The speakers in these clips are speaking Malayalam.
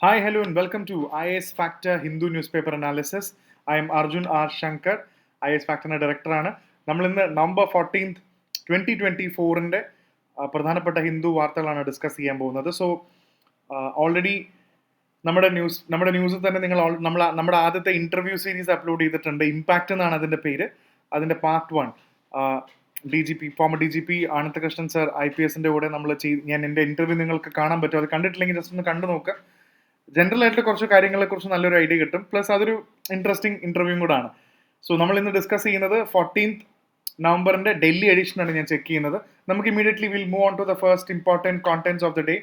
Hi, hello, and welcome to IAS Factor Hindu Newspaper Analysis. I am Arjun R. Shankar, IAS Factor ഡയറക്ടറാണ്. നമ്മൾ ഇന്ന് നവംബർ 14th 2024 പ്രധാനപ്പെട്ട ഹിന്ദു വാർത്തകളാണ് ഡിസ്കസ് ചെയ്യാൻ പോകുന്നത്. സോ ഓൾറെഡി നമ്മുടെ ന്യൂസിൽ തന്നെ നമ്മുടെ ആദ്യത്തെ ഇന്റർവ്യൂ സീരീസ് അപ്ലോഡ് ചെയ്തിട്ടുണ്ട്. ഇമ്പാക്റ്റ് എന്നാണ് അതിന്റെ പേര്. അതിന്റെ part 1 former D G P Anandakrishnan sir IPS കൂടെ ഞാൻ എൻ്റെ ഇന്റർവ്യൂ നിങ്ങൾക്ക് കാണാൻ പറ്റും. അത് കണ്ടിട്ടില്ലെങ്കിൽ ജസ്റ്റ് ഒന്ന് കണ്ടു നോക്കുക. ജനറൽ ആയിട്ട് കുറച്ച് കാര്യങ്ങളെ കുറിച്ച് നല്ലൊരു ഐഡിയ കിട്ടും. പ്ലസ് അതൊരു ഇൻട്രസ്റ്റിംഗ് ഇന്റർവ്യൂ കൂടെ ആണ്. സോ നമ്മൾ ഇന്ന് ഡിസ്കസ് ചെയ്യുന്നത് 14th നവംബറിന്റെ ഡൽഹി എഡിഷൻ ആണ് ഞാൻ ചെക്ക് ചെയ്യുന്നത്. നമുക്ക് immediately will move on to the first important contents of the day.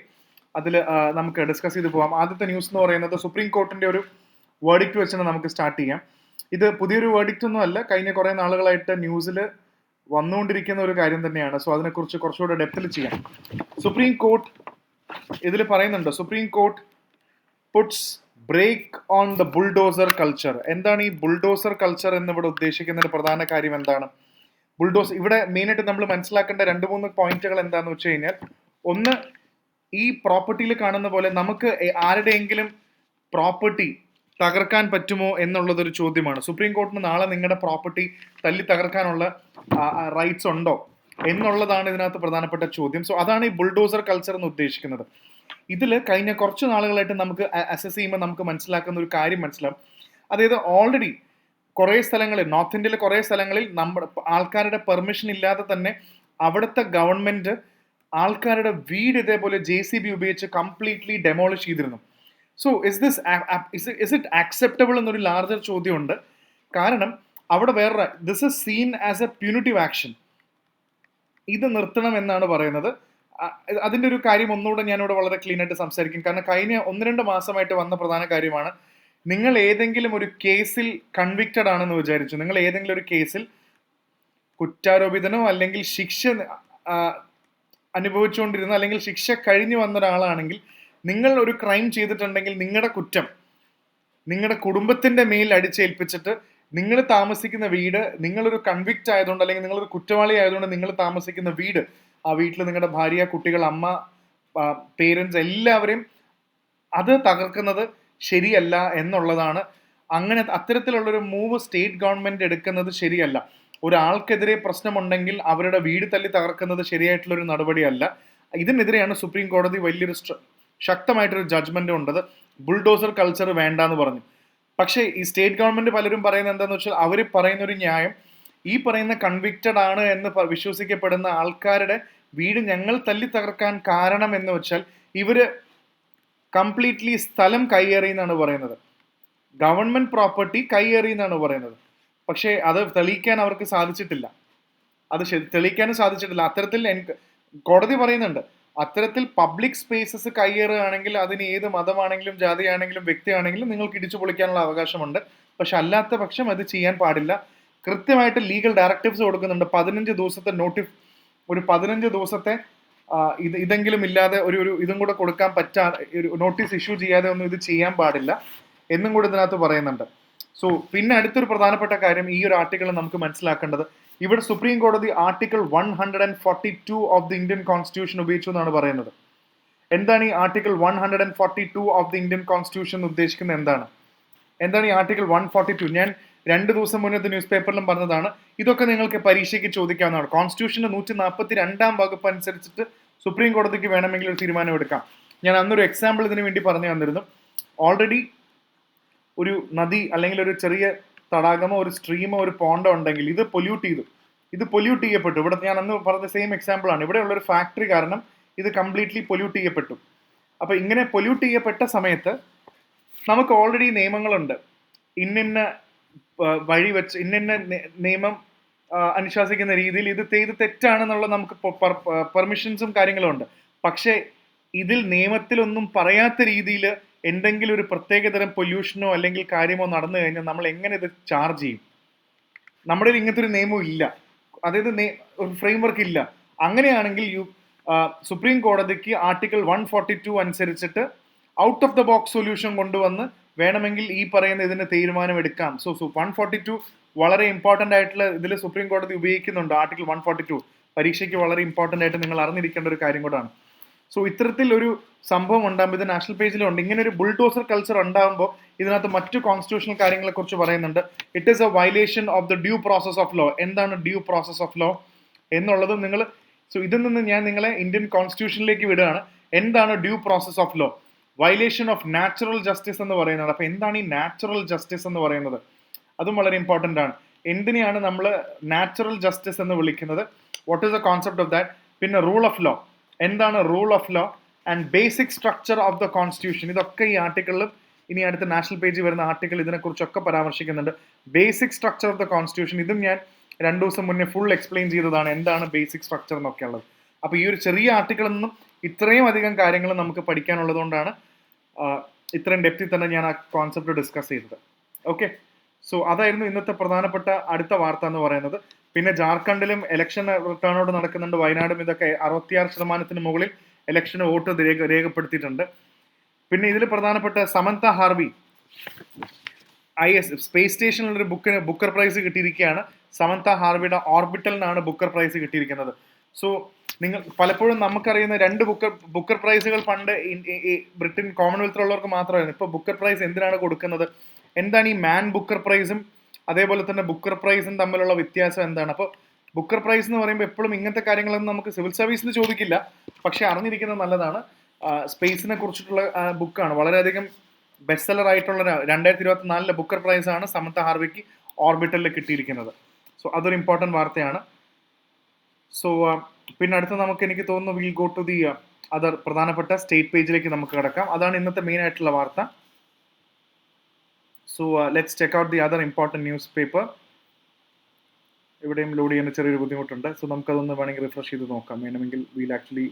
അതിൽ നമുക്ക് ഡിസ്കസ് ചെയ്ത് പോകാം. ആദ്യത്തെ ന്യൂസ് എന്ന് പറയുന്നത് സുപ്രീം കോർട്ടിന്റെ ഒരു വേർഡിക്റ്റ് വെച്ചാണ് നമുക്ക് സ്റ്റാർട്ട് ചെയ്യാം. ഇത് പുതിയൊരു വേർഡിക്റ്റ് ഒന്നും അല്ല, കഴിഞ്ഞ കുറേ നാളുകളായിട്ട് ന്യൂസിൽ വന്നുകൊണ്ടിരിക്കുന്ന ഒരു കാര്യം തന്നെയാണ്. സോ അതിനെക്കുറിച്ച് കുറച്ചുകൂടെ ഡെപ്തിൽ ചെയ്യാം. സുപ്രീം കോർട്ട് ഇതിൽ പറയുന്നുണ്ട്, Supreme Court puts brake on the bulldozer culture. എന്താണ് ഈ ബുൾഡോസർ കൾച്ചർ എന്നിവിടെ ഉദ്ദേശിക്കുന്നതിന്റെ പ്രധാന കാര്യം എന്താണ്? ഇവിടെ മെയിനായിട്ട് നമ്മൾ മനസ്സിലാക്കേണ്ട 2-3 പോയിന്റുകൾ എന്താണെന്ന് വെച്ച് കഴിഞ്ഞാൽ, ഒന്ന്, ഈ പ്രോപ്പർട്ടിയിൽ കാണുന്ന പോലെ നമുക്ക് ആരുടെയെങ്കിലും പ്രോപ്പർട്ടി തകർക്കാൻ പറ്റുമോ എന്നുള്ളതൊരു ചോദ്യമാണ്. സുപ്രീം കോർട്ടിന് നാളെ നിങ്ങളുടെ പ്രോപ്പർട്ടി തല്ലി തകർക്കാനുള്ള റൈറ്റ്സ് ഉണ്ടോ എന്നുള്ളതാണ് ഇതിനകത്ത് പ്രധാനപ്പെട്ട ചോദ്യം. സോ അതാണ് ഈ ബുൾഡോസർ കൾച്ചർ എന്ന് ഉദ്ദേശിക്കുന്നത്. ഇതിൽ കഴിഞ്ഞ കുറച്ച് നാളുകളായിട്ട് നമുക്ക് അസസ് ചെയ്യുമ്പോൾ നമുക്ക് മനസ്സിലാക്കുന്ന ഒരു കാര്യം മനസ്സിലാവും. അതായത് ഓൾറെഡി കുറേ സ്ഥലങ്ങളിൽ, നോർത്ത് ഇന്ത്യയിലെ കുറേ സ്ഥലങ്ങളിൽ നമ്മുടെ ആൾക്കാരുടെ പെർമിഷൻ ഇല്ലാതെ തന്നെ അവിടുത്തെ ഗവൺമെന്റ് ആൾക്കാരുടെ വീട് ഇതേപോലെ JCB ഉപയോഗിച്ച് കംപ്ലീറ്റ്ലി ഡെമോളിഷ് ചെയ്തിരുന്നു. സോ ഇസ് ഇറ്റ് ആക്സെപ്റ്റബിൾ എന്നൊരു ലാർജർ ചോദ്യമുണ്ട്. കാരണം അവിടെ this is scene as A punitive action. ഇത് നിർത്തണം എന്നാണ് പറയുന്നത്. അതിൻ്റെ ഒരു കാര്യം ഒന്നുകൂടെ ഞാനിവിടെ വളരെ ക്ലീൻ ആയിട്ട് സംസാരിക്കും. കാരണം കഴിഞ്ഞ 1-2 മാസമായിട്ട് വന്ന പ്രധാന കാര്യമാണ്, നിങ്ങൾ ഏതെങ്കിലും ഒരു കേസിൽ കൺവിക്റ്റഡ് ആണെന്ന് വിചാരിച്ചു, നിങ്ങൾ ഏതെങ്കിലും ഒരു കേസിൽ കുറ്റാരോപിതനോ അല്ലെങ്കിൽ ശിക്ഷ അനുഭവിച്ചുകൊണ്ടിരുന്ന അല്ലെങ്കിൽ ശിക്ഷ കഴിഞ്ഞു വന്ന ഒരാളാണെങ്കിൽ, നിങ്ങൾ ഒരു ക്രൈം ചെയ്തിട്ടുണ്ടെങ്കിൽ നിങ്ങളുടെ കുറ്റം നിങ്ങളുടെ കുടുംബത്തിന്റെ മേൽ അടിച്ചേൽപ്പിച്ചിട്ട് നിങ്ങൾ താമസിക്കുന്ന വീട്, നിങ്ങളൊരു കൺവിക്റ്റ് ആയതുകൊണ്ട് അല്ലെങ്കിൽ നിങ്ങളൊരു കുറ്റവാളി ആയതുകൊണ്ട് നിങ്ങൾ താമസിക്കുന്ന വീട്, ആ വീട്ടിൽ നിങ്ങളുടെ ഭാര്യ, കുട്ടികൾ, അമ്മ, പേരൻസ് എല്ലാവരെയും അത് തകർക്കുന്നത് ശരിയല്ല എന്നുള്ളതാണ്. അത്തരത്തിലുള്ളൊരു മൂവ് സ്റ്റേറ്റ് ഗവൺമെന്റ് എടുക്കുന്നത് ശരിയല്ല. ഒരാൾക്കെതിരെ പ്രശ്നമുണ്ടെങ്കിൽ അവരുടെ വീട് തല്ലി തകർക്കുന്നത് ശരിയായിട്ടുള്ളൊരു നടപടിയല്ല. ഇതിനെതിരെയാണ് സുപ്രീം കോടതി വലിയൊരു ശക്തമായിട്ടൊരു ജഡ്ജ്മെന്റ് ഉണ്ടത്. ബുൾഡോസർ കൾച്ചർ വേണ്ടാന്ന് പറഞ്ഞു. പക്ഷേ ഈ സ്റ്റേറ്റ് ഗവൺമെന്റ് പലരും പറയുന്നത് എന്താണെന്ന് വെച്ചാൽ, അവർ പറയുന്ന ഒരു ന്യായം, ഈ പറയുന്ന കൺവിക്റ്റഡ് ആണ് എന്ന് വിശ്വസിക്കപ്പെടുന്ന ആൾക്കാരുടെ വീട് ഞങ്ങൾ തല്ലി തകർക്കാൻ കാരണം എന്ന് വെച്ചാൽ ഇവര് കംപ്ലീറ്റ്ലി സ്ഥലം കൈയേറി എന്നാണ് പറയുന്നത്. ഗവൺമെന്റ് പ്രോപ്പർട്ടി കൈയേറി എന്നാണ് പറയുന്നത്. പക്ഷേ അത് തെളിയിക്കാൻ അവർക്ക് സാധിച്ചിട്ടില്ല. തെളിയിക്കാനും സാധിച്ചിട്ടില്ല. അത്തരത്തിൽ കോടതി പറയുന്നുണ്ട്, അത്തരത്തിൽ പബ്ലിക് സ്പേസസ് കൈയേറുകയാണെങ്കിൽ അതിന് ഏത് മതമാണെങ്കിലും ജാതിയാണെങ്കിലും വ്യക്തിയാണെങ്കിലും നിങ്ങൾക്ക് ഇടിച്ചു പൊളിക്കാനുള്ള അവകാശമുണ്ട്. പക്ഷെ അല്ലാത്ത പക്ഷം അത് ചെയ്യാൻ പാടില്ല. കൃത്യമായിട്ട് ലീഗൽ ഡയറക്റ്റീവ്സ് കൊടുക്കുന്നുണ്ട്. 15 ദിവസത്തെ ഒരു 15 ദിവസത്തെ ഇതെങ്കിലും ഇല്ലാതെ ഒരു ഇതും കൂടെ കൊടുക്കാൻ ഒരു നോട്ടീസ് ഇഷ്യൂ ചെയ്യാതെ ഒന്നും ഇത് ചെയ്യാൻ പാടില്ല എന്നും കൂടി ഇതിനകത്ത് പറയുന്നുണ്ട്. സോ പിന്നെ അടുത്തൊരു പ്രധാനപ്പെട്ട കാര്യം, ഈ ഒരു ആർട്ടിക്കിൾ നമുക്ക് മനസ്സിലാക്കേണ്ടത്, ഇവിടെ സുപ്രീം കോടതി article 142 of the Indian constitution ഉപയോഗിച്ചു എന്നാണ് പറയുന്നത്. എന്താണ് ഈ article 142 of the Indian constitution ഉദ്ദേശിക്കുന്നത്? എന്താണ് ഈ ആർട്ടിക്കിൾ 142? ഞാൻ 2 ദിവസം മുന്നത്തെ ന്യൂസ് പേപ്പറിലും പറഞ്ഞതാണ്. ഇതൊക്കെ നിങ്ങൾക്ക് പരീക്ഷയ്ക്ക് ചോദിക്കാവുന്നതാണ്. കോൺസ്റ്റിറ്റ്യൂഷന്റെ 142 വകുപ്പ് അനുസരിച്ചിട്ട് സുപ്രീം കോടതിക്ക് വേണമെങ്കിൽ ഒരു തീരുമാനം എടുക്കാം. ഞാൻ അന്നൊരു എക്സാമ്പിൾ ഇതിനു വേണ്ടി പറഞ്ഞു തന്നിരുന്നു. ഓൾറെഡി ഒരു നദി അല്ലെങ്കിൽ ഒരു ചെറിയ തടാകമോ ഒരു സ്ട്രീമോ ഒരു പോണ്ടോ ഉണ്ടെങ്കിൽ ഇത് പൊല്യൂട്ട് ചെയ്യപ്പെട്ടു. ഇവിടെ ഞാൻ അന്ന് പറഞ്ഞ സെയിം എക്സാമ്പിൾ ആണ്. ഇവിടെ ഉള്ളൊരു ഫാക്ടറി കാരണം ഇത് കംപ്ലീറ്റ്ലി പൊല്യൂട്ട് ചെയ്യപ്പെട്ടു. അപ്പൊ ഇങ്ങനെ പൊല്യൂട്ട് ചെയ്യപ്പെട്ട സമയത്ത് നമുക്ക് ഓൾറെഡി നിയമങ്ങളുണ്ട്. ഇന്ന വഴി വെച്ച് ഇന്ന നിയമം അനുശാസിക്കുന്ന രീതിയിൽ ഇത് തെറ്റാണെന്നുള്ള നമുക്ക് പെർമിഷൻസും കാര്യങ്ങളും ഉണ്ട്. പക്ഷേ ഇതിൽ നിയമത്തിലൊന്നും പറയാത്ത രീതിയിൽ എന്തെങ്കിലും ഒരു പ്രത്യേകതരം പൊല്യൂഷനോ അല്ലെങ്കിൽ കാര്യമോ നടന്നു കഴിഞ്ഞാൽ നമ്മൾ എങ്ങനെ ഇത് ചാർജ് ചെയ്യും? നമ്മുടെ ഇങ്ങനത്തെ ഒരു നിയമം ഇല്ല, അതായത് ഒരു ഫ്രെയിംവർക്ക് ഇല്ല. അങ്ങനെയാണെങ്കിൽ സുപ്രീം കോടതിക്ക് ആർട്ടിക്കിൾ 142 അനുസരിച്ചിട്ട് out of the box solution കൊണ്ടുവന്ന് വേണമെങ്കിൽ ഈ പറയുന്ന ഇതിന് തീരുമാനം എടുക്കാം. സോ 142 വളരെ ഇമ്പോർട്ടൻ്റ് ആയിട്ടുള്ള ഇതിൽ സുപ്രീം കോടതി ഉപയോഗിക്കുന്നുണ്ട്. ആർട്ടിക്കിൾ 142 പരീക്ഷയ്ക്ക് വളരെ ഇമ്പോർട്ടൻ്റ് ആയിട്ട് നിങ്ങൾ അറിഞ്ഞിരിക്കേണ്ട ഒരു കാര്യം കൂടാണ്. സോ ഇത്തരത്തിൽ ഒരു സംഭവം ഉണ്ടാകുമ്പോൾ ഇത് നാഷണൽ പേജിലുണ്ട്. ഇങ്ങനെ ഒരു ബുൾഡോസർ കൾച്ചർ ഉണ്ടാകുമ്പോൾ ഇതിനകത്ത് മറ്റു കോൺസ്റ്റിറ്റ്യൂഷണൽ കാര്യങ്ങളെ കുറിച്ച് പറയുന്നുണ്ട്. It is a violation of the due process of law. എന്താണ് ഡ്യൂ പ്രോസസ് ഓഫ് ലോ എന്നുള്ളത് നിങ്ങൾ, സോ ഇതിൽ നിന്ന് ഞാൻ നിങ്ങളെ ഇന്ത്യൻ കോൺസ്റ്റിറ്റ്യൂഷനിലേക്ക് വിടുകയാണ്. എന്താണ് due process of law? Violation of natural justice എന്ന് പറയുന്നത്. അപ്പൊ എന്താണ് ഈ നാച്ചുറൽ ജസ്റ്റിസ് എന്ന് പറയുന്നത്? അതും വളരെ ഇമ്പോർട്ടൻ്റ് ആണ്. എന്തിനെയാണ് നമ്മൾ നാച്ചുറൽ ജസ്റ്റിസ് എന്ന് വിളിക്കുന്നത്? What is the concept of that? പിന്നെ റൂൾ ഓഫ് ലോ, എന്താണ് rule of law? And basic structure of the constitution. ഇതൊക്കെ ഈ ആർട്ടിക്കിളിലും ഇനി അടുത്ത നാഷണൽ പേജിൽ വരുന്ന ആർട്ടിക്കിൾ ഇതിനെക്കുറിച്ചൊക്കെ പരാമർശിക്കുന്നുണ്ട്. Basic structure of the constitution, ഇതും ഞാൻ 2 ദിവസം മുന്നേ ഫുൾ എക്സ്പ്ലെയിൻ ചെയ്തതാണ് എന്താണ് ബേസിക് സ്ട്രക്ചർ എന്നൊക്കെ ഉള്ളത്. അപ്പോൾ ഈ ഒരു ചെറിയ ആർട്ടിക്കിളിൽ നിന്നും ഇത്രയും അധികം കാര്യങ്ങൾ നമുക്ക് പഠിക്കാനുള്ളതുകൊണ്ടാണ് ഇത്രയും ഡെപ്തിൽ തന്നെ ഞാൻ ആ കോൺസെപ്റ്റ് ഡിസ്കസ് ചെയ്തത്. ഓക്കെ, സോ അതായിരുന്നു ഇന്നത്തെ പ്രധാനപ്പെട്ട അടുത്ത വാർത്ത എന്ന് പറയുന്നത്. പിന്നെ ജാർഖണ്ഡിലും ഇലക്ഷൻ ടേൺ നടക്കുന്നുണ്ട്, വയനാടും. ഇതൊക്കെ 66% മുകളിൽ ഇലക്ഷന് വോട്ട് രേഖപ്പെടുത്തിയിട്ടുണ്ട്. പിന്നെ ഇതിൽ പ്രധാനപ്പെട്ട സമന്ത ഹാർവി IS സ്പേസ് സ്റ്റേഷനിലൊരു ബുക്കർ പ്രൈസ് കിട്ടിയിരിക്കുകയാണ്. സമന്ത ഹാർവിയുടെ ഓർബിറ്റലിനാണ് ബുക്കർ പ്രൈസ് കിട്ടിയിരിക്കുന്നത്. സോ നിങ്ങൾ പലപ്പോഴും നമുക്കറിയുന്ന 2 ബുക്കർ പ്രൈസുകൾ പണ്ട് ബ്രിട്ടൻ കോമൺവെൽത്തിലുള്ളവർക്ക് മാത്രമായിരുന്നു. ഇപ്പോൾ ബുക്കർ പ്രൈസ് എന്തിനാണ് കൊടുക്കുന്നത്? എന്താണ് ഈ മാൻ ബുക്കർ പ്രൈസും അതേപോലെ തന്നെ ബുക്കർ പ്രൈസും തമ്മിലുള്ള വ്യത്യാസം എന്താണ്? അപ്പോൾ ബുക്കർ പ്രൈസ് എന്ന് പറയുമ്പോൾ എപ്പോഴും ഇങ്ങനത്തെ കാര്യങ്ങളൊന്നും നമുക്ക് സിവിൽ സർവീസിൽ ചോദിക്കില്ല, പക്ഷെ അറിഞ്ഞിരിക്കുന്നത് നല്ലതാണ്. സ്പേസിനെ കുറിച്ചിട്ടുള്ള ബുക്കാണ്. വളരെയധികം ബെസ്റ്റ് സെല്ലർ ആയിട്ടുള്ള 2024 ബുക്കർ പ്രൈസ് ആണ് സമന്ത ഹാർവിക്ക് ഓർബിറ്റലിൽ കിട്ടിയിരിക്കുന്നത്. സോ അതൊരു ഇമ്പോർട്ടൻറ്റ് വാർത്തയാണ്. സോ പിന്നെ അടുത്ത എനിക്ക് തോന്നുന്നു will go to the other പ്രധാനപ്പെട്ട സ്റ്റേറ്റ് പേജിലേക്ക് നമുക്ക് കിടക്കാം. അതാണ് ഇന്നത്തെ മെയിൻ ആയിട്ടുള്ള വാർത്ത. So let's check out the other important newspaper. ഇവിടെയും ലോഡ് ചെയ്യാൻ ചെറിയൊരു ബുദ്ധിമുട്ടുണ്ട്. സോ നമുക്കതൊന്ന് വേണമെങ്കിൽ റിഫ്രഷ് ചെയ്ത് നോക്കാം. വേണമെങ്കിൽ വീൽ ആക്ച്വലി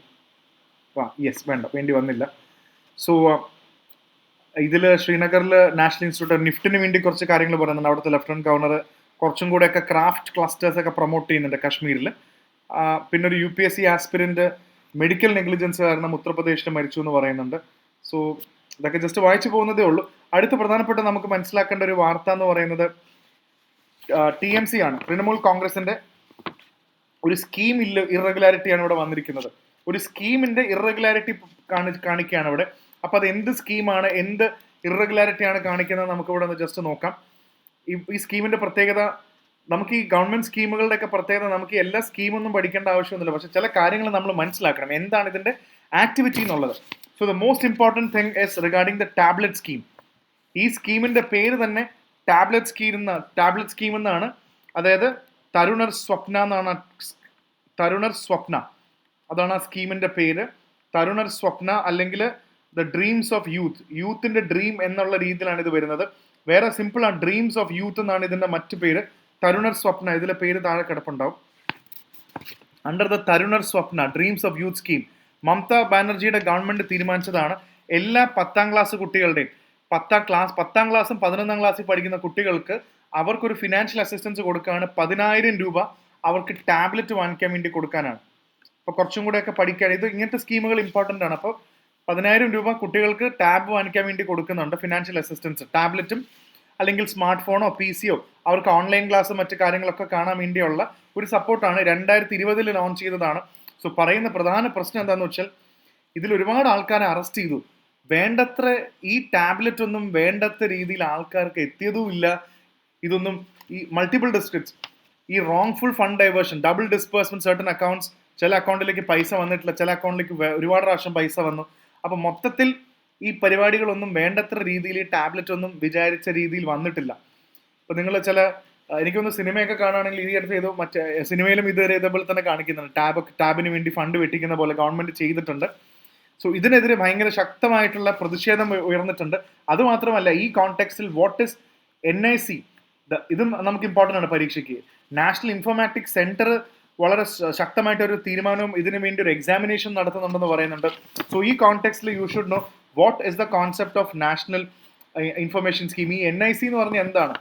വേണ്ടി വന്നില്ല. സോ ഇതിൽ ശ്രീനഗറിൽ നാഷണൽ ഇൻസ്റ്റിറ്റ്യൂട്ട് നിഫ്റ്റിന് വേണ്ടി കുറച്ച് കാര്യങ്ങൾ പറയുന്നുണ്ട്. അവിടുത്തെ ലഫ്റ്റനന്റ് ഗവർണർ കുറച്ചും കൂടെയൊക്കെ ക്രാഫ്റ്റ് ക്ലസ്റ്റേഴ്സ് ഒക്കെ പ്രൊമോട്ട് ചെയ്യുന്നുണ്ട് കാശ്മീരിൽ. പിന്നെ ഒരു UPSC ആസ്പിരന്റ് മെഡിക്കൽ നെഗ്ലിജൻസ് കാരണം ഉത്തർപ്രദേശിൽ മരിച്ചു എന്ന് പറയുന്നുണ്ട്. സോ ഇതൊക്കെ ജസ്റ്റ് വായിച്ചു പോകുന്നതേ ഉള്ളൂ. അടുത്ത പ്രധാനപ്പെട്ട നമുക്ക് മനസ്സിലാക്കേണ്ട ഒരു വാർത്ത എന്ന് പറയുന്നത് TMC ആണ്. തൃണമൂൽ കോൺഗ്രസിന്റെ ഒരു സ്കീം ഇറഗുലാരിറ്റിയാണ് ഇവിടെ വന്നിരിക്കുന്നത്. ഒരു സ്കീമിന്റെ ഇറഗുലാരിറ്റി കാണിക്കുകയാണ് ഇവിടെ. അപ്പൊ അത് എന്ത് സ്കീമാണ്, എന്ത് ഇറഗുലാരിറ്റിയാണ് കാണിക്കുന്നത് നമുക്ക് ഇവിടെ ഒന്ന് ജസ്റ്റ് നോക്കാം. ഈ സ്കീമിന്റെ പ്രത്യേകത, നമുക്ക് ഈ ഗവൺമെന്റ് സ്കീമുകളുടെ ഒക്കെ പ്രത്യേകത, നമുക്ക് എല്ലാ സ്കീമൊന്നും പഠിക്കേണ്ട ആവശ്യമൊന്നുമില്ല, പക്ഷെ ചില കാര്യങ്ങൾ നമ്മൾ മനസ്സിലാക്കണം എന്താണ് ഇതിന്റെ ആക്ടിവിറ്റി എന്നുള്ളത്. So the most important thing is regarding the tablet scheme. ഈ സ്കീമിന്റെ പേര് തന്നെ ടാബ്ലറ്റ് സ്കീം എന്നാണ്. അതായത് തരുണർ സ്വപ്ന എന്നാണ്. തരുണർ സ്വപ്ന അതാണ് ആ സ്കീമിന്റെ പേര്. തരുണർ സ്വപ്ന അല്ലെങ്കിൽ ദ ഡ്രീംസ് ഓഫ് യൂത്ത്, യൂത്തിന്റെ ഡ്രീം എന്നുള്ള രീതിയിലാണ് ഇത് വരുന്നത്. വേറെ സിമ്പിൾ ആണ്, ഡ്രീംസ് ഓഫ് യൂത്ത് എന്നാണ് ഇതിന്റെ മറ്റു പേര്. തരുണർ സ്വപ്ന ഇതിലെ പേര് താഴെ കിടപ്പുണ്ടാവും. Under the Taruner Swapna dreams of youth scheme Mamata ബാനർജിയുടെ ഗവൺമെന്റ് തീരുമാനിച്ചതാണ് എല്ലാ 10ാം ക്ലാസ് കുട്ടികളുടെയും 10ാം ക്ലാസ്സും 11ാം ക്ലാസ്സിൽ പഠിക്കുന്ന കുട്ടികൾക്ക് അവർക്കൊരു ഫിനാൻഷ്യൽ അസിസ്റ്റൻസ് കൊടുക്കുകയാണ്. 10,000 രൂപ അവർക്ക് ടാബ്ലറ്റ് വാങ്ങിക്കാൻ വേണ്ടി കൊടുക്കാനാണ്. അപ്പോൾ കുറച്ചും കൂടെയൊക്കെ പഠിക്കാൻ ഇങ്ങനത്തെ സ്കീമുകൾ ഇമ്പോർട്ടൻ്റ് ആണ്. അപ്പോൾ 10,000 രൂപ കുട്ടികൾക്ക് ടാബ് വാങ്ങിക്കാൻ വേണ്ടി കൊടുക്കുന്നുണ്ട്, ഫിനാൻഷ്യൽ അസിസ്റ്റൻസ്. ടാബ്ലറ്റും അല്ലെങ്കിൽ സ്മാർട്ട് ഫോണോ PC അവർക്ക് ഓൺലൈൻ ക്ലാസ് മറ്റു കാര്യങ്ങളൊക്കെ കാണാൻ വേണ്ടിയുള്ള ഒരു സപ്പോർട്ടാണ്. 2020 ലോഞ്ച് ചെയ്തതാണ്. സോ പറയുന്ന പ്രധാന പ്രശ്നം എന്താണെന്ന് വെച്ചാൽ ഇതിൽ ഒരുപാട് ആൾക്കാരെ അറസ്റ്റ് ചെയ്തു. വേണ്ടത്ര ഈ ടാബ്ലറ്റ് ഒന്നും വേണ്ടത്ര രീതിയിൽ ആൾക്കാർക്ക് എത്തിയതുമില്ല. ഇതൊന്നും ഈ മൾട്ടിപ്പിൾ ഡിസ്ട്രിക്ട്സ്, ഈ wrongful fund diversion, double disbursement, certain accounts, ചില അക്കൗണ്ടിലേക്ക് പൈസ വന്നിട്ടില്ല, ചില അക്കൗണ്ടിലേക്ക് ഒരുപാട് പ്രാവശ്യം പൈസ വന്നു. അപ്പം മൊത്തത്തിൽ ഈ പരിപാടികളൊന്നും വേണ്ടത്ര രീതിയിൽ ഈ ടാബ്ലറ്റ് ഒന്നും വിചാരിച്ച രീതിയിൽ വന്നിട്ടില്ല. ഇപ്പം നിങ്ങൾ എനിക്കൊന്ന് സിനിമയൊക്കെ കാണുകയാണെങ്കിൽ ഈ അടുത്ത് ചെയ്തു, മറ്റേ സിനിമയിലും ഇതേപോലെ തന്നെ കാണിക്കുന്നുണ്ട്. ടാബിന് വേണ്ടി ഫണ്ട് വെട്ടിക്കുന്ന പോലെ ഗവൺമെന്റ് ചെയ്തിട്ടുണ്ട്. സോ ഇതിനെതിരെ ഭയങ്കര ശക്തമായിട്ടുള്ള പ്രതിഷേധം ഉയർന്നിട്ടുണ്ട്. അതുമാത്രമല്ല ഈ കോണ്ടെക്സ്റ്റിൽ വാട്ട് ഇസ് NIC, ഇതും നമുക്ക് ഇമ്പോർട്ടൻ്റ് ആണ് പരീക്ഷയ്ക്ക്. നാഷണൽ ഇൻഫോർമാറ്റിക്സ് സെന്റർ വളരെ ശക്തമായിട്ടൊരു തീരുമാനവും ഇതിനു വേണ്ടി ഒരു എക്സാമിനേഷൻ നടത്തുന്നുണ്ടെന്ന് പറയുന്നുണ്ട്. സോ ഈ കോണ്ടെക്സ്റ്റിൽ you should know what is the concept of national information scheme. ഈ NIC എന്ന് പറഞ്ഞാൽ എന്താണ്?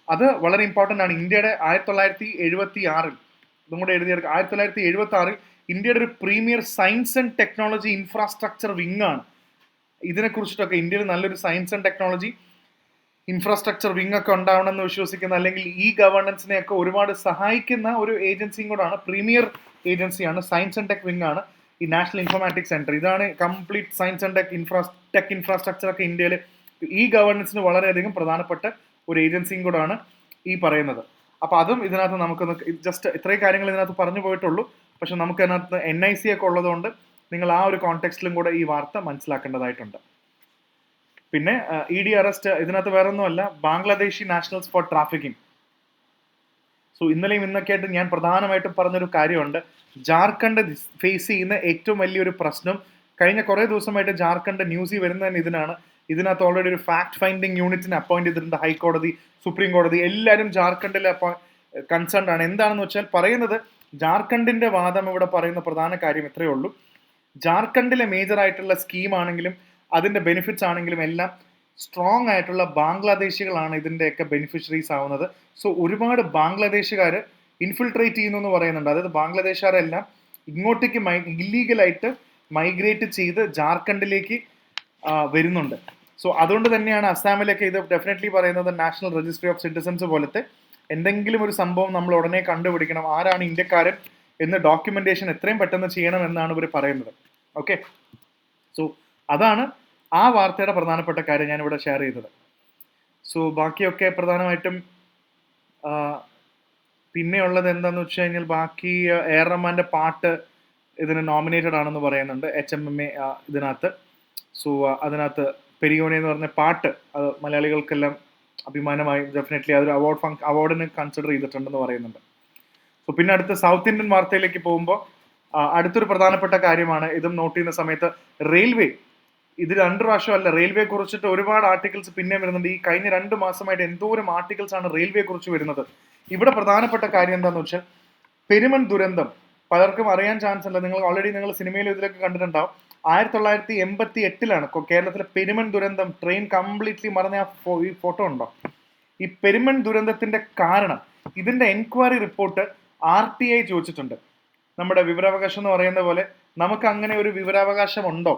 അത് വളരെ ഇമ്പോർട്ടൻ്റ് ആണ്. ഇന്ത്യയുടെ 1976 ഇതും കൂടെ എഴുതിയെടുക്കുക. 1976 ഇന്ത്യയുടെ ഒരു premier science and technology infrastructure wing ആണ്. ഇതിനെക്കുറിച്ചിട്ടൊക്കെ ഇന്ത്യയിൽ നല്ലൊരു science and technology infrastructure wing ഒക്കെ ഉണ്ടാവണമെന്ന് വിശ്വസിക്കുന്ന, അല്ലെങ്കിൽ ഈ ഗവേണൻസിനെയൊക്കെ ഒരുപാട് സഹായിക്കുന്ന ഒരു ഏജൻസിയും കൂടാണ്. പ്രീമിയർ ഏജൻസിയാണ്, സയൻസ് ആൻഡ് ടെക് വിങ് ആണ്. ഈ നാഷണൽ ഇൻഫോർമാറ്റിക്സ് സെന്റർ, ഇതാണ് complete science and tech infrastructure ഒക്കെ ഇന്ത്യയിൽ ഈ ഗവേണൻസിന് വളരെയധികം പ്രധാനപ്പെട്ട ഒരു ഏജൻസിയും കൂടാണ് ഈ പറയുന്നത്. അപ്പോൾ അതും ഇതിനകത്ത് നമുക്കൊന്ന് ജസ്റ്റ് ഇത്രയും കാര്യങ്ങൾ ഇതിനകത്ത് പറഞ്ഞു പോയിട്ടുള്ളൂ. പക്ഷെ നമുക്ക് അതിനകത്ത് NIC ഒക്കെ ഉള്ളതുകൊണ്ട് നിങ്ങൾ ആ ഒരു കോണ്ടെക്സ്റ്റിലും കൂടെ ഈ വാർത്ത മനസ്സിലാക്കേണ്ടതായിട്ടുണ്ട്. പിന്നെ ED അറസ്റ്റ് ഇതിനകത്ത് വേറെ ഒന്നുമല്ല, ബാംഗ്ലാദേശി നാഷണൽസ് ഫോർ ട്രാഫിക്കിംഗ്. സോ ഇന്നലെയും ഇന്നൊക്കെ ആയിട്ട് ഞാൻ പ്രധാനമായിട്ടും പറഞ്ഞൊരു കാര്യമുണ്ട്, ജാർഖണ്ഡ് ഫേസ് ചെയ്യുന്ന ഏറ്റവും വലിയൊരു പ്രശ്നം കഴിഞ്ഞ കുറേ ദിവസമായിട്ട് ജാർഖണ്ഡ് ന്യൂസിൽ വരുന്നതിന് ഇതിനകത്ത് ഓൾറെഡി ഒരു ഫാക്ട് ഫൈൻഡിങ് യൂണിറ്റിനെ അപ്പോയിന്റ് ചെയ്തിട്ടുണ്ട്. ഹൈക്കോടതി, സുപ്രീം കോടതി എല്ലാവരും ജാർഖണ്ഡിൽ കൺസേൺ ആണ്. എന്താണെന്ന് വെച്ചാൽ പറയുന്നത്, ജാർഖണ്ഡിന്റെ വാദം ഇവിടെ പറയുന്ന പ്രധാന കാര്യം ഇത്രയേ ഉള്ളൂ, ജാർഖണ്ഡിലെ മേജർ ആയിട്ടുള്ള സ്കീം ആണെങ്കിലും അതിന്റെ ബെനിഫിറ്റ്സ് ആണെങ്കിലും എല്ലാം സ്ട്രോങ് ആയിട്ടുള്ള ബാംഗ്ലാദേശികളാണ് ഇതിന്റെയൊക്കെ ബെനിഫിഷ്യറീസ് ആവുന്നത്. സോ ഒരുപാട് ബാംഗ്ലാദേശുകാർ ഇൻഫിൽട്രേറ്റ് ചെയ്യുന്നു എന്ന് പറയുന്നുണ്ട്. അതായത് ബാംഗ്ലാദേശുകാരെല്ലാം ഇങ്ങോട്ടേക്ക് ഇല്ലീഗലായിട്ട് മൈഗ്രേറ്റ് ചെയ്ത് ജാർഖണ്ഡിലേക്ക് വരുന്നുണ്ട്. സോ അതുകൊണ്ട് തന്നെയാണ് അസ്സാമിലൊക്കെ ഇത് ഡെഫിനറ്റ്ലി പറയുന്നത് നാഷണൽ രജിസ്ട്രി ഓഫ് സിറ്റിസൺസ് പോലത്തെ എന്തെങ്കിലും ഒരു സംഭവം നമ്മൾ ഉടനെ കണ്ടുപിടിക്കണം, ആരാണ് ഇന്ത്യക്കാരൻ എന്ന് ഡോക്യുമെന്റേഷൻ എത്രയും പെട്ടെന്ന് ചെയ്യണം എന്നാണ് ഇവർ പറയുന്നത്. ഓക്കെ, സോ അതാണ് ആ വാർത്തയുടെ പ്രധാനപ്പെട്ട കാര്യം ഞാനിവിടെ ഷെയർ ചെയ്തത്. സോ ബാക്കിയൊക്കെ പ്രധാനമായിട്ടും പിന്നെയുള്ളത് എന്താണെന്ന് വെച്ച് കഴിഞ്ഞാൽ ബാക്കി എ.ആർ. റഹ്മാന്റെ പാട്ട് ഇതിന് നോമിനേറ്റഡ് ആണെന്ന് പറയുന്നുണ്ട് HMMA ഇതിനകത്ത്. സോ അതിനകത്ത് പെരിയോനെ എന്ന് പറഞ്ഞ പാട്ട് അത് മലയാളികൾക്കെല്ലാം അഭിമാനമായി ഡെഫിനറ്റ്ലി അതൊരു അവാർഡിന് കൺസിഡർ ചെയ്തിട്ടുണ്ടെന്ന് പറയുന്നുണ്ട്. സോ പിന്നെ അടുത്ത സൗത്ത് ഇന്ത്യൻ വാർത്തയിലേക്ക് പോകുമ്പോൾ അടുത്തൊരു പ്രധാനപ്പെട്ട കാര്യമാണ്, ഇതും നോട്ട് ചെയ്യുന്ന സമയത്ത് റെയിൽവേ, ഇത് 2 പ്രാവശ്യമല്ല റെയിൽവേ കുറിച്ചിട്ട് ഒരുപാട് ആർട്ടിക്കിൾസ് പിന്നെ വരുന്നുണ്ട്. ഈ കഴിഞ്ഞ 2 മാസമായിട്ട് എന്തോരം ആർട്ടിക്കിൾസ് ആണ് റെയിൽവേ കുറിച്ച് വരുന്നത്. ഇവിടെ പ്രധാനപ്പെട്ട കാര്യം എന്താണെന്ന് വെച്ചാൽ പെരുമൺ ദുരന്തം പലർക്കും അറിയാൻ ചാൻസ് ഉണ്ട്. നിങ്ങൾ സിനിമയിൽ ഇതിലൊക്കെ കണ്ടിട്ടുണ്ടാവും. 1988 കേരളത്തിലെ പെരുമൺ ദുരന്തം, ട്രെയിൻ കംപ്ലീറ്റ്ലി മറന്ന ഈ ഫോട്ടോ ഉണ്ടോ? ഈ പെരുമൺ ദുരന്തത്തിന്റെ കാരണം, ഇതിന്റെ എൻക്വയറി റിപ്പോർട്ട് RTI ചോദിച്ചിട്ടുണ്ട്. നമ്മുടെ വിവരാവകാശം എന്ന് പറയുന്ന പോലെ നമുക്ക് അങ്ങനെ ഒരു വിവരാവകാശം ഉണ്ടോ,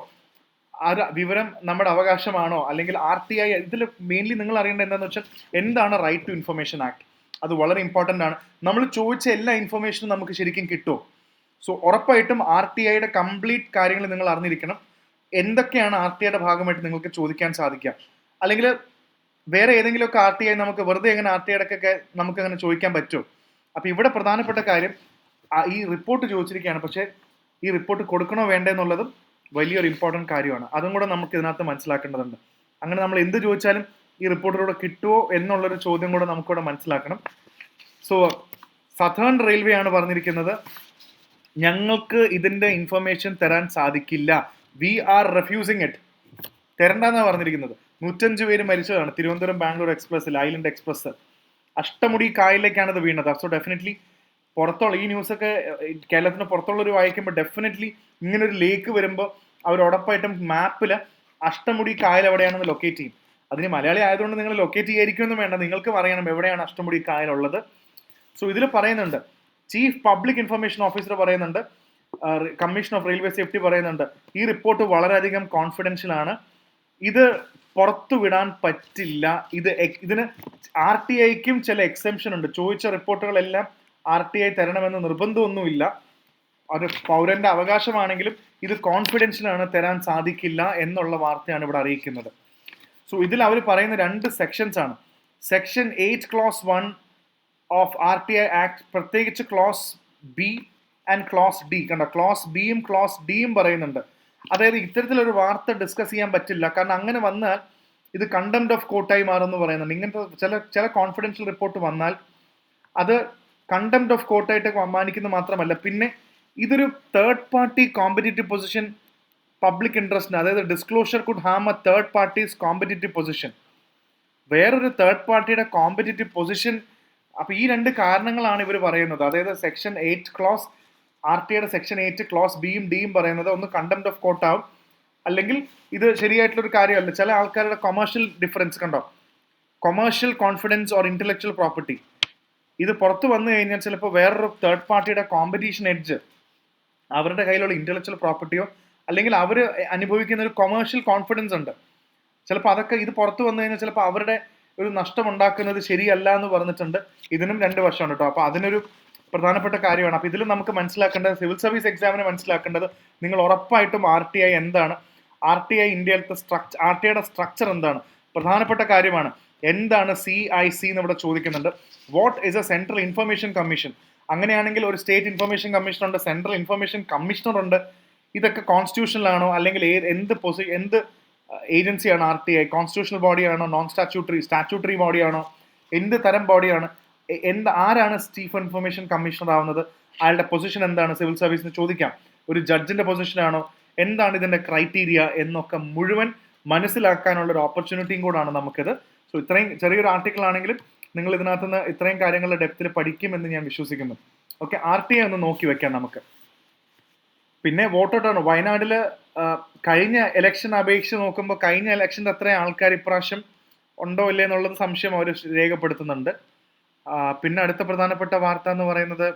വിവരം നമ്മുടെ അവകാശമാണോ, അല്ലെങ്കിൽ RTI ഇതിൽ മെയിൻലി നിങ്ങൾ അറിയേണ്ടത് എന്താണെന്ന് വെച്ചാൽ എന്താണ് റൈറ്റ് ടു ഇൻഫർമേഷൻ ആക്ട്. അത് വളരെ ഇമ്പോർട്ടൻ്റ് ആണ്. നമ്മൾ ചോദിച്ച എല്ലാ ഇൻഫർമേഷനും നമുക്ക് ശരിക്കും കിട്ടുമോ? സോ ഉറപ്പായിട്ടും RTIയുടെ കംപ്ലീറ്റ് കാര്യങ്ങൾ നിങ്ങൾ അറിഞ്ഞിരിക്കണം. എന്തൊക്കെയാണ് RTIയുടെ ഭാഗമായിട്ട് നിങ്ങൾക്ക് ചോദിക്കാൻ സാധിക്കുക, അല്ലെങ്കിൽ വേറെ ഏതെങ്കിലുമൊക്കെ RTI നമുക്ക് വെറുതെ എങ്ങനെ RTIയുടെ നമുക്ക് അങ്ങനെ ചോദിക്കാൻ പറ്റുമോ? അപ്പം ഇവിടെ പ്രധാനപ്പെട്ട കാര്യം ഈ റിപ്പോർട്ട് ചോദിച്ചിരിക്കുകയാണ്, പക്ഷേ ഈ റിപ്പോർട്ട് കൊടുക്കണോ വേണ്ടെന്നുള്ളതും വലിയൊരു ഇമ്പോർട്ടൻറ്റ് കാര്യമാണ്. അതും കൂടെ നമുക്ക് ഇതിനകത്ത് മനസ്സിലാക്കേണ്ടതുണ്ട്. അങ്ങനെ നമ്മൾ എന്ത് ചോദിച്ചാലും ഈ റിപ്പോർട്ടിലൂടെ കിട്ടുമോ എന്നുള്ളൊരു ചോദ്യം കൂടെ നമുക്കിവിടെ മനസ്സിലാക്കണം. സോ സതേൺ റെയിൽവേ ആണ് പറഞ്ഞിരിക്കുന്നത്, ഞങ്ങൾക്ക് ഇതിന്റെ ഇൻഫർമേഷൻ തരാൻ സാധിക്കില്ല, വി ആർ റെഫ്യൂസിങ് ഇറ്റ്. തരണ്ടെന്നാണ് പറഞ്ഞിരിക്കുന്നത്. 105 പേര് മരിച്ചതാണ് തിരുവനന്തപുരം ബാംഗ്ലൂർ എക്സ്പ്രസ്സിൽ, ഐലൻഡ് എക്സ്പ്രസ്. അഷ്ടമുടി കായലിലേക്കാണ് ഇത് വീണത്. സോ ഡെഫിനറ്റ്ലി പുറത്തുള്ള ഈ ന്യൂസൊക്കെ കേരളത്തിന് പുറത്തുള്ളവർ വായിക്കുമ്പോൾ ഡെഫിനറ്റ്ലി ഇങ്ങനൊരു ലേക്ക് വരുമ്പോൾ അവർ ഉറപ്പായിട്ടും മാപ്പിൽ അഷ്ടമുടി കായൽ എവിടെയാണെന്ന് ലൊക്കേറ്റ് ചെയ്യും. അതിന് മലയാളി ആയതുകൊണ്ട് നിങ്ങൾ ലൊക്കേറ്റ് ചെയ്യാതിരിക്കുമെന്നും വേണ്ട, നിങ്ങൾക്കും അറിയണം എവിടെയാണ് അഷ്ടമുടി കായലുള്ളത്. സോ ഇതിൽ പറയുന്നുണ്ട്, ചീഫ് പബ്ലിക് ഇൻഫർമേഷൻ ഓഫീസർ പറയുന്നുണ്ട്, കമ്മീഷൻ ഓഫ് റെയിൽവേ സേഫ്റ്റി പറയുന്നുണ്ട്, ഈ റിപ്പോർട്ട് വളരെയധികം കോൺഫിഡൻഷ്യൽ ആണ്, ഇത് പുറത്തു വിടാൻ പറ്റില്ല. ഇതിന് RTIക്കും ചില എക്സെംഷൻ ഉണ്ട്. ചോദിച്ച റിപ്പോർട്ടുകളെല്ലാം RTI തരണമെന്ന് നിർബന്ധമൊന്നുമില്ല. ഒരു പൗരന്റെ അവകാശമാണെങ്കിലും ഇത് കോൺഫിഡൻഷ്യൽ ആണ്, തരാൻ സാധിക്കില്ല എന്നുള്ള വാർത്തയാണ് ഇവിടെ അറിയിക്കുന്നത്. സോ ഇതിൽ അവർ പറയുന്ന 2 സെക്ഷൻസ് ആണ്. Section 8 clause 1 of RTI act, പ്രത്യേകിച്ച് clause B and clause D. കണ്ടോ, ക്ലോസ് Bയും ക്ലോസ് Dയും പറയുന്നുണ്ട്. അതായത് ഇത്തരത്തിലൊരു വാർത്ത ഡിസ്കസ് ചെയ്യാൻ പറ്റില്ല, കാരണം അങ്ങനെ വന്നാൽ ഇത് കണ്ടംപ്റ്റ് ഓഫ് കോർട്ടായി മാറുമെന്ന് പറയുന്നുണ്ട്. ഇങ്ങനത്തെ ചില കോൺഫിഡൻഷ്യൽ റിപ്പോർട്ട് വന്നാൽ അത് കണ്ടംപ്റ്റ് ഓഫ് കോർട്ടായിട്ട് മാനിക്കുന്നത് മാത്രമല്ല, പിന്നെ ഇതൊരു third party competitive position, public ഇൻട്രസ്റ്റിന്, അതായത് disclosure could harm a third party's competitive position, വേറൊരു തേർഡ് പാർട്ടിയുടെ കോമ്പറ്റീറ്റീവ് പൊസിഷൻ. അപ്പോൾ ഈ 2 കാരണങ്ങളാണ് ഇവർ പറയുന്നത്. അതായത് സെക്ഷൻ 8 ക്ലോസ് RTIയുടെ സെക്ഷൻ 8 ക്ലോസ് Bയും Dയും പറയുന്നത് ഒന്ന് കണ്ടംപ്റ്റ് ഓഫ് കോർട്ട് ആവും, അല്ലെങ്കിൽ ഇത് ശരിയായിട്ടുള്ളൊരു കാര്യമല്ല. ചില ആൾക്കാരുടെ കൊമേഴ്ഷ്യൽ ഡിഫറൻസ് കണ്ടോ, commercial confidence or intellectual property, ഇത് പുറത്ത് വന്നു കഴിഞ്ഞാൽ ചിലപ്പോൾ വേറൊരു തേർഡ് പാർട്ടിയുടെ കോമ്പറ്റീഷൻ എഡ്ജ്, അവരുടെ കയ്യിലുള്ള ഇന്റലക്ച്വൽ പ്രോപ്പർട്ടിയോ അല്ലെങ്കിൽ അവർ അനുഭവിക്കുന്ന ഒരു കൊമേഴ്ഷ്യൽ കോൺഫിഡൻസ് ഉണ്ട്, ചിലപ്പോൾ അതൊക്കെ ഇത് പുറത്ത് വന്നു കഴിഞ്ഞാൽ ചിലപ്പോൾ അവരുടെ ഒരു നഷ്ടം ഉണ്ടാക്കുന്നത് ശരിയല്ല എന്ന് പറഞ്ഞിട്ടുണ്ട്. ഇതിനും 2 വശമുണ്ട് കേട്ടോ. അപ്പോൾ അതിനൊരു പ്രധാനപ്പെട്ട കാര്യമാണ്. അപ്പോൾ ഇതിൽ നമുക്ക് മനസ്സിലാക്കേണ്ടത്, സിവിൽ സർവീസ് എക്സാമിന് മനസ്സിലാക്കേണ്ടത്, നിങ്ങൾ ഉറപ്പായിട്ടും RTI എന്താണ്, RTI ഇന്ത്യയിലത്തെ RTIയുടെ സ്ട്രക്ചർ എന്താണ്, പ്രധാനപ്പെട്ട കാര്യമാണ്. എന്താണ് CIC എന്ന് ഇവിടെ ചോദിക്കുന്നുണ്ട്. What is A central information commission? അങ്ങനെയാണെങ്കിൽ ഒരു സ്റ്റേറ്റ് ഇൻഫർമേഷൻ കമ്മീഷൻ ഉണ്ട്, സെൻട്രൽ ഇൻഫർമേഷൻ കമ്മീഷണർ ഉണ്ട്. ഇതൊക്കെ കോൺസ്റ്റിറ്റ്യൂഷനിലാണോ, അല്ലെങ്കിൽ എന്ത് ഏജൻസിയാണ് RTI? കോൺസ്റ്റിറ്റ്യൂഷണൽ ബോഡിയാണോ, നോൺ സ്റ്റാറ്റ്യൂട്ടറി ബോഡിയാണോ, എന്ത് തരം ബോഡിയാണ്? ആരാണ് ചീഫ് ഇൻഫർമേഷൻ കമ്മീഷണർ ആവുന്നത്? അയാളുടെ പൊസിഷൻ എന്താണ് സിവിൽ സർവീസിന് ചോദിക്കാം. ഒരു ജഡ്ജിന്റെ പൊസിഷനാണോ? എന്താണ് ഇതിന്റെ ക്രൈറ്റീരിയ എന്നൊക്കെ മുഴുവൻ മനസ്സിലാക്കാനുള്ള ഒരു ഓപ്പർച്യൂണിറ്റിയും കൂടാണ് നമുക്കിത്. സോ ഇത്രയും ചെറിയൊരു ആർട്ടിക്കിൾ ആണെങ്കിലും നിങ്ങൾ ഇതിനകത്ത് നിന്ന് ഇത്രയും കാര്യങ്ങളുടെ ഡെപ്തിൽ പഠിക്കുമെന്ന് ഞാൻ വിശ്വസിക്കുന്നു. ഓക്കെ, RTI ഒന്ന് നോക്കി വെക്കാം നമുക്ക്. പിന്നെ വോട്ട് ഔട്ടാണ്. വയനാട്ടിൽ കഴിഞ്ഞ ഇലക്ഷൻ അപേക്ഷിച്ച് നോക്കുമ്പോൾ കഴിഞ്ഞ ഇലക്ഷൻ്റെ അത്രയും ആൾക്കാർ ഇപ്രാവശ്യം ഉണ്ടോ ഇല്ലേ എന്നുള്ളത് സംശയം അവർ രേഖപ്പെടുത്തുന്നുണ്ട്. പിന്നെ അടുത്ത പ്രധാനപ്പെട്ട വാർത്ത എന്ന് പറയുന്നത്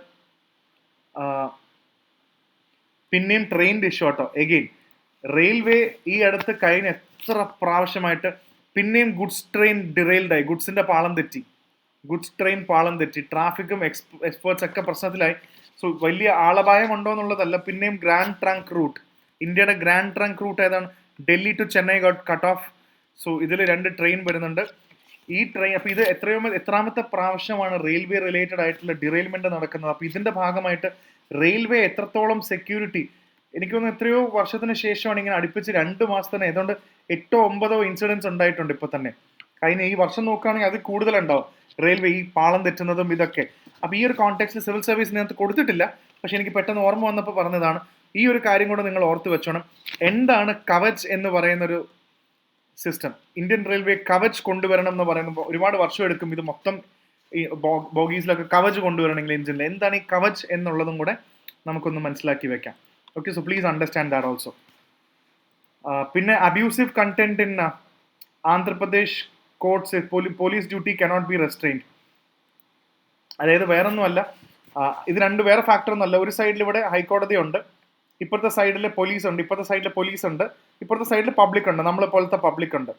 പിന്നെയും ട്രെയിൻ ഇഷ്യൂ കേട്ടോ. എഗെയിൻ റെയിൽവേ ഈ അടുത്ത് കഴിഞ്ഞ എത്ര പ്രാവശ്യമായിട്ട് പിന്നെയും ഗുഡ്സ് ട്രെയിൻ ഡിറെയിൽഡായി, ഗുഡ്സിന്റെ പാളം തെറ്റി, ട്രാഫിക്കും എക്സ്പേർട്സ് ഒക്കെ പ്രശ്നത്തിലായി. സോ വലിയ ആളപായം ഉണ്ടോ എന്നുള്ളതല്ല, പിന്നെയും ഗ്രാൻഡ് ട്രങ്ക് റൂട്ട്, ഇന്ത്യയുടെ ഗ്രാൻഡ് ട്രങ്ക് റൂട്ട് ഏതാണ്, Delhi to Chennai got cut off. So ഇതിൽ 2 ട്രെയിൻ വരുന്നുണ്ട്. ഈ ട്രെയിൻ, അപ്പോൾ ഇത് എത്രാമത്തെ പ്രാവശ്യമാണ് റെയിൽവേ റിലേറ്റഡ് ആയിട്ടുള്ള ഡിറെയിൽമെന്റ് നടക്കുന്നത്. അപ്പോൾ ഇതിന്റെ ഭാഗമായിട്ട് റെയിൽവേ എത്രത്തോളം സെക്യൂരിറ്റി, എനിക്ക് തോന്നുന്നു എത്രയോ വർഷത്തിന് ശേഷമാണ് ഇങ്ങനെ അടുപ്പിച്ച് 2 മാസത്തിന് ഏതാണ്ട് 8-9 ഇൻസിഡൻസ് ഉണ്ടായിട്ടുണ്ട് ഇപ്പൊ തന്നെ. കഴിഞ്ഞ ഈ വർഷം നോക്കുകയാണെങ്കിൽ അത് കൂടുതലുണ്ടാവും റെയിൽവേ ഈ പാളം തെറ്റുന്നതും ഇതൊക്കെ. അപ്പോൾ ഈ ഒരു കോണ്ടെക്സ്റ്റിൽ സിവിൽ സർവീസിനകത്ത് കൊടുത്തിട്ടില്ല, പക്ഷെ എനിക്ക് പെട്ടെന്ന് ഓർമ്മ വന്നപ്പോൾ പറഞ്ഞതാണ്. ഈ ഒരു കാര്യം കൂടെ നിങ്ങൾ ഓർത്ത് വെച്ചോണം. എന്താണ് കവച് എന്ന് പറയുന്നൊരു സിസ്റ്റം? ഇന്ത്യൻ റെയിൽവേ കവച് കൊണ്ടുവരണം എന്ന് പറയുമ്പോൾ ഒരുപാട് വർഷം എടുക്കും. ഇത് മൊത്തം ഈ ബോഗീസിലൊക്കെ കവച് കൊണ്ടുവരണമെങ്കിൽ എഞ്ചിനിൽ എന്താണ് ഈ കവച് എന്നുള്ളതും കൂടെ നമുക്കൊന്ന് മനസ്സിലാക്കി വെക്കാം. Okay, so please understand that also. പിന്നെ abusive content in Andhra Pradesh കോർട്ട്സ്, police duty cannot be restrained. അതായത് വേറൊന്നുമല്ല, ഇത് 2 വേറെ ഫാക്ടർ ഒന്നുമല്ല. ഒരു സൈഡിൽ ഇവിടെ ഹൈക്കോടതി ഉണ്ട്, ഇപ്പുറത്തെ സൈഡിൽ പോലീസ് ഉണ്ട്, ഇപ്പുറത്തെ സൈഡിൽ പബ്ലിക് ഉണ്ട്, നമ്മളെ പോലത്തെ പബ്ലിക് ഉണ്ട്.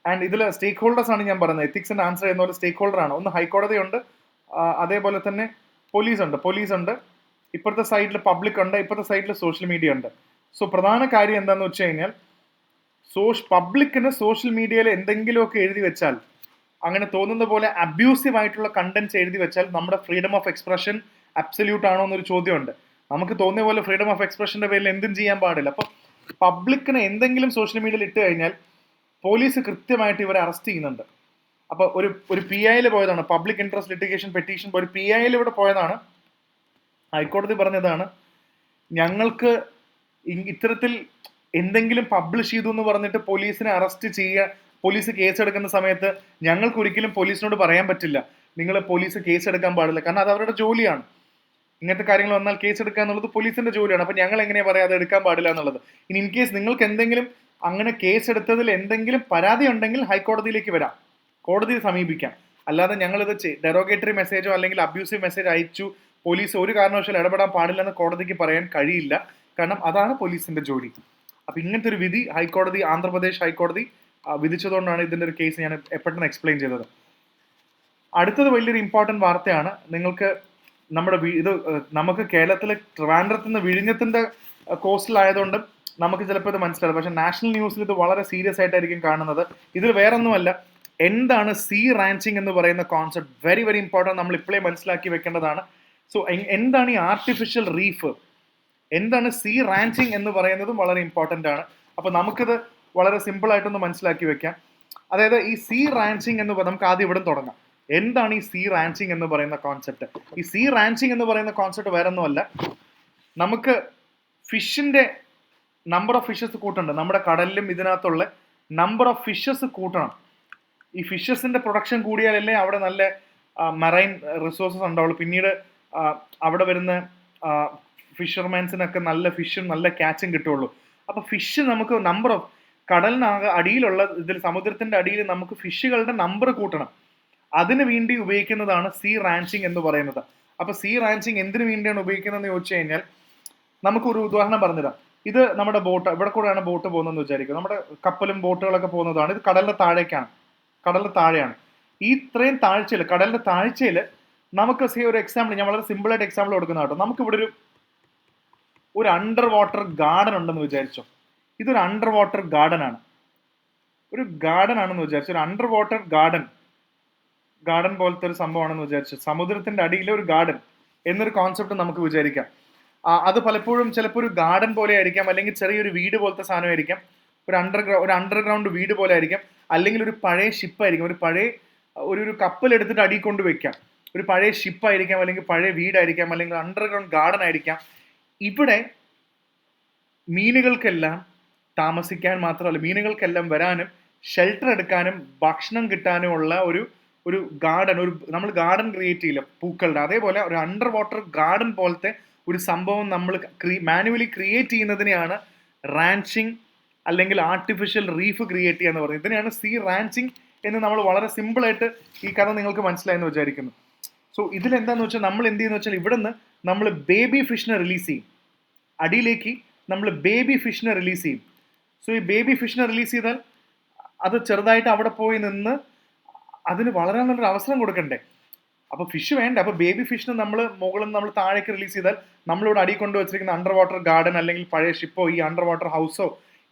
ആൻഡ് ഇതിൽ സ്റ്റേക്ക് ഹോൾഡേഴ്സ് ആണ് ഞാൻ പറയുന്നത്. എത്തിക്സിന്റെ ആൻസർ ചെയ്യുന്ന പോലെ സ്റ്റേക്ക് ഹോൾഡർ ആണ്. ഒന്ന് ഹൈക്കോടതി ഉണ്ട്, അതേപോലെ തന്നെ പോലീസ് ഉണ്ട്, ഇപ്പുറത്തെ സൈഡിൽ പബ്ലിക് ഉണ്ട്, ഇപ്പുറത്തെ സൈഡിൽ സോഷ്യൽ മീഡിയ ഉണ്ട്. സോ പ്രധാന കാര്യം എന്താണെന്ന് വെച്ച് കഴിഞ്ഞാൽ, പബ്ലിക്കിന് സോഷ്യൽ മീഡിയയിൽ എന്തെങ്കിലുമൊക്കെ എഴുതി വെച്ചാൽ, അങ്ങനെ തോന്നുന്ന പോലെ അബ്യൂസീവ് ആയിട്ടുള്ള കണ്ടന്റ്സ് എഴുതി വെച്ചാൽ നമ്മുടെ ഫ്രീഡം ഓഫ് എക്സ്പ്രഷൻ അബ്സല്യൂട്ട് ആണോ എന്നൊരു ചോദ്യമുണ്ട്. നമുക്ക് തോന്നിയ പോലെ ഫ്രീഡം ഓഫ് എക്സ്പ്രഷന്റെ പേരിൽ എന്തും ചെയ്യാൻ പാടില്ല. അപ്പോൾ പബ്ലിക്കിന് എന്തെങ്കിലും സോഷ്യൽ മീഡിയയിൽ ഇട്ട് കഴിഞ്ഞാൽ പോലീസ് കൃത്യമായിട്ട് ഇവരെ അറസ്റ്റ് ചെയ്യുന്നുണ്ട്. അപ്പോൾ ഒരു PIയിൽ പോയതാണ്, പബ്ലിക് ഇൻട്രസ്റ്റ് ലിറ്റിഗേഷൻ പെറ്റീഷൻ, ഒരു PIയിൽ ഇവിടെ പോയതാണ്. ഹൈക്കോടതി പറഞ്ഞതാണ്, ഞങ്ങൾക്ക് ഇത്തരത്തിൽ എന്തെങ്കിലും പബ്ലിഷ് ചെയ്തു എന്ന് പറഞ്ഞിട്ട് പോലീസിനെ അറസ്റ്റ് ചെയ്യുക, പോലീസ് കേസ് എടുക്കുന്ന സമയത്ത് ഞങ്ങൾക്ക് ഒരിക്കലും പോലീസിനോട് പറയാൻ പറ്റില്ല നിങ്ങൾ പോലീസ് കേസ് എടുക്കാൻ പാടില്ല, കാരണം അത് അവരുടെ ജോലിയാണ്. ഇങ്ങനത്തെ കാര്യങ്ങൾ വന്നാൽ കേസ് എടുക്കുക എന്നുള്ളത് പോലീസിന്റെ ജോലിയാണ്. അപ്പൊ ഞങ്ങൾ എങ്ങനെയാ പറയാ അത് എടുക്കാൻ പാടില്ല എന്നുള്ളത്? ഇനി ഇൻ കേസ് നിങ്ങൾക്ക് എന്തെങ്കിലും അങ്ങനെ കേസ് എടുത്തതിൽ എന്തെങ്കിലും പരാതി ഉണ്ടെങ്കിൽ ഹൈക്കോടതിയിലേക്ക് വരാം, കോടതിയെ സമീപിക്കാം. അല്ലാതെ ഞങ്ങളിത് ഡെറോഗേറ്ററി മെസ്സേജോ അല്ലെങ്കിൽ അബ്യൂസീവ് മെസ്സേജ് അയച്ചു, പോലീസ് ഒരു കാരണവശാലും ഇടപെടാൻ പാടില്ല എന്ന് കോടതിക്ക് പറയാൻ കഴിയില്ല, കാരണം അതാണ് പോലീസിന്റെ ജോലി. അപ്പൊ ഇങ്ങനത്തെ ഒരു വിധി ആന്ധ്രാപ്രദേശ് ഹൈക്കോടതി വിധിച്ചതുകൊണ്ടാണ് ഇതിന്റെ ഒരു കേസ് ഞാൻ പെട്ടെന്ന് എക്സ്പ്ലെയിൻ ചെയ്തത്. അടുത്തത് വലിയൊരു ഇമ്പോർട്ടന്റ് വാർത്തയാണ്. നിങ്ങൾക്ക് നമുക്ക് കേരളത്തിലെ ട്രിവാൻഡ്രത്ത് നിന്ന് വിഴിഞ്ഞത്തിന്റെ കോസ്റ്റിലായതുകൊണ്ട് നമുക്ക് ചിലപ്പോൾ ഇത് മനസ്സിലാവും, പക്ഷെ നാഷണൽ ന്യൂസിൽ ഇത് വളരെ സീരിയസ് ആയിട്ടായിരിക്കും കാണുന്നത്. ഇതിൽ വേറൊന്നുമല്ല, എന്താണ് സീ റാഞ്ചിങ് എന്ന് പറയുന്ന കോൺസെപ്റ്റ്? വെരി വെരി ഇമ്പോർട്ടൻറ്റ്, നമ്മൾ ഇപ്പോഴേ മനസ്സിലാക്കി വെക്കേണ്ടതാണ്. സോ എന്താണ് ഈ ആർട്ടിഫിഷ്യൽ റീഫ്, എന്താണ് സീ റാഞ്ചിങ് എന്ന് പറയുന്നതും വളരെ ഇമ്പോർട്ടൻ്റ് ആണ്. അപ്പോൾ നമുക്കിത് വളരെ സിമ്പിൾ ആയിട്ടൊന്ന് മനസ്സിലാക്കി വെക്കാം. അതായത് ഈ സീ റാഞ്ചിങ് എന്ന് നമുക്ക് ആദ്യം ഇവിടെ തുടങ്ങാം. എന്താണ് ഈ സീ റാഞ്ചിങ് എന്ന് പറയുന്ന കോൺസെപ്റ്റ്? ഈ സീ റാഞ്ചിങ് എന്ന് പറയുന്ന കോൺസെപ്റ്റ് വേറെ ഒന്നുമല്ല, നമുക്ക് ഫിഷിന്റെ നമ്പർ ഓഫ് ഫിഷസ് കൂട്ടുണ്ട്, നമ്മുടെ കടലിലും ഇതിനകത്തുള്ള നമ്പർ ഓഫ് ഫിഷസ് കൂട്ടണം. ഈ ഫിഷസിന്റെ പ്രൊഡക്ഷൻ കൂടിയാലല്ലേ അവിടെ നല്ല മറൈൻ റിസോഴ്സസ് ഉണ്ടാവുള്ളൂ. പിന്നീട് അവിടെ വരുന്ന ഫിഷർമാൻസിനൊക്കെ നല്ല ഫിഷും നല്ല ക്യാച്ചും കിട്ടുള്ളൂ. അപ്പൊ ഫിഷ് നമുക്ക് നമ്പർ ഓഫ് കടലിനാകെ അടിയിലുള്ള സമുദ്രത്തിന്റെ അടിയിൽ നമുക്ക് ഫിഷുകളുടെ നമ്പർ കൂട്ടണം. അതിനു വേണ്ടി ഉപയോഗിക്കുന്നതാണ് സീ റാഞ്ചിങ് എന്ന് പറയുന്നത്. അപ്പൊ സീ റാഞ്ചിങ് എന്തിനു വേണ്ടിയാണ് ഉപയോഗിക്കുന്നതെന്ന് ചോദിച്ചു കഴിഞ്ഞാൽ, നമുക്കൊരു ഉദാഹരണം പറഞ്ഞുതരാം. ഇത് നമ്മുടെ ബോട്ട്, ഇവിടെ കൂടെയാണ് ബോട്ട് പോകുന്നതെന്ന് വിചാരിക്കും, നമ്മുടെ കപ്പലും ബോട്ടുകളൊക്കെ പോകുന്നതാണ്. ഇത് കടലിന്റെ താഴെയാണ്. ഈ ഇത്രയും താഴ്ചയിൽ, കടലിന്റെ താഴ്ചയിൽ നമുക്ക് ഒരു എക്സാമ്പിൾ, ഞാൻ വളരെ സിമ്പിൾ ആയിട്ട് എക്സാമ്പിൾ കൊടുക്കുന്ന കേട്ടോ. നമുക്ക് ഇവിടെ ഒരു അണ്ടർ വാട്ടർ ഗാർഡൻ ഉണ്ടെന്ന് വിചാരിച്ചോ. ഇതൊരു അണ്ടർ വാട്ടർ ഗാർഡൻ ആണ്, ഒരു ഗാർഡൻ ആണെന്ന് വിചാരിച്ചു. ഒരു അണ്ടർ വാട്ടർ ഗാർഡൻ പോലത്തെ ഒരു സംഭവമാണെന്ന് വിചാരിച്ചു. സമുദ്രത്തിന്റെ അടിയിലെ ഒരു ഗാർഡൻ എന്നൊരു കോൺസെപ്റ്റ് നമുക്ക് വിചാരിക്കാം. അത് പലപ്പോഴും ചിലപ്പോൾ ഒരു ഗാർഡൻ പോലെ ആയിരിക്കാം, അല്ലെങ്കിൽ ചെറിയൊരു വീട് പോലത്തെ സാധനമായിരിക്കാം, ഒരു അണ്ടർഗ്രൗണ്ട് വീട് പോലെ ആയിരിക്കാം, അല്ലെങ്കിൽ ഒരു പഴയ ഷിപ്പായിരിക്കും, ഒരു പഴയ ഒരു കപ്പൽ എടുത്തിട്ട് അടി കൊണ്ട് വെക്കാം. ഒരു പഴയ ഷിപ്പായിരിക്കാം, അല്ലെങ്കിൽ പഴയ വീടായിരിക്കാം, അല്ലെങ്കിൽ അണ്ടർഗ്രൗണ്ട് ഗാർഡൻ ആയിരിക്കാം. ഇവിടെ മീനുകൾക്കെല്ലാം താമസിക്കാൻ മാത്രമല്ല, മീനുകൾക്കെല്ലാം വരാനും ഷെൽട്ടർ എടുക്കാനും ഭക്ഷണം കിട്ടാനുമുള്ള ഒരു ഗാർഡൻ, നമ്മൾ ഗാർഡൻ ക്രിയേറ്റ് ചെയ്യില്ല പൂക്കളുടെ, അതേപോലെ ഒരു അണ്ടർ വാട്ടർ ഗാർഡൻ പോലത്തെ ഒരു സംഭവം നമ്മൾ മാനുവലി ക്രിയേറ്റ് ചെയ്യുന്നതിനെയാണ് റാൻച്ചിങ് അല്ലെങ്കിൽ ആർട്ടിഫിഷ്യൽ റീഫ് ക്രിയേറ്റ് ചെയ്യുക എന്ന് പറയുന്നത്. ഇതിനെയാണ് സീ റാൻച്ചിങ് എന്ന് നമ്മൾ വളരെ സിമ്പിളായിട്ട് ഈ കഥ നിങ്ങൾക്ക് മനസ്സിലായെന്ന് വിചാരിക്കുന്നു. സോ ഇതിലെന്താന്ന് വെച്ചാൽ നമ്മൾ എന്ത് ചെയ്യുന്ന വെച്ചാൽ ഇവിടെ നിന്ന് നമ്മൾ ബേബി ഫിഷിനെ റിലീസ് ചെയ്യും, അടിയിലേക്ക് നമ്മൾ ബേബി ഫിഷിനെ റിലീസ് ചെയ്യും. സോ ഈ ബേബി ഫിഷിനെ റിലീസ് ചെയ്താൽ അത് ചെറുതായിട്ട് അവിടെ പോയി നിന്ന് അതിന് വളരെ നല്ലൊരു അവസരം കൊടുക്കണ്ടേ. അപ്പോൾ ഫിഷ് വേണ്ട. അപ്പോൾ ബേബി ഫിഷിനെ നമ്മൾ മുകളിൽ നിന്ന് നമ്മൾ താഴേക്ക് റിലീസ് ചെയ്താൽ നമ്മളിവിടെ അടി കൊണ്ട് വെച്ചിരിക്കുന്ന അണ്ടർ വാട്ടർ ഗാർഡൻ അല്ലെങ്കിൽ പഴയ ഷിപ്പോ ഈ അണ്ടർ വാട്ടർ ഹൗസോ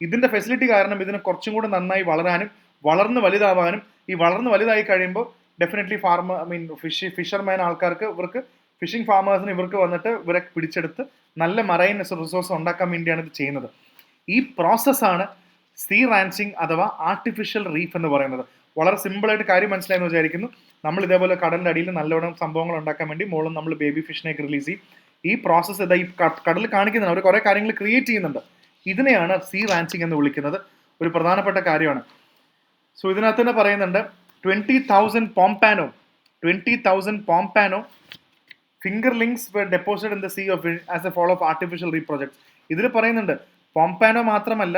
ഇതിന്റെ ഫെസിലിറ്റി കാരണം ഇതിന് കുറച്ചും കൂടെ നന്നായി വളരാനും വളർന്ന് വലുതാവാനും, ഈ വളർന്ന് വലുതായി കഴിയുമ്പോൾ ഡെഫിനറ്റ്ലി ഫിഷർമാൻ ആൾക്കാർക്ക്, ഇവർക്ക് ഫിഷിംഗ് ഫാമേഴ്സിന് ഇവർക്ക് വന്നിട്ട് ഇവരെ പിടിച്ചെടുത്ത് നല്ല മറൈൻ റിസോഴ്സ് ഉണ്ടാക്കാൻ വേണ്ടിയാണ് ഇത് ചെയ്യുന്നത്. ഈ പ്രോസസ്സാണ് സീ റാൻച്ചിങ് അഥവാ ആർട്ടിഫിഷ്യൽ റീഫ് എന്ന് പറയുന്നത്. വളരെ സിമ്പിളായിട്ട് കാര്യം മനസ്സിലായെന്ന് വിചാരിക്കുന്നു. നമ്മൾ ഇതേപോലെ കടലിൻ്റെ അടിയിൽ നല്ലോണം സംഭവങ്ങൾ ഉണ്ടാക്കാൻ വേണ്ടി മുകളിൽ നമ്മൾ ബേബി ഫിഷിനെയൊക്കെ റിലീസ് ചെയ്യും. ഈ പ്രോസസ്സ് ഈ കടലിൽ കാണിക്കുന്നുണ്ട്, അവർ കുറേ കാര്യങ്ങൾ ക്രിയേറ്റ് ചെയ്യുന്നുണ്ട്. ഇതിനെയാണ് സീ റാൻച്ചിങ് എന്ന് വിളിക്കുന്നത്. ഒരു പ്രധാനപ്പെട്ട കാര്യമാണ്. സോ ഇതിനകത്ത് തന്നെ പറയുന്നുണ്ട് 20,000 പോംപാനോ ഫിംഗർലിങ്സ് were deposited in the sea of as a fall of artificial reef projects. ഇതിൽ പറയുന്നുണ്ട് പോംപാനോ മാത്രമല്ല,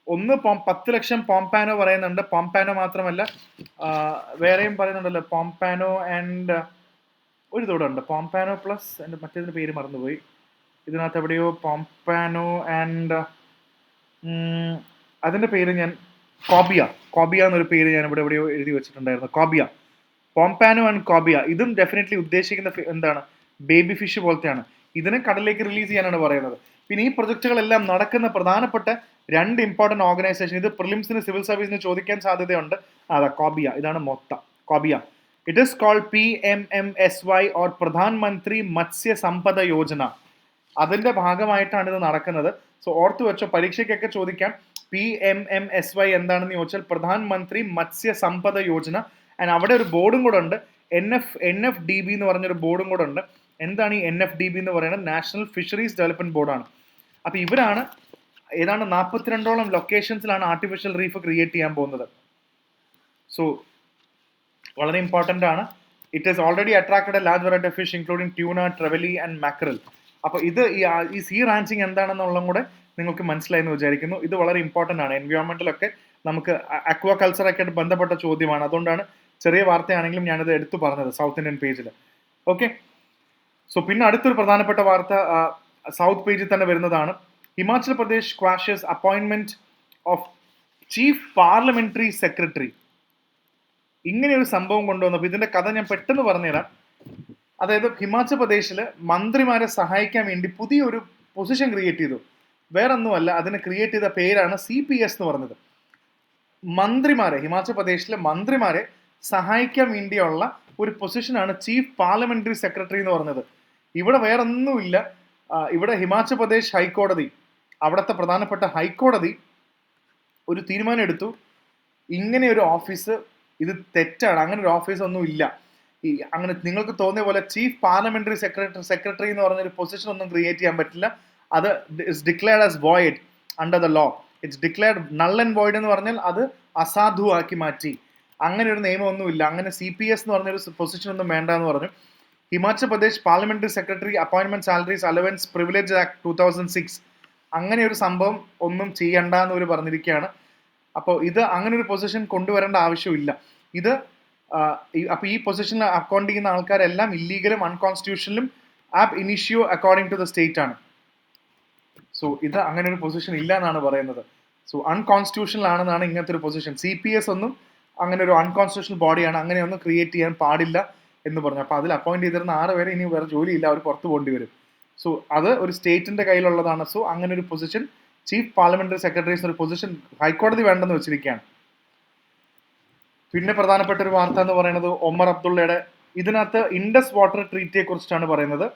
10 ലക്ഷം പോംപാനോ പറയുന്നുണ്ട്. പോംപാനോ മാത്രമല്ല, വേറെയും പറയുന്നുണ്ടല്ലോ, പോംപാനോ ആൻഡ് ഒരു ഇതോടെ ഉണ്ട്, പോംപാനോ പ്ലസ് എൻ്റെ മറ്റേതിൻ്റെ പേര് മറന്നുപോയി. ഇതിനകത്ത് എവിടെയോ പോംപാനോ ആൻഡ് അതിൻ്റെ പേര് ഞാൻ കോബിയ എന്നൊരു പേര് ഞാൻ ഇവിടെ എവിടെയോ എഴുതി വെച്ചിട്ടുണ്ടായിരുന്നു. പോംപാനോ ആൻഡ് കോബിയ. ഇതും ഡെഫിനറ്റ്ലി ഉദ്ദേശിക്കുന്ന എന്താണ്, ബേബി ഫിഷ് പോലത്തെയാണ്. ഇതിനെ കടലിലേക്ക് റിലീസ് ചെയ്യാനാണ് പറയുന്നത്. പിന്നെ ഈ പ്രൊജക്റ്റുകളെല്ലാം നടക്കുന്ന പ്രധാനപ്പെട്ട 2 ഇമ്പോർട്ടൻറ്റ് ഓർഗനൈസേഷൻ, ഇത് പ്രിലിംസിന് സിവിൽ സർവീസിന് ചോദിക്കാൻ സാധ്യതയുണ്ട്. അതാ കോബിയ, ഇതാണ് മൊത്തം cobia. It is called PMMSY or Pradhan Mantri Matsya സമ്പദ യോജന. അതിന്റെ ഭാഗമായിട്ടാണ് ഇത് നടക്കുന്നത്. സോ ഓർത്തു വെച്ചോ, പരീക്ഷയ്ക്കൊക്കെ ചോദിക്കാം PMMSY എന്താണെന്ന് ചോദിച്ചാൽ പ്രധാൻ മന്ത്രി മത്സ്യ സമ്പദ യോജന. ആൻഡ് അവിടെ ഒരു ബോർഡും കൂടെ ഉണ്ട്, NFDB എന്ന് പറഞ്ഞൊരു ബോർഡും കൂടെ ഉണ്ട്. എന്താണ് ഈ NFDB എന്ന് പറയുന്നത്? നാഷണൽ ഫിഷറീസ് ഡെവലപ്മെന്റ് ബോർഡാണ്. അപ്പോൾ ഇവരാണ് ഏതാണ്ട് 42ഓളം ലൊക്കേഷൻസിലാണ് ആർട്ടിഫിഷ്യൽ റീഫ് ക്രിയേറ്റ് ചെയ്യാൻ പോകുന്നത്. സോ വളരെ ഇമ്പോർട്ടൻ്റ് ആണ്. It is already attracted a large variety of fish including tuna, trevally and mackerel. അപ്പോൾ ഇത് ഈ സീ റാൻച്ചിങ് എന്താണെന്നുള്ളതും കൂടെ നിങ്ങൾക്ക് മനസ്സിലായെന്ന് വിചാരിക്കുന്നു. ഇത് വളരെ ഇമ്പോർട്ടൻ്റ് ആണ്. എൻവയോൺമെന്റിലൊക്കെ നമുക്ക് അക്വാ കൾച്ചറൊക്കെ ആയിട്ട് ബന്ധപ്പെട്ട ചോദ്യമാണ്. അതുകൊണ്ടാണ് ചെറിയ വാർത്തയാണെങ്കിലും ഞാനിത് എടുത്തു പറഞ്ഞത് സൗത്ത് ഇന്ത്യൻ പേജിൽ. ഓക്കെ. സോ പിന്നെ അടുത്തൊരു പ്രധാനപ്പെട്ട വാർത്ത സൗത്ത് പേജിൽ തന്നെ വരുന്നതാണ്. Himachal Pradesh quashes appointment of chief parliamentary secretary. ഇങ്ങനെ ഒരു സംഭവം കൊണ്ടുവന്നപ്പോൾ ഇതിന്റെ കഥ ഞാൻ പെട്ടെന്ന് പറഞ്ഞുതരാം. അതായത് ഹിമാചൽ പ്രദേശിൽ മന്ത്രിമാരെ സഹായിക്കാൻ വേണ്ടി പുതിയൊരു പൊസിഷൻ ക്രിയേറ്റ് ചെയ്തു. വേറൊന്നുമല്ല, അതിന് ക്രിയേറ്റ് ചെയ്ത പേരാണ് CPS എന്ന് പറഞ്ഞത്. ഹിമാചൽ പ്രദേശിലെ മന്ത്രിമാരെ സഹായിക്കാൻ വേണ്ടിയുള്ള ഒരു പൊസിഷനാണ് ചീഫ് പാർലമെന്ററി സെക്രട്ടറി എന്ന് പറഞ്ഞത്. ഇവിടെ വേറൊന്നുമില്ല. ഇവിടെ ഹിമാചൽ പ്രദേശ് ഹൈക്കോടതി, അവിടുത്തെ പ്രധാനപ്പെട്ട ഹൈക്കോടതി ഒരു തീരുമാനം എടുത്തു. ഇങ്ങനെ ഒരു ഓഫീസ്, ഇത് തെറ്റാണ്, അങ്ങനെ ഒരു ഓഫീസ് ഒന്നും ഇല്ല. അങ്ങനെ നിങ്ങൾക്ക് തോന്നിയ പോലെ ചീഫ് പാർലമെന്ററി സെക്രട്ടറി എന്ന് പറഞ്ഞൊരു പൊസിഷൻ ഒന്നും ക്രിയേറ്റ് ചെയ്യാൻ പറ്റില്ല. അത് it's declared as void under the law. It's declared null and void എന്ന് പറഞ്ഞാൽ അത് അസാധുവാക്കി മാറ്റി. അങ്ങനെ ഒരു നിയമമൊന്നുമില്ല. അങ്ങനെ CPS എന്ന് പറഞ്ഞൊരു പൊസിഷൻ ഒന്നും വേണ്ട എന്ന് പറഞ്ഞു. Himachal Pradesh parliamentary secretary appointment salaries allowance privilege act 2006 അങ്ങനെ ഒരു സംഭവം ഒന്നും ചെയ്യണ്ട എന്ന് അവർ പറഞ്ഞിരിക്കുകയാണ്. അപ്പോൾ ഇത് അങ്ങനെ ഒരു പൊസിഷൻ കൊണ്ടുവരേണ്ട ആവശ്യമില്ല. ഇത് അപ്പോൾ ഈ പൊസിഷനിൽ അക്കൗണ്ട് ചെയ്യുന്ന ആൾക്കാരെല്ലാം ഇല്ലീഗലും അൺകോൺസ്റ്റിറ്റ്യൂഷണലും ആബ് ഇനിഷ്യോ അക്കോർഡിംഗ് ടു ദ സ്റ്റേറ്റ് ആണ്. സോ ഇത് അങ്ങനെ ഒരു പൊസിഷൻ ഇല്ല എന്നാണ് പറയുന്നത്. സോ അൺകോൺസ്റ്റിറ്റ്യൂഷണൽ ആണെന്നാണ് ഇങ്ങനത്തെ ഒരു പൊസിഷൻ. CPS ഒന്നും അങ്ങനെ ഒരു അൺകോൺസ്റ്റിറ്റ്യൂഷണൽ ബോഡിയാണ്, അങ്ങനെയൊന്നും ക്രിയേറ്റ് ചെയ്യാൻ പാടില്ല എന്ന് പറഞ്ഞു. അപ്പോൾ അതിൽ അപ്പോയിന്റ് ചെയ്തിരുന്ന 6 പേരെ ഇനി വേറെ ജോലിയില്ല, അവർ പുറത്ത് പോകേണ്ടി വരും. സോ അത് ഒരു സ്റ്റേറ്റിന്റെ കയ്യിലുള്ളതാണ്. സോ അങ്ങനെ ഒരു പൊസിഷൻ ചീഫ് പാർലമെന്ററി സെക്രട്ടറീസ് ഒരു പൊസിഷൻ ഹൈക്കോടതി വേണ്ടെന്ന് വെച്ചിരിക്കുകയാണ്. പിന്നെ പ്രധാനപ്പെട്ട ഒരു വാർത്ത എന്ന് പറയുന്നത് ഒമർ അബ്ദുള്ളയുടെ, ഇതിനകത്ത് ഇൻഡസ് വാട്ടർ ട്രീറ്റിയെ കുറിച്ചിട്ടാണ് പറയുന്നത്.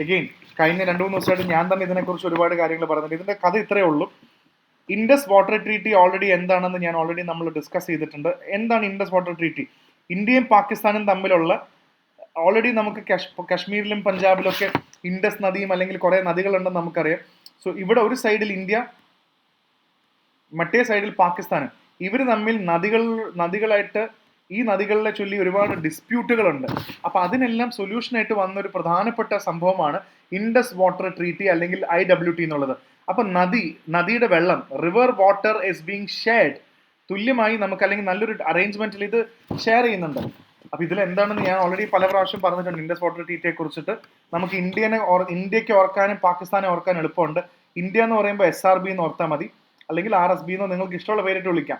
എഗെയിൻ കഴിഞ്ഞ 2-3 ദിവസമായിട്ട് ഞാൻ തന്നെ ഇതിനെക്കുറിച്ച് ഒരുപാട് കാര്യങ്ങൾ പറയുന്നുണ്ട്. ഇതിന്റെ കഥ ഇത്രയേ ഉള്ളൂ. ഇൻഡസ് വാട്ടർ ട്രീറ്റി ഓൾറെഡി എന്താണെന്ന് ഞാൻ ഓൾറെഡി നമ്മൾ ഡിസ്കസ് ചെയ്തിട്ടുണ്ട്. എന്താണ് ഇൻഡസ് വാട്ടർ ട്രീറ്റി? ഇന്ത്യയും പാകിസ്ഥാനും തമ്മിലുള്ള, ഓൾറെഡി നമുക്ക് കശ്മീരിലും പഞ്ചാബിലും ഒക്കെ ഇൻഡസ് നദിയും അല്ലെങ്കിൽ കുറെ നദികളുണ്ടെന്ന് നമുക്കറിയാം. സോ ഇവിടെ ഒരു സൈഡിൽ ഇന്ത്യ, മറ്റേ സൈഡിൽ പാകിസ്ഥാനും, ഇവർ തമ്മിൽ നദികളായിട്ട് ഈ നദികളെ ചൊല്ലി ഒരുപാട് ഡിസ്പ്യൂട്ടുകളുണ്ട്. അപ്പൊ അതിനെല്ലാം സൊല്യൂഷനായിട്ട് വന്ന ഒരു പ്രധാനപ്പെട്ട സംഭവമാണ് ഇൻഡസ് വാട്ടർ ട്രീറ്റി അല്ലെങ്കിൽ IWT എന്നുള്ളത്. അപ്പൊ നദിയുടെ വെള്ളം, river water is being shared, തുല്യമായി നമുക്ക് അല്ലെങ്കിൽ നല്ലൊരു അറേഞ്ച്മെന്റിൽ ഇത് ഷെയർ ചെയ്യുന്നുണ്ട്. അപ്പൊ ഇതിൽ എന്താണെന്ന് ഞാൻ ഓൾറെഡി പല പ്രാവശ്യം പറഞ്ഞിട്ടുണ്ട്. ഇൻഡസ് വാട്ടർ ട്രീറ്റിയെ കുറിച്ചിട്ട് നമുക്ക് ഇന്ത്യക്ക് ഓർക്കാനും പാകിസ്ഥാനെ ഓർക്കാനും എളുപ്പമുണ്ട്. ഇന്ത്യ എന്ന് പറയുമ്പോൾ SRB എന്ന് ഓർത്താൽ മതി, അല്ലെങ്കിൽ RSB എന്നോ നിങ്ങൾക്ക് ഇഷ്ടമുള്ള പേരിട്ട് വിളിക്കാം.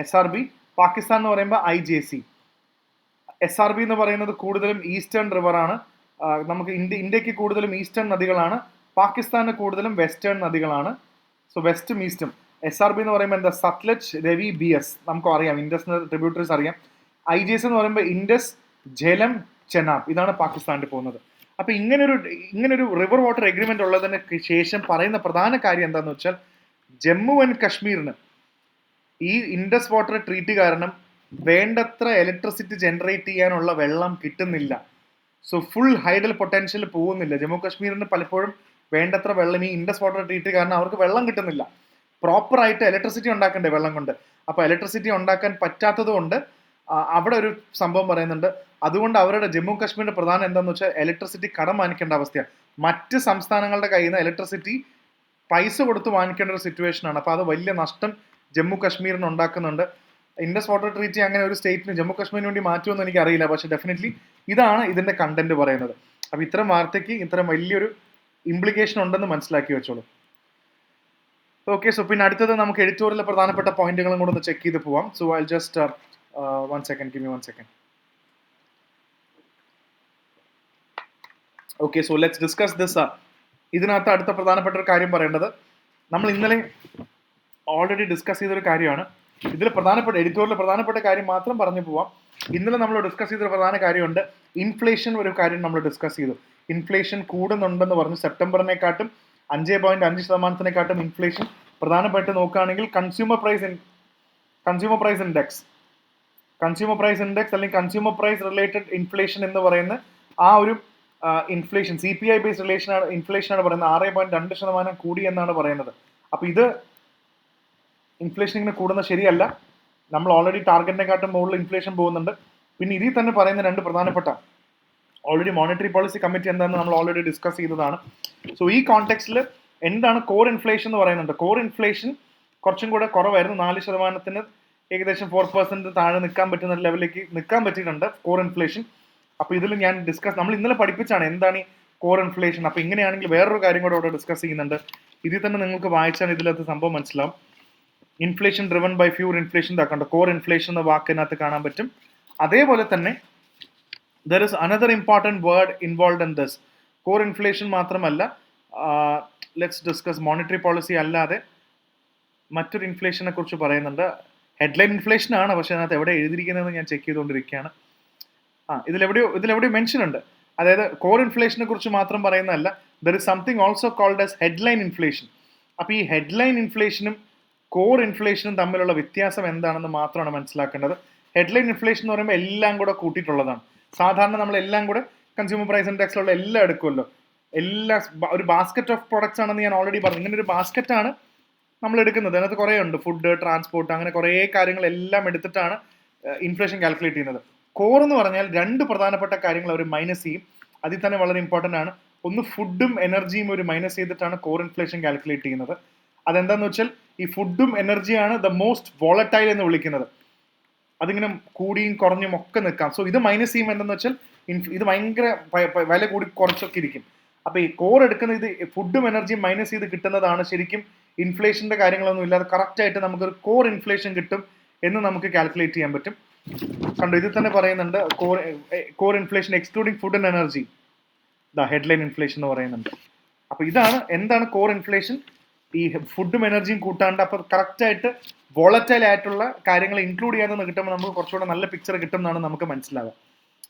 SRB. പാകിസ്ഥാൻ എന്ന് പറയുമ്പോൾ IJC. SRB എന്ന് പറയുന്നത് കൂടുതലും ഈസ്റ്റേൺ റിവർ ആണ്. നമുക്ക് ഇന്ത്യക്ക് കൂടുതലും ഈസ്റ്റേൺ നദികളാണ്, പാകിസ്ഥാന് കൂടുതലും വെസ്റ്റേൺ നദികളാണ്. സോ വെസ്റ്റും ഈസ്റ്റും. SRB എന്ന് പറയുമ്പോൾ എന്താ, സത്ലജ്, രവി, BS നമുക്ക് അറിയാം, ഇൻഡസ് ട്രിബ്യൂട്ടറീസ് അറിയാം. IJC എന്ന് പറയുമ്പോൾ ഇൻഡസ്, ജലം, ചെനാബ്, ഇതാണ് പാകിസ്ഥാനിൽ പോകുന്നത്. അപ്പൊ ഇങ്ങനൊരു റിവർ വാട്ടർ എഗ്രിമെന്റ് ഉള്ളതിന് ശേഷം പറയുന്ന പ്രധാന കാര്യം എന്താന്ന് വെച്ചാൽ, ജമ്മു ആൻഡ് കശ്മീരിന് ഈ ഇൻഡസ് വാട്ടർ ട്രീറ്റ് കാരണം വേണ്ടത്ര ഇലക്ട്രിസിറ്റി ജനറേറ്റ് ചെയ്യാനുള്ള വെള്ളം കിട്ടുന്നില്ല. സോ ഫുൾ ഹൈഡൽ പൊട്ടൻഷ്യൽ പോകുന്നില്ല. ജമ്മു കാശ്മീരിന് പലപ്പോഴും വേണ്ടത്ര വെള്ളം ഈ ഇൻഡസ് വാട്ടർ ട്രീറ്റ് കാരണം അവർക്ക് വെള്ളം കിട്ടുന്നില്ല. പ്രോപ്പറായിട്ട് ഇലക്ട്രിസിറ്റി ഉണ്ടാക്കണ്ടേ വെള്ളം കൊണ്ട്. അപ്പൊ ഇലക്ട്രിസിറ്റി ഉണ്ടാക്കാൻ പറ്റാത്തത് കൊണ്ട് അവിടെ ഒരു സംഭവം പറയുന്നുണ്ട്. അതുകൊണ്ട് അവരുടെ ജമ്മു കാശ്മീരിന്റെ പ്രധാനം എന്താന്ന് വെച്ചാൽ ഇലക്ട്രിസിറ്റി കടം വാങ്ങിക്കേണ്ട അവസ്ഥയാണ്. മറ്റ് സംസ്ഥാനങ്ങളുടെ കയ്യിൽ നിന്ന് ഇലക്ട്രിസിറ്റി പൈസ കൊടുത്ത് വാങ്ങിക്കേണ്ട ഒരു സിറ്റുവേഷൻ ആണ്. അപ്പൊ അത് വലിയ നഷ്ടം ജമ്മു കാശ്മീരിന് ഉണ്ടാക്കുന്നുണ്ട്. ഇൻഡസ് വാട്ടർ ട്രീറ്റി അങ്ങനെ ഒരു സ്റ്റേറ്റിന് ജമ്മു കാശ്മീരിന് വേണ്ടി മാറ്റുമെന്ന് എനിക്ക് അറിയില്ല, പക്ഷെ ഡെഫിനറ്റ്ലി ഇതാണ് ഇതിന്റെ കണ്ടന്റ് പറയുന്നത്. അപ്പൊ ഇത്തരം വാർത്തയ്ക്ക് ഇത്തരം വലിയൊരു ഇംപ്ലിക്കേഷൻ ഉണ്ടെന്ന് മനസ്സിലാക്കി വെച്ചോളൂ. ഓക്കെ, സോ പിന്നെ അടുത്തത് നമുക്ക് എഡിറ്റോറിയലിലെ പ്രധാനപ്പെട്ട പോയിന്റുകളും കൂടെ ഒന്ന് ചെക്ക് ചെയ്ത് പോവാം. So I just one second. Okay, so let's discuss this. ഇതിനകത്ത് അടുത്ത പ്രധാനപ്പെട്ട ഒരു കാര്യം പറയേണ്ടത്, നമ്മൾ ഇന്നലെ ഓൾറെഡി ഡിസ്കസ് ചെയ്തൊരു കാര്യമാണ്. ഇതിൽ എഡിറ്റോറിയൽ പ്രധാനപ്പെട്ട കാര്യം മാത്രം പറഞ്ഞു പോവാം. ഇന്നലെ നമ്മൾ ഡിസ്കസ് ചെയ്തൊരു പ്രധാന കാര്യമുണ്ട്. ഇൻഫ്ലേഷൻ ഒരു കാര്യം നമ്മൾ ഡിസ്കസ് ചെയ്തു. ഇൻഫ്ലേഷൻ കൂടുന്നുണ്ടെന്ന് പറഞ്ഞു. സെപ്റ്റംബറിനെക്കാട്ടും 5.5% ഇൻഫ്ലേഷൻ. പ്രധാനമായിട്ട് നോക്കുകയാണെങ്കിൽ കൺസ്യൂമർ പ്രൈസ് ഇൻഡെക്സ് അല്ലെങ്കിൽ കൺസ്യൂമർ പ്രൈസ് റിലേറ്റഡ് ഇൻഫ്ലേഷൻ എന്ന് പറയുന്ന ആ ഒരു ഇൻഫ്ലേഷൻ, CPI ബേസ്ഡ് ഇൻഫ്ലേഷൻ ആണ് പറയുന്നത്. 6.2% കൂടി എന്നാണ് പറയുന്നത്. അപ്പൊ ഇത് ഇൻഫ്ലേഷൻ ഇങ്ങനെ കൂടുന്നത് ശരിയല്ല. നമ്മൾ ഓൾറെഡി ടാർഗറ്റിനെക്കാട്ടും മുകളിൽ ഇൻഫ്ലേഷൻ പോകുന്നുണ്ട്. പിന്നെ ഇതിൽ തന്നെ പറയുന്ന രണ്ട് പ്രധാനപ്പെട്ട, ഓൾറെഡി മോണിറ്ററി പോളിസി കമ്മിറ്റി എന്താണെന്ന് നമ്മൾ ഓൾറെഡി ഡിസ്കസ് ചെയ്തതാണ്. സോ ഈ കോണ്ടെക്സ്റ്റിൽ എന്താണ് കോർ ഇൻഫ്ലേഷൻ എന്ന് പറയുന്നുണ്ട്. കോർ ഇൻഫ്ലേഷൻ കുറച്ചും കൂടെ കുറവായിരുന്നു. 4% ഏകദേശം 4% താഴെ നിൽക്കാൻ പറ്റുന്ന ലെവലിലേക്ക് നിൽക്കാൻ പറ്റിയിട്ടുണ്ട് കോർ ഇൻഫ്ലേഷൻ. അപ്പൊ ഇതിൽ ഞാൻ നമ്മൾ ഇന്നലെ പഠിപ്പിച്ചാണ് എന്താണ് ഈ കോർ ഇൻഫ്ലേഷൻ. അപ്പൊ ഇങ്ങനെയാണെങ്കിൽ വേറൊരു കാര്യം കൂടെ ഇവിടെ ഡിസ്കസ് ചെയ്യുന്നുണ്ട്. ഇതിൽ തന്നെ നിങ്ങൾക്ക് വായിച്ചാൽ ഇതിലകത്ത് സംഭവം മനസ്സിലാവും. Inflation driven by fuel inflation ഇതാക്കണ്ട, കോർ ഇൻഫ്ലേഷൻ എന്ന വാക്കിനകത്ത് കാണാൻ പറ്റും. അതേപോലെ തന്നെ there is another important word involve in this. Core inflation മാത്രമല്ല, ലെറ്റ്സ് ഡിസ്കസ് മോണിറ്ററി പോളിസി അല്ലാതെ മറ്റൊരു ഇൻഫ്ലേഷനെ കുറിച്ച് പറയുന്നുണ്ട്. ഹെഡ്ലൈൻ ഇൻഫ്ലേഷൻ ആണ്, പക്ഷെ അതിനകത്ത് എവിടെ എഴുതിയിരിക്കുന്നതെന്ന് ഞാൻ ചെക്ക് ചെയ്തുകൊണ്ടിരിക്കുകയാണ്. ഇതിലെവിടെയോ മെൻഷൻ ഉണ്ട്. അതായത് കോർ ഇൻഫ്ലേഷനെ കുറിച്ച് മാത്രം പറയുന്നതല്ല, there is something also called as headline inflation. അപ്പൊ ഈ ഹെഡ്ലൈൻ ഇൻഫ്ലേഷനും കോർ ഇൻഫ്ലേഷനും തമ്മിലുള്ള വ്യത്യാസം എന്താണെന്ന് മാത്രമാണ് മനസ്സിലാക്കേണ്ടത്. ഹെഡ്ലൈൻ ഇൻഫ്ലേഷൻ എന്ന് പറയുമ്പോൾ എല്ലാം കൂടെ കൂട്ടിയിട്ടുള്ളതാണ്. സാധാരണ നമ്മൾ എല്ലാം കൂടെ കൺസ്യൂമർ പ്രൈസ് ഇൻഡെക്സിലുള്ള എല്ലാം എടുക്കുമല്ലോ. ഒരു ബാസ്ക്കറ്റ് ഓഫ് പ്രൊഡക്ട്സ് ആണെന്ന് ഞാൻ ഓൾറെഡി പറഞ്ഞു. ഇങ്ങനെ ഒരു ബാസ്ക്കറ്റ് ആണ് നമ്മൾ എടുക്കുന്നത്. അതിനകത്ത് കുറേ ഉണ്ട്, ഫുഡ്, ട്രാൻസ്പോർട്ട്, അങ്ങനെ കുറേ കാര്യങ്ങളെല്ലാം എടുത്തിട്ടാണ് ഇൻഫ്ലേഷൻ കാൽക്കുലേറ്റ് ചെയ്യുന്നത്. കോർ എന്ന് പറഞ്ഞാൽ രണ്ട് പ്രധാനപ്പെട്ട കാര്യങ്ങൾ അവർ മൈനസ് ചെയ്യും. അതിൽ തന്നെ വളരെ ഇമ്പോർട്ടൻ്റ് ആണ്. ഒന്ന് ഫുഡും എനർജിയും ഒരു മൈനസ് ചെയ്തിട്ടാണ് കോർ ഇൻഫ്ലേഷൻ കാൽക്കുലേറ്റ് ചെയ്യുന്നത്. അതെന്താന്ന് വെച്ചാൽ ഈ ഫുഡും എനർജിയാണ് ദ മോസ്റ്റ് വോളറ്റൈൽ എന്ന് വിളിക്കുന്നത്. അതിങ്ങനെ കൂടിയും കുറഞ്ഞും ഒക്കെ നിൽക്കാം. സോ ഇത് മൈനസ് ചെയ്യുമ്പോൾ എന്താണെന്ന് വെച്ചാൽ ഇത് ഭയങ്കര വില കൂടി കുറച്ചൊക്കെ ഇരിക്കും. അപ്പൊ ഈ കോർ എടുക്കുന്ന ഇത് ഫുഡും എനർജിയും മൈനസ് ചെയ്ത് കിട്ടുന്നതാണ് ശരിക്കും ഇൻഫ്ലേഷന്റെ കാര്യങ്ങളൊന്നും ഇല്ലാതെ കറക്റ്റ് ആയിട്ട് നമുക്കൊരു കോർ ഇൻഫ്ലേഷൻ കിട്ടും എന്ന് നമുക്ക് കാൽക്കുലേറ്റ് ചെയ്യാൻ പറ്റും. കണ്ടു, ഇതിൽ തന്നെ പറയുന്നുണ്ട് core inflation excluding food and energy, headline inflation എന്ന് പറയുന്നുണ്ട്. അപ്പൊ ഇതാണ് എന്താണ് കോർ ഇൻഫ്ലേഷൻ, ഈ ഫുഡും എനർജിയും കൂട്ടാണ്ട് അപ്പൊ കറക്റ്റ് ആയിട്ട് വോളറ്റൈൽ ആയിട്ടുള്ള കാര്യങ്ങൾ ഇൻക്ലൂഡ് ചെയ്യാതെ കിട്ടുമ്പോൾ നമുക്ക് കുറച്ചുകൂടെ നല്ല പിക്ചർ കിട്ടും എന്നാണ് നമുക്ക് മനസ്സിലാവുക.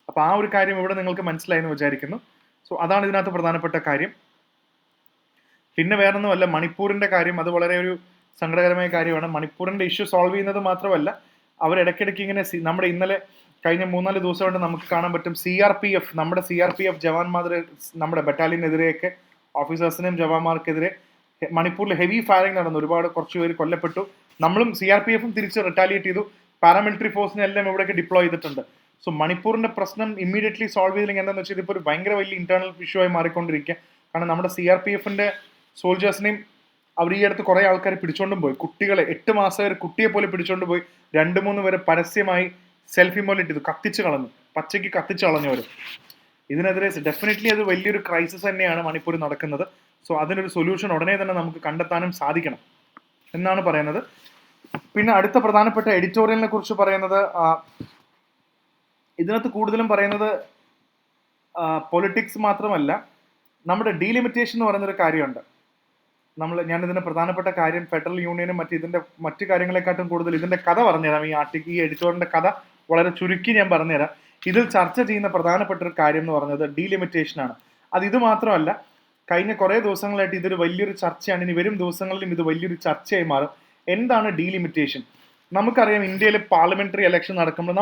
അപ്പൊ ആ ഒരു കാര്യം ഇവിടെ നിങ്ങൾക്ക് മനസ്സിലായി എന്ന് വിചാരിക്കുന്നു. സോ അതാണ് ഇതിനകത്ത് പ്രധാനപ്പെട്ട കാര്യം. പിന്നെ വേറൊന്നുമല്ല, മണിപ്പൂരിന്റെ കാര്യം അത് വളരെ ഒരു സങ്കടകരമായ കാര്യമാണ്. മണിപ്പൂരിന്റെ ഇഷ്യൂ സോൾവ് ചെയ്യുന്നത് മാത്രമല്ല, അവരിടയ്ക്കിടയ്ക്ക് ഇങ്ങനെ നമ്മുടെ ഇന്നലെ കഴിഞ്ഞ 3-4 ദിവസം കൊണ്ട് നമുക്ക് കാണാൻ പറ്റും CRPF, നമ്മുടെ CRPF ജവാന്മാരെ നമ്മുടെ ബറ്റാലിയനെതിരെയൊക്കെ ഓഫീസേഴ്സിനെയും ജവാന്മാർക്കെതിരെ മണിപ്പൂരിൽ ഹെവി ഫയറിംഗ് നടന്നു. കുറച്ച് പേര് കൊല്ലപ്പെട്ടു. നമ്മളും CRPF തിരിച്ച് റിട്ടാലിയേറ്റ് ചെയ്തു. പാരാമിലിറ്ററി ഫോഴ്സിനെ എല്ലാം ഇവിടേക്ക് ഡിപ്ലോയ് ചെയ്തിട്ടുണ്ട്. സോ മണിപ്പൂരിന്റെ പ്രശ്നം ഇമ്മീഡിയറ്റ്ലി സോൾവ് ചെയ്തില്ലെങ്കിൽ എന്താണെന്ന് വെച്ചാൽ ഇതിപ്പോൾ ഒരു ഭയങ്കര വലിയ ഇന്റേണൽ ഇഷ്യൂ ആയി മാറിക്കൊണ്ടിരിക്കുക. കാരണം നമ്മുടെ CRPFന്റെ സോൾജേഴ്സിനെയും അവർ ഈ അടുത്ത് കുറെ ആൾക്കാർ പിടിച്ചോണ്ടും പോയി. കുട്ടികളെ 8 മാസം ഒരു കുട്ടിയെ പോലെ പിടിച്ചോണ്ട് പോയി 2-3 പേരെ പരസ്യമായി സെൽഫി മോലിട്ട് ചെയ്തു, കത്തിച്ചു കളഞ്ഞു, പച്ചയ്ക്ക് കത്തിച്ചു കളഞ്ഞവർ. ഇതിനെതിരെ ഡെഫിനറ്റ്ലി അത് വലിയൊരു ക്രൈസിസ് തന്നെയാണ് മണിപ്പൂരിൽ നടക്കുന്നത്. സോ അതിനൊരു സൊല്യൂഷൻ ഉടനെ തന്നെ നമുക്ക് കണ്ടെത്താനും സാധിക്കണം എന്നാണ് പറയുന്നത്. പിന്നെ അടുത്ത പ്രധാനപ്പെട്ട എഡിറ്റോറിയലിനെ കുറിച്ച് പറയുന്നത്, ഇതിനകത്ത് കൂടുതലും പറയുന്നത് പൊളിറ്റിക്സ് മാത്രമല്ല, നമ്മുടെ ഡീലിമിറ്റേഷൻ എന്ന് പറയുന്നൊരു കാര്യമുണ്ട്. ഞാനിതിന്റെ പ്രധാനപ്പെട്ട കാര്യം ഫെഡറൽ യൂണിയനും മറ്റു കാര്യങ്ങളെക്കാട്ടും കൂടുതൽ ഇതിന്റെ കഥ പറഞ്ഞുതരാം. ഈ എഡിറ്റോറിന്റെ കഥ വളരെ ചുരുക്കി ഞാൻ പറഞ്ഞുതരാം. ഇതിൽ ചർച്ച ചെയ്യുന്ന പ്രധാനപ്പെട്ട ഒരു കാര്യം എന്ന് പറയുന്നത് ഡീലിമിറ്റേഷൻ ആണ്. ഇത് മാത്രമല്ല, കഴിഞ്ഞ കുറേ ദിവസങ്ങളായിട്ട് ഇതൊരു വലിയൊരു ചർച്ചയാണ്. ഇനി വരും ദിവസങ്ങളിലും ഇത് വലിയൊരു ചർച്ചയായി മാറും. എന്താണ് ഡീലിമിറ്റേഷൻ? നമുക്കറിയാം, ഇന്ത്യയിൽ പാർലമെന്ററി ഇലക്ഷൻ നടക്കുമ്പോൾ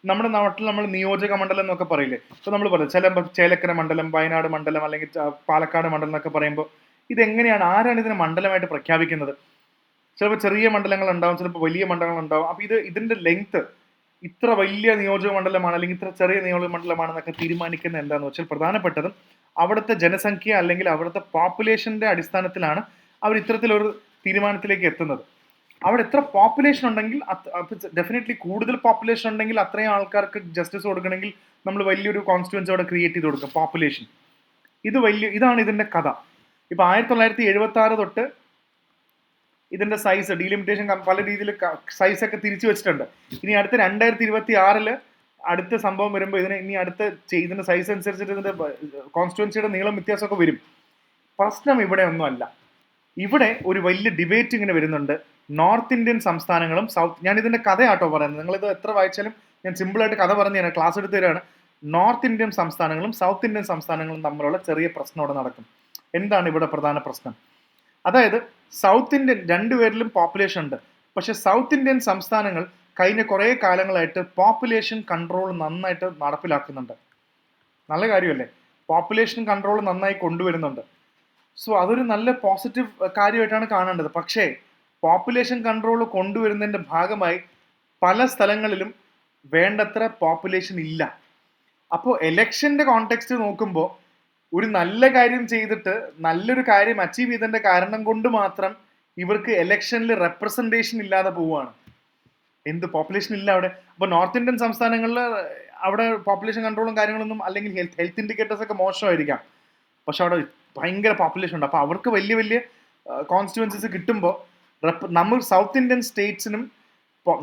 നമ്മുടെ നാട്ടിൽ നമ്മൾ നിയോജക മണ്ഡലം എന്നൊക്കെ പറയില്ലേ. ഇപ്പൊ നമ്മൾ പറയും ചേലക്കര മണ്ഡലം, വയനാട് മണ്ഡലം, അല്ലെങ്കിൽ പാലക്കാട് മണ്ഡലം എന്നൊക്കെ പറയുമ്പോൾ ഇതെങ്ങനെയാണ്, ആരാണ് ഇതിനെ മണ്ഡലമായിട്ട് പ്രഖ്യാപിക്കുന്നത്? ചിലപ്പോൾ ചെറിയ മണ്ഡലങ്ങൾ ഉണ്ടാവും, ചിലപ്പോൾ വലിയ മണ്ഡലങ്ങൾ ഉണ്ടാവും. അപ്പൊ ഇതിന്റെ ലെങ്ത് ഇത്ര വലിയ നിയോജക മണ്ഡലമാണ് അല്ലെങ്കിൽ ഇത്ര ചെറിയ നിയോജക മണ്ഡലമാണെന്നൊക്കെ തീരുമാനിക്കുന്നത് എന്താന്ന് വെച്ചാൽ പ്രധാനപ്പെട്ടതും അവിടുത്തെ ജനസംഖ്യ അല്ലെങ്കിൽ അവിടുത്തെ പോപ്പുലേഷന്റെ അടിസ്ഥാനത്തിലാണ് അവർ ഇത്തരത്തിലൊരു തീരുമാനത്തിലേക്ക് എത്തുന്നത്. അവിടെ എത്ര പോപ്പുലേഷൻ ഉണ്ടെങ്കിൽ, ഡെഫിനറ്റ്ലി കൂടുതൽ പോപ്പുലേഷൻ ഉണ്ടെങ്കിൽ അത്രയും ആൾക്കാർക്ക് ജസ്റ്റിസ് കൊടുക്കണമെങ്കിൽ നമ്മൾ വലിയൊരു കോൺസ്റ്റിറ്റ്യുവൻസി അവിടെ ക്രിയേറ്റ് ചെയ്ത് കൊടുക്കും. പോപ്പുലേഷൻ ഇതാണ് ഇതിന്റെ കഥ. ഇപ്പൊ 1976 തൊട്ട് ഇതിന്റെ സൈസ് ഡീലിമിറ്റേഷൻ പല രീതിയിൽ സൈസ് ഒക്കെ തിരിച്ചു വെച്ചിട്ടുണ്ട്. ഇനി അടുത്ത 2026 അടുത്ത സംഭവം വരുമ്പോൾ ഇതിന്റെ സൈസ് അനുസരിച്ചിട്ട് ഇതിന്റെ കോൺസ്റ്റിറ്റ്യുവൻസിയുടെ നീളം വ്യത്യാസമൊക്കെ വരും. പ്രശ്നം ഇവിടെ ഒന്നുമല്ല. ഇവിടെ ഒരു വലിയ ഡിബേറ്റ് ഇങ്ങനെ വരുന്നുണ്ട്. നോർത്ത് ഇന്ത്യൻ സംസ്ഥാനങ്ങളും ഞാൻ ഇതിന്റെ കഥയാട്ടോ പറയുന്നത്, നിങ്ങളിത് എത്ര വായിച്ചാലും ഞാൻ സിമ്പിളായിട്ട് കഥ പറഞ്ഞു തരാം, ക്ലാസ് എടുത്തു തരാണ്. നോർത്ത് ഇന്ത്യൻ സംസ്ഥാനങ്ങളും സൗത്ത് ഇന്ത്യൻ സംസ്ഥാനങ്ങളും തമ്മിലുള്ള ചെറിയ പ്രശ്നം ഇവിടെ നടക്കും. എന്താണ് ഇവിടെ പ്രധാന പ്രശ്നം? അതായത് സൗത്ത് ഇന്ത്യൻ രണ്ടുപേരിലും പോപ്പുലേഷൻ ഉണ്ട്. പക്ഷെ സൗത്ത് ഇന്ത്യൻ സംസ്ഥാനങ്ങൾ കഴിഞ്ഞ കുറേ കാലങ്ങളായിട്ട് പോപ്പുലേഷൻ കൺട്രോൾ നന്നായിട്ട് നടപ്പിലാക്കുന്നുണ്ട്. നല്ല കാര്യമല്ലേ? പോപ്പുലേഷൻ കൺട്രോൾ നന്നായി കൊണ്ടുവരുന്നുണ്ട്. സോ അതൊരു നല്ല പോസിറ്റീവ് കാര്യമായിട്ടാണ് കാണേണ്ടത്. പക്ഷേ പോപ്പുലേഷൻ കൺട്രോൾ കൊണ്ടുവരുന്നതിന്റെ ഭാഗമായി പല സ്ഥലങ്ങളിലും വേണ്ടത്ര പോപ്പുലേഷൻ ഇല്ല. അപ്പോൾ എലക്ഷന്റെ കോണ്ടെക്സ്റ്റ് നോക്കുമ്പോൾ ഒരു നല്ല കാര്യം ചെയ്തിട്ട് നല്ലൊരു കാര്യം അച്ചീവ് ചെയ്തതിന്റെ കാരണം കൊണ്ട് മാത്രം ഇവർക്ക് എലക്ഷനിൽ റെപ്രസെന്റേഷൻ ഇല്ലാതെ പോവുകയാണ്. പോപ്പുലേഷൻ ഇല്ല അവിടെ. അപ്പൊ നോർത്ത് ഇന്ത്യൻ സംസ്ഥാനങ്ങളിൽ അവിടെ പോപ്പുലേഷൻ കൺട്രോളും കാര്യങ്ങളൊന്നും അല്ലെങ്കിൽ ഹെൽത്ത് ഇൻഡിക്കേറ്റേഴ്സ് ഒക്കെ മോശമായിരിക്കാം, പക്ഷെ അവിടെ ഭയങ്കര പോപ്പുലേഷൻ ഉണ്ട്. അപ്പൊ അവർക്ക് വലിയ വലിയ കോൺസ്റ്റിറ്റ്യുവൻസീസ് കിട്ടുമ്പോൾ നമ്മൾ സൗത്ത് ഇന്ത്യൻ സ്റ്റേറ്റ്സിനും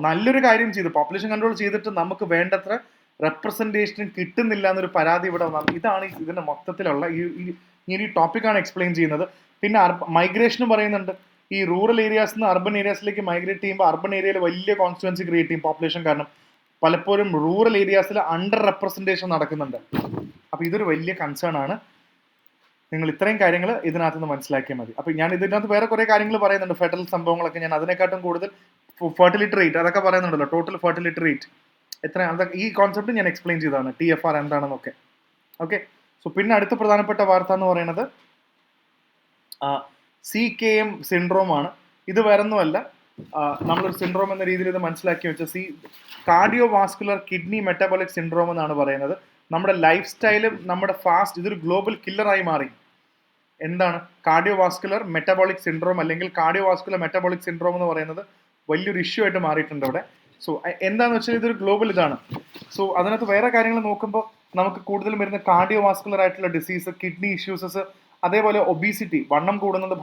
നല്ലൊരു കാര്യം ചെയ്ത് പോപ്പുലേഷൻ കൺട്രോൾ ചെയ്തിട്ട് നമുക്ക് വേണ്ടത്ര റെപ്രസെന്റേഷനും കിട്ടുന്നില്ല എന്നൊരു പരാതി ഇവിടെ വന്നു. ഇതാണ് ഇതിന്റെ മൊത്തത്തിലുള്ള ഈ ടോപ്പിക്കാണ് എക്സ്പ്ലെയിൻ ചെയ്യുന്നത്. പിന്നെ മൈഗ്രേഷനും പറയുന്നുണ്ട്. ഈ റൂറൽ ഏരിയാസ് നിന്ന് അർബൻ ഏരിയാസിലേക്ക് മൈഗ്രേറ്റ് ചെയ്യുമ്പോൾ അർബൻ ഏരിയയിൽ വലിയ കോൺസ്റ്റിറ്റ്യുവൻസി ക്രിയേറ്റ് ചെയ്യും പോപ്പുലേഷൻ കാരണം. പലപ്പോഴും റൂറൽ ഏരിയാസിൽ അണ്ടർ റെപ്രസെന്റേഷൻ നടക്കുന്നുണ്ട്. അപ്പൊ ഇതൊരു വലിയ കൺസേൺ ആണ്. നിങ്ങൾ ഇത്രയും കാര്യങ്ങൾ ഇതിനകത്ത് നിന്ന് മനസ്സിലാക്കിയാൽ മതി. അപ്പൊ ഞാൻ ഇതിനകത്ത് വേറെ കുറെ കാര്യങ്ങൾ പറയുന്നുണ്ട്, ഫെഡറൽ സംഭവങ്ങളൊക്കെ. ഞാൻ അതിനെക്കാട്ടും കൂടുതൽ ഫെർട്ടിലിറ്റി റേറ്റ് അതൊക്കെ പറയുന്നുണ്ടല്ലോ, ടോട്ടൽ ഫെർട്ടിലിറ്റി റേറ്റ് ഈ കോൺസെപ്റ്റ് ഞാൻ എക്സ്പ്ലെയിൻ ചെയ്തതാണ്, TFR എന്താണെന്നൊക്കെ. ഓക്കെ. സോ പിന്നെ അടുത്ത പ്രധാനപ്പെട്ട വാർത്ത എന്ന് പറയുന്നത് CKM സിൻഡ്രോം ആണ്. ഇത് വേറൊന്നുമല്ല, നമ്മളൊരു സിൻഡ്രോം എന്ന രീതിയിൽ ഇത് മനസ്സിലാക്കി വെച്ച cardio vascular kidney metabolic syndrome എന്നാണ് പറയുന്നത്. നമ്മുടെ ലൈഫ് സ്റ്റൈലും നമ്മുടെ ഇതൊരു ഗ്ലോബൽ കില്ലറായി മാറി. എന്താണ് കാർഡിയോ വാസ്കുലർ മെറ്റബോളിക് സിൻഡ്രോം അല്ലെങ്കിൽ കാർഡിയോ വാസ്കുലർ മെറ്റബോളിക് സിൻഡ്രോം എന്ന് പറയുന്നത് വലിയൊരു ഇഷ്യൂ ആയിട്ട് മാറിയിട്ടുണ്ട് ഇവിടെ. സോ എന്താണെന്ന് വെച്ചാൽ ഇതൊരു ഗ്ലോബൽ ഇതാണ്. സോ അതിനകത്ത് വേറെ കാര്യങ്ങൾ നോക്കുമ്പോൾ നമുക്ക് കൂടുതലും വരുന്ന കാർഡിയോ വാസ്കുലർ ആയിട്ടുള്ള ഡിസീസ്, കിഡ്നി ഇഷ്യൂസസ്, അതേപോലെ ഒബീസിറ്റി, വണ്ണം കൂടുന്നത്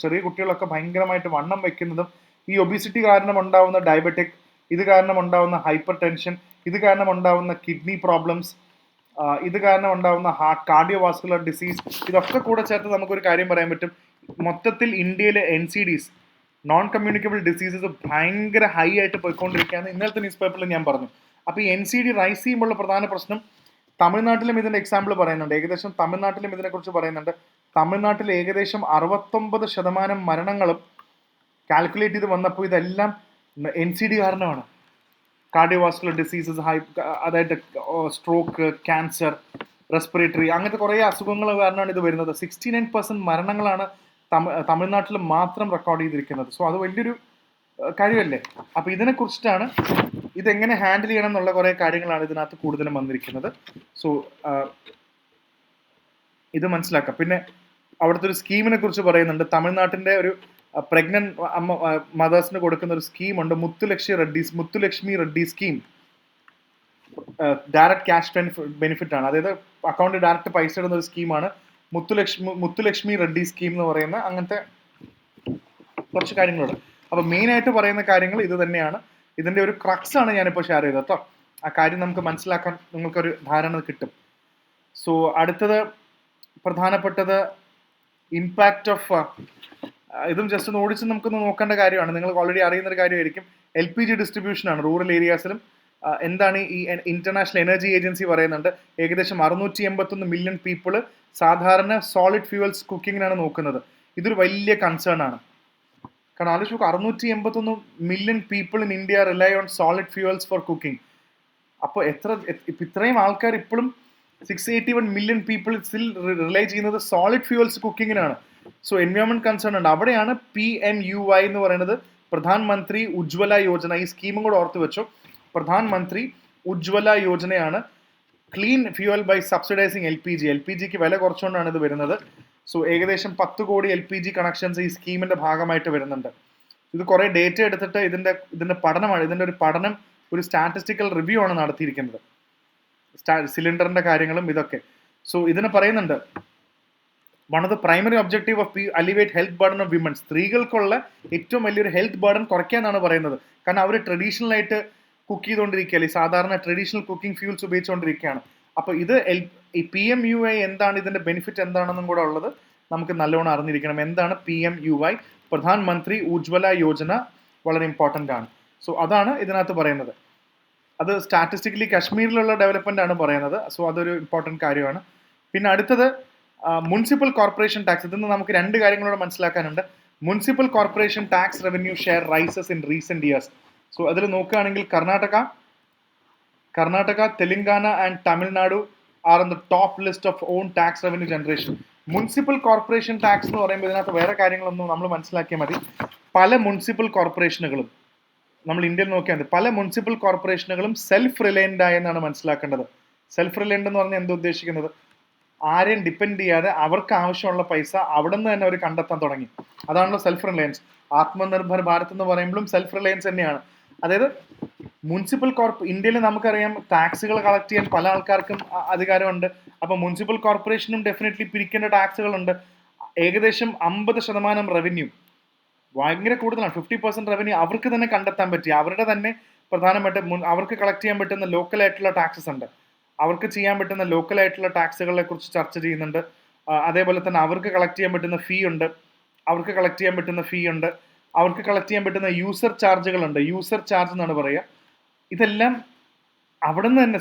ചെറിയ കുട്ടികളൊക്കെ ഭയങ്കരമായിട്ട് വണ്ണം വെക്കുന്നതും ഈ ഒബീസിറ്റി കാരണം ഉണ്ടാവുന്ന ഡയബറ്റിക് ഇത് കാരണം ഉണ്ടാവുന്ന ഹൈപ്പർ ടെൻഷൻ, ഇത് കാരണം ഉണ്ടാവുന്ന കിഡ്നി പ്രോബ്ലംസ്, ഇത് കാരണം ഉണ്ടാവുന്ന കാർഡിയോവാസ്കുലർ ഡിസീസ്, ഇതൊക്കെ കൂടെ ചേർത്ത് നമുക്കൊരു കാര്യം പറയാൻ പറ്റും. മൊത്തത്തിൽ ഇന്ത്യയിലെ NCDs, നോൺ കമ്മ്യൂണിക്കബിൾ ഡിസീസസ് ഭയങ്കര ഹൈ ആയിട്ട് പോയിക്കൊണ്ടിരിക്കുകയാണ്. ഇന്നലത്തെ ന്യൂസ് പേപ്പറിൽ ഞാൻ പറഞ്ഞു. അപ്പോൾ ഈ NCD റൈസ് ചെയ്യുമ്പോഴുള്ള പ്രധാന പ്രശ്നം, തമിഴ്നാട്ടിലും ഇതിൻ്റെ എക്സാമ്പിൾ പറയുന്നുണ്ട്. ഏകദേശം തമിഴ്നാട്ടിലും ഇതിനെക്കുറിച്ച് പറയുന്നുണ്ട്. തമിഴ്നാട്ടിൽ ഏകദേശം 69% മരണങ്ങളും കാൽക്കുലേറ്റ് ചെയ്ത് വന്നപ്പോൾ ഇതെല്ലാം NCD കാരണമാണ്. കാർഡിയോവാസ്കുലർ ഡിസീസസ്, അതായത് സ്ട്രോക്ക്, ക്യാൻസർ, റെസ്പിറേറ്ററി, അങ്ങനത്തെ കുറേ അസുഖങ്ങൾ കാരണമാണ് ഇത് വരുന്നത്. 69% മരണങ്ങളാണ് തമിഴ്നാട്ടിൽ മാത്രം റെക്കോർഡ് ചെയ്തിരിക്കുന്നത്. സോ അത് വലിയൊരു കാര്യമല്ലേ. അപ്പോൾ ഇതിനെക്കുറിച്ചിട്ടാണ്, ഇതെങ്ങനെ ഹാൻഡിൽ ചെയ്യണം എന്നുള്ള കുറേ കാര്യങ്ങളാണ് ഇതിനകത്ത് കൂടുതലും വന്നിരിക്കുന്നത്. സോ ഇത് മനസ്സിലാക്കാം. പിന്നെ അവിടുത്തെ ഒരു സ്കീമിനെ കുറിച്ച് പറയുന്നുണ്ട്. തമിഴ്നാട്ടിൻ്റെ ഒരു പ്രഗ്നന്റ് മദേഴ്സിന് കൊടുക്കുന്ന ഒരു സ്കീമുണ്ട്, Muthulakshmi Reddy scheme. Direct cash benefit ആണ്, അതായത് അക്കൗണ്ടിൽ ഡയറക്റ്റ് പൈസ ഇടുന്ന ഒരു സ്കീമാണ് മുത്തുലക്ഷ്മി റെഡ്ഡി സ്കീം എന്ന് പറയുന്ന അങ്ങനത്തെ കുറച്ച് കാര്യങ്ങളുണ്ട്. അപ്പോൾ മെയിനായിട്ട് പറയുന്ന കാര്യങ്ങൾ ഇത് തന്നെയാണ്. ഇതിൻ്റെ ഒരു ക്രക്സ് ആണ് ഞാനിപ്പോൾ ഷെയർ ചെയ്തത് കേട്ടോ. ആ കാര്യം നമുക്ക് മനസ്സിലാക്കാൻ നിങ്ങൾക്കൊരു ധാരണ കിട്ടും. സോ അടുത്തത് പ്രധാനപ്പെട്ടത് ഇമ്പാക്റ്റ് ഓഫ്, ഇതും ജസ്റ്റ് ഒന്ന് ഓടിച്ച് നമുക്കൊന്ന് നോക്കേണ്ട കാര്യമാണ്. നിങ്ങൾക്ക് ഓൾറെഡി അറിയുന്നൊരു കാര്യമായിരിക്കും. LPG ഡിസ്ട്രിബ്യൂഷനാണ് റൂറൽ ഏരിയാസിലും. എന്താണ് ഈ ഇന്റർനാഷണൽ എനർജി ഏജൻസി പറയുന്നുണ്ട്, ഏകദേശം 681 മില്യൺ പീപ്പിൾ സാധാരണ സോളിഡ് ഫ്യൂവൽസ് കുക്കിങ്ങിനാണ് നോക്കുന്നത്. ഇതൊരു വലിയ കൺസേൺ ആണ്. കാരണം ആലോചിച്ച് നോക്കുക, 681 million people in India rely on solid fuels for cooking. അപ്പോൾ ഇത്രയും ആൾക്കാർ ഇപ്പോഴും 681 മില്യൺ പീപ്പിൾ സ്റ്റിൽ റിലൈ ചെയ്യുന്നത് സോളിഡ് ഫ്യൂവൽസ് കുക്കിങ്ങിനാണ്. സോ എൻവയോൺമെന്റ് കൺസേൺ ഉണ്ട്. അവിടെയാണ് PMUY എന്ന് പറയുന്നത്, പ്രധാൻ മന്ത്രി ഉജ്ജ്വല യോജന. ഈ സ്കീമും കൂടെ ഓർത്ത് വെച്ചോ. പ്രധാൻ മന്ത്രി ഉജ്ജ്വല യോജനയാണ് ക്ലീൻ ഫ്യൂവൽ ബൈ സബ്സിഡൈസിങ് LPG. LPGക്ക് വില കുറച്ചുകൊണ്ടാണ് ഇത് വരുന്നത്. സോ ഏകദേശം 10 കോടി LPG കണക്ഷൻസ് ഈ സ്കീമിന്റെ ഭാഗമായിട്ട് വരുന്നുണ്ട്. ഇത് കുറേ ഡേറ്റ എടുത്തിട്ട് ഇതിന്റെ പഠനമാണ്, ഇതിന്റെ ഒരു പഠനം, ഒരു സ്റ്റാറ്റിസ്റ്റിക്കൽ റിവ്യൂ ആണ് നടത്തിയിരിക്കുന്നത്, സിലിണ്ടറിന്റെ കാര്യങ്ങളും ഇതൊക്കെ. സോ ഇതിന് പറയുന്നുണ്ട്, one of the primary objective of alleviate health burden of women. സ്ത്രീകൾക്കുള്ള ഏറ്റവും വലിയൊരു ഹെൽത്ത് ബർഡൻ കുറയ്ക്കാന്നാണ് പറയുന്നത്. കാരണം അവർ ട്രഡീഷണൽ ആയിട്ട് കുക്ക് ചെയ്തുകൊണ്ടിരിക്കുകയല്ലേ, സാധാരണ ട്രഡീഷണൽ കുക്കിംഗ് ഫ്യൂൽസ് ഉപയോഗിച്ചുകൊണ്ടിരിക്കുകയാണ്. അപ്പോൾ ഇത് ഈ PMUY എന്താണ്, ഇതിന്റെ ബെനിഫിറ്റ് എന്താണെന്നും കൂടെ ഉള്ളത് നമുക്ക് നല്ലോണം അറിഞ്ഞിരിക്കണം. എന്താണ് PMUY? പ്രധാൻ മന്ത്രി ഉജ്ജ്വല യോജന വളരെ ഇമ്പോർട്ടൻ്റ് ആണ്. സോ അതാണ് ഇതിനകത്ത് പറയുന്നത്. അത് സ്റ്റാറ്റിസ്റ്റിക്കലി കശ്മീരിലുള്ള ഡെവലപ്മെന്റ് ആണ് പറയുന്നത്. സോ അതൊരു ഇമ്പോർട്ടൻറ്റ് കാര്യമാണ്. പിന്നെ അടുത്തത് മുനിസിപ്പൽ കോർപ്പറേഷൻ ടാക്സ്. ഇതിൽ നിന്ന് നമുക്ക് 2 കാര്യങ്ങളോട് മനസ്സിലാക്കാനുണ്ട്. Municipal corporation tax revenue share rises in recent years. So അതിൽ നോക്കുകയാണെങ്കിൽ Karnataka, Telangana and Tamil Nadu R on the top list of on tax revenue generation. Municipal corporation tax എന്ന് പറയുമ്പോൾ ഇതിനകത്ത് വേറെ കാര്യങ്ങളൊന്നും നമ്മൾ മനസ്സിലാക്കിയാൽ മതി. പല മുനിസിപ്പൽ കോർപ്പറേഷനുകളും നമ്മൾ ഇന്ത്യയിൽ നോക്കിയാൽ മതി, പല മുനിസിപ്പൽ കോർപ്പറേഷനുകളും സെൽഫ് റിലയൻ്റ് ആയെന്നാണ് മനസ്സിലാക്കേണ്ടത്. സെൽഫ് റിലയൻ്റ് എന്ന് പറഞ്ഞാൽ എന്താ ഉദ്ദേശിക്കുന്നത്? ആരെയും ഡിപ്പെൻഡ് ചെയ്യാതെ അവർക്ക് ആവശ്യമുള്ള പൈസ അവിടെ നിന്ന് തന്നെ അവർ കണ്ടെത്താൻ തുടങ്ങി. അതാണല്ലോ സെൽഫ് റിലയൻസ്. ആത്മനിർഭർ ഭാരത് എന്ന് പറയുമ്പോഴും സെൽഫ് റിലയൻസ് തന്നെയാണ്. അതായത് മുനിസിപ്പൽ ഇന്ത്യയിൽ നമുക്കറിയാം ടാക്സുകൾ കളക്ട് ചെയ്യാൻ പല ആൾക്കാർക്കും അധികാരമുണ്ട്. അപ്പോൾ മുനിസിപ്പൽ കോർപ്പറേഷനും ഡെഫിനറ്റ്ലി പിരിക്കേണ്ട ടാക്സുകളുണ്ട്. ഏകദേശം 50% റവന്യൂ, ഭയങ്കര കൂടുതലാണ്. 50% റവന്യൂ അവർക്ക് തന്നെ കണ്ടെത്താൻ പറ്റി. അവരുടെ തന്നെ പ്രധാനമായിട്ട് അവർക്ക് കളക്ട് ചെയ്യാൻ പറ്റുന്ന ലോക്കലായിട്ടുള്ള ടാക്സസ് ഉണ്ട്. അവർക്ക് ചെയ്യാൻ പറ്റുന്ന ലോക്കലായിട്ടുള്ള ടാക്സുകളെ കുറിച്ച് ചർച്ച ചെയ്യുന്നുണ്ട്. അതേപോലെ തന്നെ അവർക്ക് കളക്ട് ചെയ്യാൻ പറ്റുന്ന ഫീ ഉണ്ട്. അവർക്ക് കളക്ട് ചെയ്യാൻ പറ്റുന്ന യൂസർ ചാർജുകളുണ്ട്. യൂസർ ചാർജ് എന്നാണ് പറയുക. ഇതെല്ലാം അവിടെ നിന്ന് തന്നെ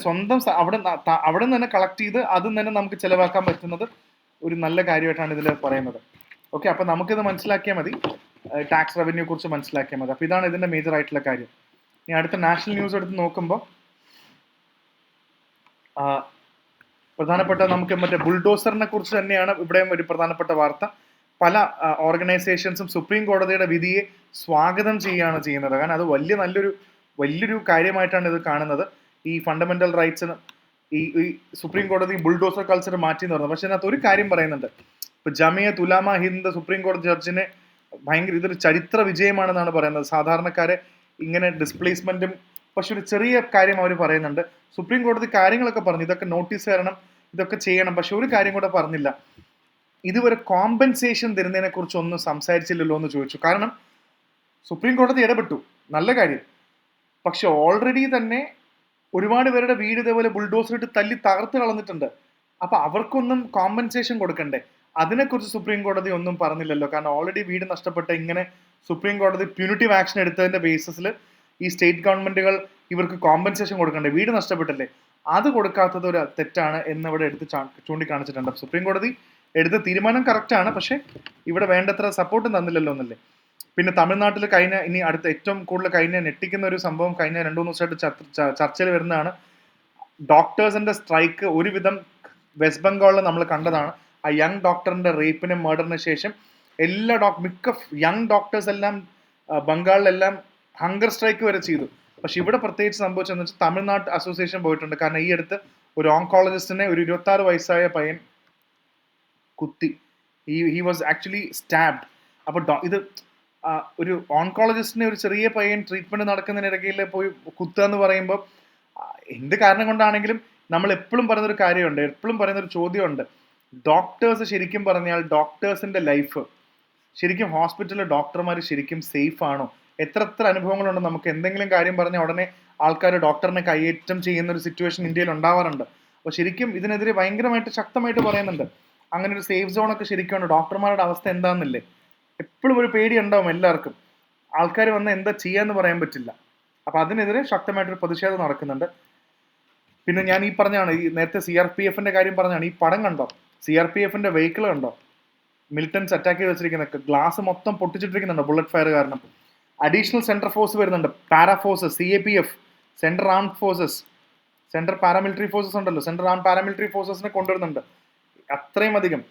അവിടെ നിന്ന് തന്നെ കളക്ട് ചെയ്ത് അതും തന്നെ നമുക്ക് ചിലവാക്കാൻ പറ്റുന്നത് ഒരു നല്ല കാര്യമായിട്ടാണ് ഇതിൽ പറയുന്നത്. ഓക്കെ, അപ്പോൾ നമുക്കിത് മനസ്സിലാക്കിയാൽ മതി, ടാക്സ് റവന്യൂ കുറിച്ച് മനസ്സിലാക്കിയാൽ മതി. അപ്പോൾ ഇതാണ് ഇതിൻ്റെ മേജർ ആയിട്ടുള്ള കാര്യം. ഇനി അടുത്ത നാഷണൽ ന്യൂസ് എടുത്ത് നോക്കുമ്പോൾ പ്രധാനപ്പെട്ട നമുക്ക് മറ്റേ ബുൾഡോസറിനെ കുറിച്ച് തന്നെയാണ് ഇവിടെയും ഒരു പ്രധാനപ്പെട്ട വാർത്ത. പല ഓർഗനൈസേഷൻസും സുപ്രീം കോടതിയുടെ വിധിയെ സ്വാഗതം ചെയ്യുന്നത്. കാരണം അത് വലിയൊരു കാര്യമായിട്ടാണ് ഇത് കാണുന്നത്. ഈ ഫണ്ടമെന്റൽ റൈറ്റ്സിന് ഈ സുപ്രീം കോടതി ബുൾഡോസർ കൾച്ചർ മാറ്റി എന്ന് പറയുന്നത്. പക്ഷെ അതിനകത്ത് ഒരു കാര്യം പറയുന്നുണ്ട്. ഇപ്പൊ ജമിയത്ത് ഉലമ ഹിന്ദ് സുപ്രീം കോടതി ജഡ്ജിനെ ഇതൊരു ചരിത്ര വിജയമാണെന്നാണ് പറയുന്നത്. സാധാരണക്കാരെ ഇങ്ങനെ ഡിസ്പ്ലേസ്മെന്റും, പക്ഷെ ഒരു ചെറിയ കാര്യം അവർ പറയുന്നുണ്ട്. സുപ്രീം കോടതി കാര്യങ്ങളൊക്കെ പറഞ്ഞു, ഇതൊക്കെ നോട്ടീസ് തരണം, ഇതൊക്കെ ചെയ്യണം. പക്ഷെ ഒരു കാര്യം കൂടെ പറഞ്ഞില്ല, ഇതുവരെ കോമ്പൻസേഷൻ തരുന്നതിനെ കുറിച്ച് ഒന്നും സംസാരിച്ചില്ലല്ലോ എന്ന് ചോദിച്ചു. കാരണം സുപ്രീം കോടതി ഇടപെട്ടു, നല്ല കാര്യം. പക്ഷെ ഓൾറെഡി തന്നെ ഒരുപാട് പേരുടെ വീട് ഇതേപോലെ ബുൾഡോസർ ഇട്ട് തല്ലി തകർത്ത് കളഞ്ഞിട്ടുണ്ട്. അപ്പൊ അവർക്കൊന്നും കോമ്പൻസേഷൻ കൊടുക്കണ്ടേ? അതിനെക്കുറിച്ച് സുപ്രീം കോടതി ഒന്നും പറഞ്ഞില്ലല്ലോ. കാരണം ഓൾറെഡി വീട് നഷ്ടപ്പെട്ട ഇങ്ങനെ സുപ്രീം കോടതി പ്യൂണിറ്റീവ് ആക്ഷൻ എടുത്തതിന്റെ ബേസിസിൽ ഈ സ്റ്റേറ്റ് ഗവൺമെന്റുകൾ ഇവർക്ക് കോമ്പൻസേഷൻ കൊടുക്കണ്ടേ? വീട് നഷ്ടപ്പെട്ടില്ലേ? അത് കൊടുക്കാത്തത് ഒരു തെറ്റാണ് എന്നിവിടെ എടുത്ത് ചൂണ്ടിക്കാണിച്ചിട്ടുണ്ട്. സുപ്രീം കോടതി എടുത്ത തീരുമാനം കറക്റ്റ് ആണ്, പക്ഷെ ഇവിടെ വേണ്ടത്ര സപ്പോർട്ട് തന്നില്ലല്ലോ എന്നല്ലേ. പിന്നെ തമിഴ്നാട്ടിൽ ഇനി അടുത്ത ഏറ്റവും കൂടുതൽ ഞെട്ടിക്കുന്ന ഒരു സംഭവം കഴിഞ്ഞ 2-3 ദിവസമായിട്ട് ചർച്ചയിൽ വരുന്നതാണ്. ഡോക്ടേഴ്സിന്റെ സ്ട്രൈക്ക് ഒരുവിധം വെസ്റ്റ് ബംഗാളിൽ നമ്മൾ കണ്ടതാണ്. ആ യങ് ഡോക്ടറിന്റെ റേപ്പിനും മർഡറിന് ശേഷം മിക്ക യങ് ഡോക്ടേഴ്സ് എല്ലാം ബംഗാളിലെല്ലാം ഹങ്കർ സ്ട്രൈക്ക് വരെ ചെയ്തു. പക്ഷെ ഇവിടെ പ്രത്യേകിച്ച് സംഭവിച്ചതെന്ന് വെച്ചാൽ തമിഴ്നാട് അസോസിയേഷൻ പോയിട്ടുണ്ട്. കാരണം ഈ അടുത്ത് ഒരു ഓങ്കോളജിസ്റ്റിനെ ഒരു 26 വയസ്സായ പയ്യൻ കുത്തി. He was actually stabbed. അപ്പൊ ഇത് ഒരു ഓൺകോളജിസ്റ്റിനെ ഒരു ചെറിയ പയ്യൻ ട്രീറ്റ്മെന്റ് നടക്കുന്നതിനിടയിൽ പോയി കുത്തുക എന്ന് പറയുമ്പോൾ എന്ത് കാരണം കൊണ്ടാണെങ്കിലും നമ്മൾ എപ്പോഴും പറയുന്നൊരു കാര്യമുണ്ട്, എപ്പോഴും പറയുന്നൊരു ചോദ്യമുണ്ട്. ഡോക്ടേഴ്സ് ശരിക്കും പറഞ്ഞാൽ ഡോക്ടേഴ്സിന്റെ ലൈഫ് ശരിക്കും ഹോസ്പിറ്റലിലെ ഡോക്ടർമാർ ശരിക്കും സേഫ് ആണോ? എത്ര അനുഭവങ്ങളുണ്ട് നമുക്ക്. എന്തെങ്കിലും കാര്യം പറഞ്ഞാൽ ഉടനെ ആൾക്കാർ ഡോക്ടറിനെ കയ്യേറ്റം ചെയ്യുന്ന ഒരു സിറ്റുവേഷൻ ഇന്ത്യയിൽ ഉണ്ടാവാറുണ്ട്. അപ്പോൾ ശരിക്കും ഇതിനെതിരെ ഭയങ്കരമായിട്ട് ശക്തമായിട്ട് പറയുന്നുണ്ട്. അങ്ങനെ ഒരു സേഫ് സോൺ ഒക്കെ ശരിക്കും ഉണ്ട്. ഡോക്ടർമാരുടെ അവസ്ഥ എന്താണെന്നില്ലേ? എപ്പോഴും ഒരു പേടി ഉണ്ടാവും എല്ലാവർക്കും. ആൾക്കാർ വന്ന് എന്താ ചെയ്യാന്ന് പറയാൻ പറ്റില്ല. അപ്പൊ അതിനെതിരെ ശക്തമായിട്ടൊരു പ്രതിഷേധം നടക്കുന്നുണ്ട്. പിന്നെ ഞാൻ ഈ പറഞ്ഞാണ്, ഈ നേരത്തെ CRPFന്റെ കാര്യം പറഞ്ഞാണ്. ഈ പടം കണ്ടോ? CRPFന്റെ വെഹിക്കിൾ കണ്ടോ? മിലിറ്റൻസ് അറ്റാക്ക് ചെയ്ത് വെച്ചിരിക്കുന്ന ഗ്ലാസ് മൊത്തം പൊട്ടിച്ചിട്ടിരിക്കുന്നുണ്ട് ബുള്ളറ്റ് ഫയർ കാരണം. അഡീഷണൽ സെൻട്രൽ ഫോഴ്സ് വരുന്നുണ്ട്, para forces, CAPF, central armed forces, central paramilitary forces ഉണ്ടല്ലോ, സെൻട്രൽ ആംഡ് പാരാമിലിറ്ററി ഫോഴ്സസിനെ കൊണ്ടുവരുന്നുണ്ട്. അത്രയും അധികം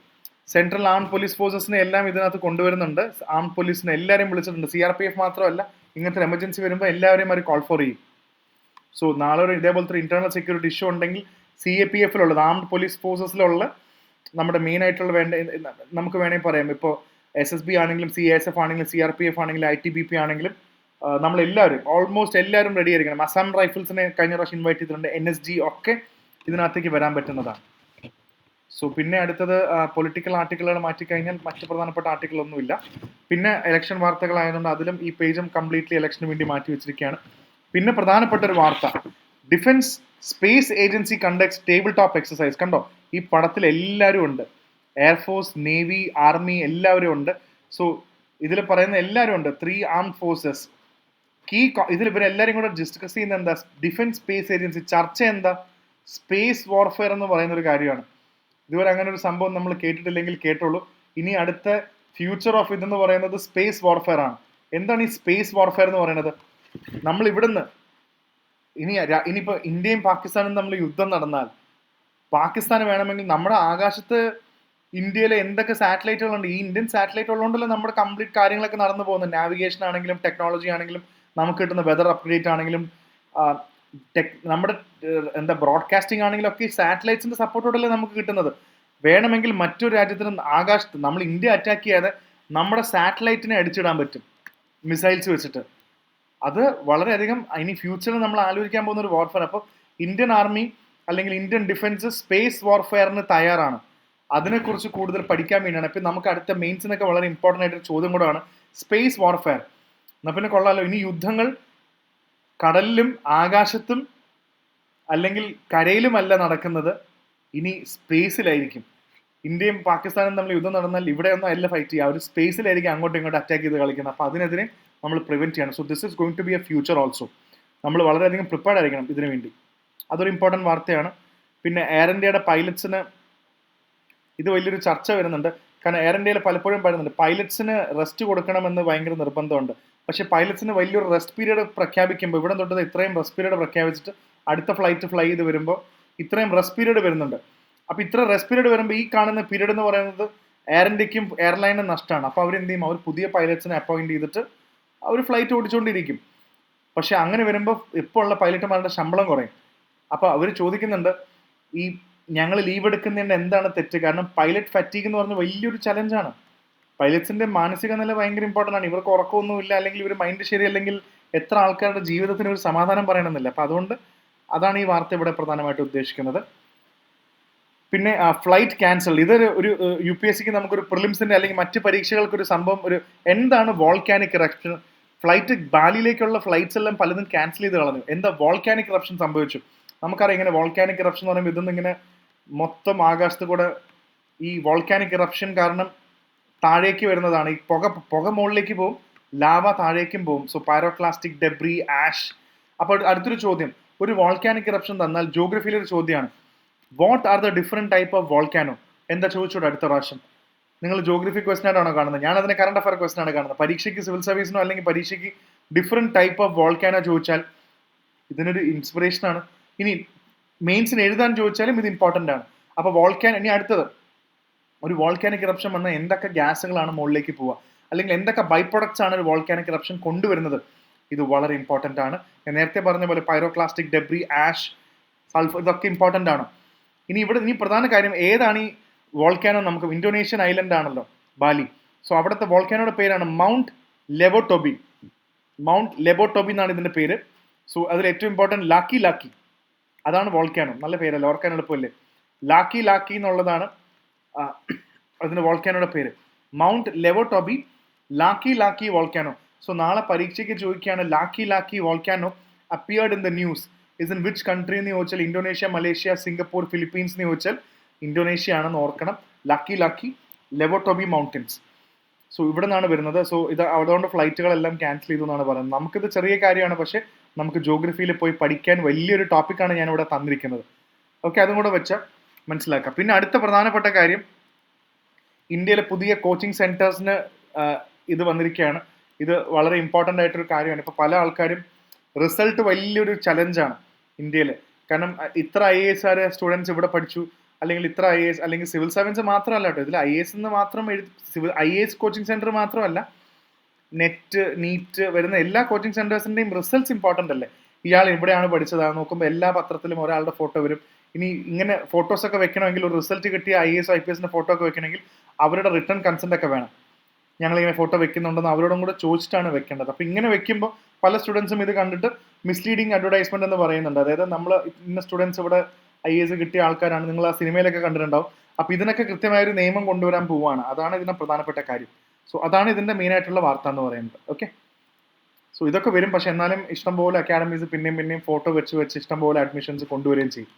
സെൻട്രൽ ആംഡ് പോലീസ് ഫോഴ്സസിനെ എല്ലാം ഇതിനകത്ത് കൊണ്ടുവരുന്നുണ്ട്. ആംഡ് പോലീസിനെ എല്ലാവരെയും വിളിച്ചിട്ടുണ്ട്. CRPF മാത്രമല്ല, ഇങ്ങനത്തെ എമർജൻസി വരുമ്പോൾ എല്ലാവരെയും അവർ കോൾ ഫോർ ചെയ്യും. സോ നാളെ ഒരു ഇതേപോലത്തെ ഇന്റേണൽ സെക്യൂരിറ്റി ഇഷ്യൂ ഉണ്ടെങ്കിൽ CAPFിലുള്ളത്, ആംഡ് പോലീസ് ഫോഴ്സസിലുള്ള നമ്മുടെ മെയിൻ ആയിട്ടുള്ള നമുക്ക് വേണമെങ്കിൽ പറയാം, ഇപ്പോൾ SSB ആണെങ്കിലും CISF ആണെങ്കിലും CRPF ആണെങ്കിലും ITBP ആണെങ്കിലും നമ്മളെല്ലാവരും ഓൾമോസ്റ്റ് എല്ലാവരും റെഡി ആയിരിക്കണം. അസം റൈഫിൾസിനെ കഴിഞ്ഞ പ്രാവശ്യം ഇൻവൈറ്റ് ചെയ്തിട്ടുണ്ട്. NSG ഒക്കെ ഇതിനകത്തേക്ക് വരാൻ പറ്റുന്നതാണ്. സോ പിന്നെ അടുത്തത് പൊളിറ്റിക്കൽ ആർട്ടിക്കിളുകൾ മാറ്റിക്കഴിഞ്ഞാൽ മറ്റ് പ്രധാനപ്പെട്ട ആർട്ടിക്കിളൊന്നുമില്ല. പിന്നെ ഇലക്ഷൻ വാർത്തകളായതുകൊണ്ട് അതിലും ഈ പേജും കംപ്ലീറ്റ്ലി ഇലക്ഷന് വേണ്ടി മാറ്റി വെച്ചിരിക്കുകയാണ്. പിന്നെ പ്രധാനപ്പെട്ട ഒരു വാർത്ത, defence space agency conducts table top exercise. കണ്ടോ? ഈ പടത്തിൽ എല്ലാവരും ഉണ്ട്. എയർഫോഴ്സ്, നേവി, ആർമി എല്ലാവരും ഉണ്ട്. സോ ഇതിൽ പറയുന്ന എല്ലാവരും ഉണ്ട്. 3 ആംഡ് ഫോഴ്സസ്. ഇതിൽ ഇവരെല്ലാവരും കൂടെ ഡിസ്കസ് ചെയ്യുന്ന എന്താ? Defence space agency. ചർച്ച എന്താ? സ്പേസ് വാർഫെയർ എന്ന് പറയുന്ന ഒരു കാര്യമാണ്. ഇതുവരെ അങ്ങനെ ഒരു സംഭവം നമ്മൾ കേട്ടിട്ടില്ലെങ്കിൽ കേട്ടോളൂ. ഇനി അടുത്ത ഫ്യൂച്ചർ ഓഫ് ഇതെന്ന് പറയുന്നത് സ്പേസ് വാർഫെയർ ആണ്. എന്താണ് ഈ സ്പേസ് വാർഫെയർ എന്ന് പറയുന്നത്? നമ്മൾ ഇവിടുന്ന് ഇനിയിപ്പോ ഇന്ത്യയും പാകിസ്ഥാനും തമ്മിൽ യുദ്ധം നടന്നാൽ, പാകിസ്ഥാന് വേണമെങ്കിൽ നമ്മുടെ ആകാശത്ത് ഇന്ത്യയിലെ എന്തൊക്കെ സാറ്റലൈറ്റുകളുണ്ട്, ഈ ഇന്ത്യൻ സാറ്റലൈറ്റ് ഉള്ളതുകൊണ്ടല്ലോ നമ്മുടെ കംപ്ലീറ്റ് കാര്യങ്ങളൊക്കെ നടന്നു പോകുന്നത്. നാവിഗേഷൻ ആണെങ്കിലും ടെക്നോളജി ആണെങ്കിലും നമുക്ക് കിട്ടുന്ന വെതർ അപ്ഡേറ്റ് ആണെങ്കിലും നമ്മുടെ ബ്രോഡ്കാസ്റ്റിംഗ് ആണെങ്കിലും ഒക്കെ ഈ സാറ്റലൈറ്റ്സിന്റെ സപ്പോർട്ടോടല്ലേ നമുക്ക് കിട്ടുന്നത്. വേണമെങ്കിൽ മറ്റൊരു രാജ്യത്തിന് ആകാശത്ത് നമ്മൾ ഇന്ത്യ അറ്റാക്ക് ചെയ്യാതെ നമ്മുടെ സാറ്റലൈറ്റിനെ അടിച്ചിടാൻ പറ്റും മിസൈൽസ് വെച്ചിട്ട്. അത് വളരെയധികം ഇനി ഫ്യൂച്ചറിൽ നമ്മൾ ആലോചിക്കാൻ പോകുന്ന ഒരു വാർഫെയർ. അപ്പോൾ ഇന്ത്യൻ ആർമി അല്ലെങ്കിൽ ഇന്ത്യൻ ഡിഫൻസ് സ്പേസ് വാർഫെയറിന് തയ്യാറാണ്. അതിനെക്കുറിച്ച് കൂടുതൽ പഠിക്കാൻ വേണ്ടിയാണ്. ഇപ്പം നമുക്ക് അടുത്ത മെയിൻസിനൊക്കെ വളരെ ഇമ്പോർട്ടൻ്റ് ആയിട്ടൊരു ചോദ്യം കൂടെയാണ് സ്പേസ് വാർഫെയർ. എന്നാൽ പിന്നെ കൊള്ളാലോ, ഇനി യുദ്ധങ്ങൾ കടലിലും ആകാശത്തും അല്ലെങ്കിൽ കരയിലുമല്ല നടക്കുന്നത്, ഇനി സ്പേസിലായിരിക്കും. ഇന്ത്യയും പാകിസ്ഥാനും തമ്മിൽ യുദ്ധം നടന്നാൽ ഇവിടെയൊന്നും അല്ല ഫൈറ്റ് ചെയ്യുക, അവർ സ്പേസിലായിരിക്കും അങ്ങോട്ടും ഇങ്ങോട്ടും അറ്റാക്ക് ചെയ്ത് കളിക്കുന്നത്. അപ്പോൾ അതിനെതിരെ നമ്മൾ പ്രിവെൻറ്റ് ചെയ്യണം. So this is going to be a future also. നമ്മൾ വളരെയധികം പ്രിപ്പയർഡ് ആയിരിക്കണം ഇതിനു വേണ്ടി. അതൊരു ഇമ്പോർട്ടൻറ്റ് വാർത്തയാണ്. പിന്നെ എയർ ഇന്ത്യയുടെ പൈലറ്റ്സിന് ഇത് വലിയൊരു ചർച്ച വരുന്നുണ്ട്. കാരണം എയർ ഇന്ത്യയിൽ പലപ്പോഴും പറയുന്നുണ്ട് പൈലറ്റ്സിന് റെസ്റ്റ് കൊടുക്കണമെന്ന് ഭയങ്കര നിർബന്ധമുണ്ട്. പക്ഷേ പൈലറ്റ്സിന് വലിയൊരു റെസ്റ്റ് പീരീഡ് പ്രഖ്യാപിക്കുമ്പോൾ, ഇവിടെ തൊട്ടത് ഇത്രയും റെസ്റ്റ് പീരീഡ് പ്രഖ്യാപിച്ചിട്ട് അടുത്ത ഫ്ലൈറ്റ് ഫ്ലൈ ചെയ്ത് വരുമ്പോൾ ഇത്രയും റെസ്റ്റ് പീരീഡ് വരുന്നുണ്ട്. അപ്പോൾ ഇത്ര റെസ്റ്റ് പീരീഡ് വരുമ്പോൾ ഈ കാണുന്ന പീരീഡ് എന്ന് പറയുന്നത് എയർ ഇന്ത്യക്കും എയർലൈനും നഷ്ടമാണ്. അപ്പോൾ അവരെന്ത് ചെയ്യും? അവർ പുതിയ പൈലറ്റ്സിനെ അപ്പോയിന്റ് ചെയ്തിട്ട് അവർ ഫ്ലൈറ്റ് ഓടിച്ചുകൊണ്ടിരിക്കും. പക്ഷെ അങ്ങനെ വരുമ്പോൾ ഇപ്പോൾ ഉള്ള പൈലറ്റുമാരുടെ ശമ്പളം കുറയും. അപ്പോൾ അവർ ചോദിക്കുന്നുണ്ട്, ഈ ഞങ്ങൾ ലീവ് എടുക്കുന്നതിൻ്റെ എന്താണ് തെറ്റ്? കാരണം പൈലറ്റ് ഫറ്റീഗ് എന്ന് പറഞ്ഞ വലിയൊരു ചലഞ്ചാണ്. പൈലറ്റ്സിന്റെ മാനസിക നില ഭയങ്കര ഇമ്പോർട്ടൻ്റ് ആണ്. ഇവർക്ക് ഉറക്കമൊന്നുമില്ല, അല്ലെങ്കിൽ ഇവർ മൈൻഡ് ശരിയല്ലെങ്കിൽ എത്ര ആൾക്കാരുടെ ജീവിതത്തിന് ഒരു സമാധാനം പറയണമെന്നില്ല. അപ്പം അതുകൊണ്ട് അതാണ് ഈ വാർത്ത ഇവിടെ പ്രധാനമായിട്ട് ഉദ്ദേശിക്കുന്നത്. പിന്നെ ഫ്ലൈറ്റ് ക്യാൻസൽ, ഇതൊരു UPSCക്ക് നമുക്കൊരു പ്രിലിംസിന്റെ അല്ലെങ്കിൽ മറ്റ് പരീക്ഷകൾക്ക് ഒരു സംഭവം, ഒരു എന്താണ് വോൾക്കാനിക് ഇറപ്ഷൻ? ഫ്ലൈറ്റ് ബാലിയിലേക്കുള്ള ഫ്ലൈറ്റ്സ് എല്ലാം പലതും ക്യാൻസൽ ചെയ്ത് കളഞ്ഞു. എന്താ വോൾക്കാനിക് ഇറപ്ഷൻ സംഭവിച്ചു. നമുക്കറിയാം ഇങ്ങനെ വോൾക്കാനിക് ഇറപ്ഷൻ എന്ന് പറയുമ്പോൾ ഇതൊന്നും ഇങ്ങനെ മൊത്തം ആകാശത്ത് കൂടെ ഈ വോൾക്കാനിക് ഇറപ്ഷൻ കാരണം താഴേക്ക് വരുന്നതാണ്. ഈ പുക മുകളിലേക്ക് പോകും, ലാവ താഴേക്കും പോകും. So pyroclastic debris, ash. അപ്പോൾ അടുത്തൊരു ചോദ്യം, ഒരു വോൾക്കാനിക് ഇറപ്ഷൻ തന്നാൽ ജോഗ്രഫിയിലെ ഒരു ചോദ്യമാണ്, what are the different type of volcano? എന്താ ചോദിച്ചോട് അടുത്ത പ്രാവശ്യം. നിങ്ങൾ ജോഗ്രഫി ക്വസ്റ്റൻ ആയിട്ടാണോ കാണുന്നത്? ഞാൻ അതിനെ കറണ്ട് അഫയർ ക്വസ്റ്റൻ ആണ് കാണുന്നത്. പരീക്ഷയ്ക്ക് സിവിൽ സർവീസിനോ അല്ലെങ്കിൽ പരീക്ഷയ്ക്ക് ഡിഫറെന്റ് ടൈപ്പ് ഓഫ് വോൾക്കാനോ ചോദിച്ചാൽ ഇതിനൊരു ഇൻസ്പിറേഷൻ ആണ്. ഇനി മെയിൻസിന് എഴുതാൻ ചോദിച്ചാലും ഇത് ഇമ്പോർട്ടൻ്റ് ആണ്. അപ്പോൾ വോൾക്കാൻ, ഇനി അടുത്തത്, ഒരു വോൾക്കാനിക് ഇറപ്ഷൻ വന്നാൽ എന്തൊക്കെ ഗ്യാസുകളാണ് മുകളിലേക്ക് പോവുക, അല്ലെങ്കിൽ എന്തൊക്കെ ബൈ പ്രൊഡക്ട്സ് ആണ് ഒരു വോൾക്കാനിക് ഇറപ്ഷൻ കൊണ്ടുവരുന്നത്? ഇത് വളരെ ഇമ്പോർട്ടൻ്റ് ആണ്. ഞാൻ നേരത്തെ പറഞ്ഞ പോലെ പൈറോക്ലാസ്റ്റിക് ഡെബ്രി, ആഷ്, സൾഫർ, ഇതൊക്കെ ഇമ്പോർട്ടൻ്റ് ആണ്. ഇനി പ്രധാന കാര്യം, ഏതാണ് ഈ വോൾക്കാനോ? നമുക്ക് ഇന്തോനേഷ്യൻ ഐലൻഡ് ആണല്ലോ ബാലി. സോ അവിടുത്തെ വോൾക്കാനോയുടെ പേരാണ് മൗണ്ട് ലെവോട്ടോബി. മൗണ്ട് ലെവോട്ടോബി എന്നാണ് ഇതിന്റെ പേര്. സോ അതിൽ ഏറ്റവും ഇമ്പോർട്ടൻറ്റ് ലാക്കി, അതാണ് വോൾക്കാനോ. നല്ല പേരല്ല, ഓർക്കാൻ എളുപ്പമല്ലേ. ലാക്കി എന്നുള്ളതാണ് അതിന്റെ വോൾക്കാനോയുടെ പേര്. Mount Lewotobi, Laki volcano. So നാളെ പരീക്ഷയ്ക്ക് ചോദിക്കുകയാണ്, Laki volcano appeared in the news is in which country എന്ന് ചോദിച്ചാൽ ഇന്തോനേഷ്യ, മലേഷ്യ, സിംഗപ്പൂർ, ഫിലിപ്പീൻസ് എന്ന് ചോദിച്ചാൽ ഇന്തോനേഷ്യ ആണെന്ന് ഓർക്കണം. ലാക്കി ലെവോട്ടോബി മൗണ്ടൻസ്. സോ ഇവിടെ നിന്നാണ് വരുന്നത്. സോ ഇത് അതുകൊണ്ട് ഫ്ലൈറ്റുകളെല്ലാം ക്യാൻസൽ ചെയ്തു എന്നാണ് പറയുന്നത്. നമുക്കിത് ചെറിയ കാര്യമാണ്, പക്ഷേ നമുക്ക് ജോഗ്രഫിയിൽ പോയി പഠിക്കാൻ വലിയൊരു ടോപ്പിക്കാണ് ഞാനിവിടെ തന്നിരിക്കുന്നത്. ഓക്കെ, അതും കൂടെ വെച്ച് മനസ്സിലാക്കാം. പിന്നെ അടുത്ത പ്രധാനപ്പെട്ട കാര്യം, ഇന്ത്യയിലെ പുതിയ കോച്ചിങ് സെൻറ്റേഴ്സിന് ഇത് വന്നിരിക്കുകയാണ്. ഇത് വളരെ ഇമ്പോർട്ടൻ്റ് ആയിട്ടൊരു കാര്യമാണ്. ഇപ്പോൾ പല ആൾക്കാരും റിസൾട്ട് വലിയൊരു ചലഞ്ചാണ് ഇന്ത്യയിൽ. കാരണം ഇത്ര IAS സ്റ്റുഡൻസ് ഇവിടെ പഠിച്ചു, അല്ലെങ്കിൽ ഇത്ര IAS, അല്ലെങ്കിൽ സിവിൽ സർവൻസ് മാത്രമല്ല കേട്ടോ, ഇതിൽ IAS എന്ന് മാത്രം IAS കോച്ചിങ് സെൻറ്റർ മാത്രമല്ല, നെറ്റ്, നീറ്റ് വരുന്ന എല്ലാ കോച്ചിങ് സെൻറ്റേഴ്സിൻ്റെയും റിസൾട്ട്സ് ഇമ്പോർട്ടൻ്റ് അല്ലേ. ഇയാൾ ഇവിടെയാണ് പഠിച്ചതാണ് നോക്കുമ്പോൾ എല്ലാ പത്രത്തിലും ഒരാളുടെ ഫോട്ടോ വരും. ഇനി ഇങ്ങനെ ഫോട്ടോസൊക്കെ വെക്കണമെങ്കിൽ, ഒരു റിസൾട്ട് കിട്ടിയ IAS IPS ഫോട്ടോ ഒക്കെ വെക്കണമെങ്കിൽ അവരുടെ റിട്ടേൺ കൺസെൻ്റ് ഒക്കെ വേണം. ഞങ്ങളിങ്ങനെ ഫോട്ടോ വെക്കുന്നുണ്ടെന്ന് അവരോടും കൂടെ ചോദിച്ചിട്ടാണ് വെക്കേണ്ടത്. അപ്പോൾ ഇങ്ങനെ വെക്കുമ്പോൾ പല സ്റ്റുഡൻസും ഇത് കണ്ടിട്ട് മിസ്ലീഡിങ് അഡ്വർടൈസ്മെന്റ് എന്ന് പറയുന്നുണ്ട്. അതായത് നമ്മൾ ഇന്ന സ്റ്റുഡൻസ് ഇവിടെ IAS കിട്ടിയ ആൾക്കാരാണ്, നിങ്ങൾ ആ സിനിമയിലൊക്കെ കണ്ടിട്ടുണ്ടാവും. അപ്പോൾ ഇതിനൊക്കെ കൃത്യമായൊരു നിയമം കൊണ്ടുവരാൻ പോവുകയാണ്. അതാണ് ഇതിന്റെ പ്രധാനപ്പെട്ട കാര്യം. സോ അതാണ് ഇതിന്റെ മെയിൻ ആയിട്ടുള്ള വാർത്ത എന്ന് പറയുന്നത്. ഓക്കെ, സോ ഇതൊക്കെ വരും. പക്ഷെ എന്നാലും ഇഷ്ടംപോലെ അക്കാഡമീസ് പിന്നെയും ഫോട്ടോ വെച്ച് ഇഷ്ടംപോലെ അഡ്മിഷൻസ് കൊണ്ടുവരികയും ചെയ്യും.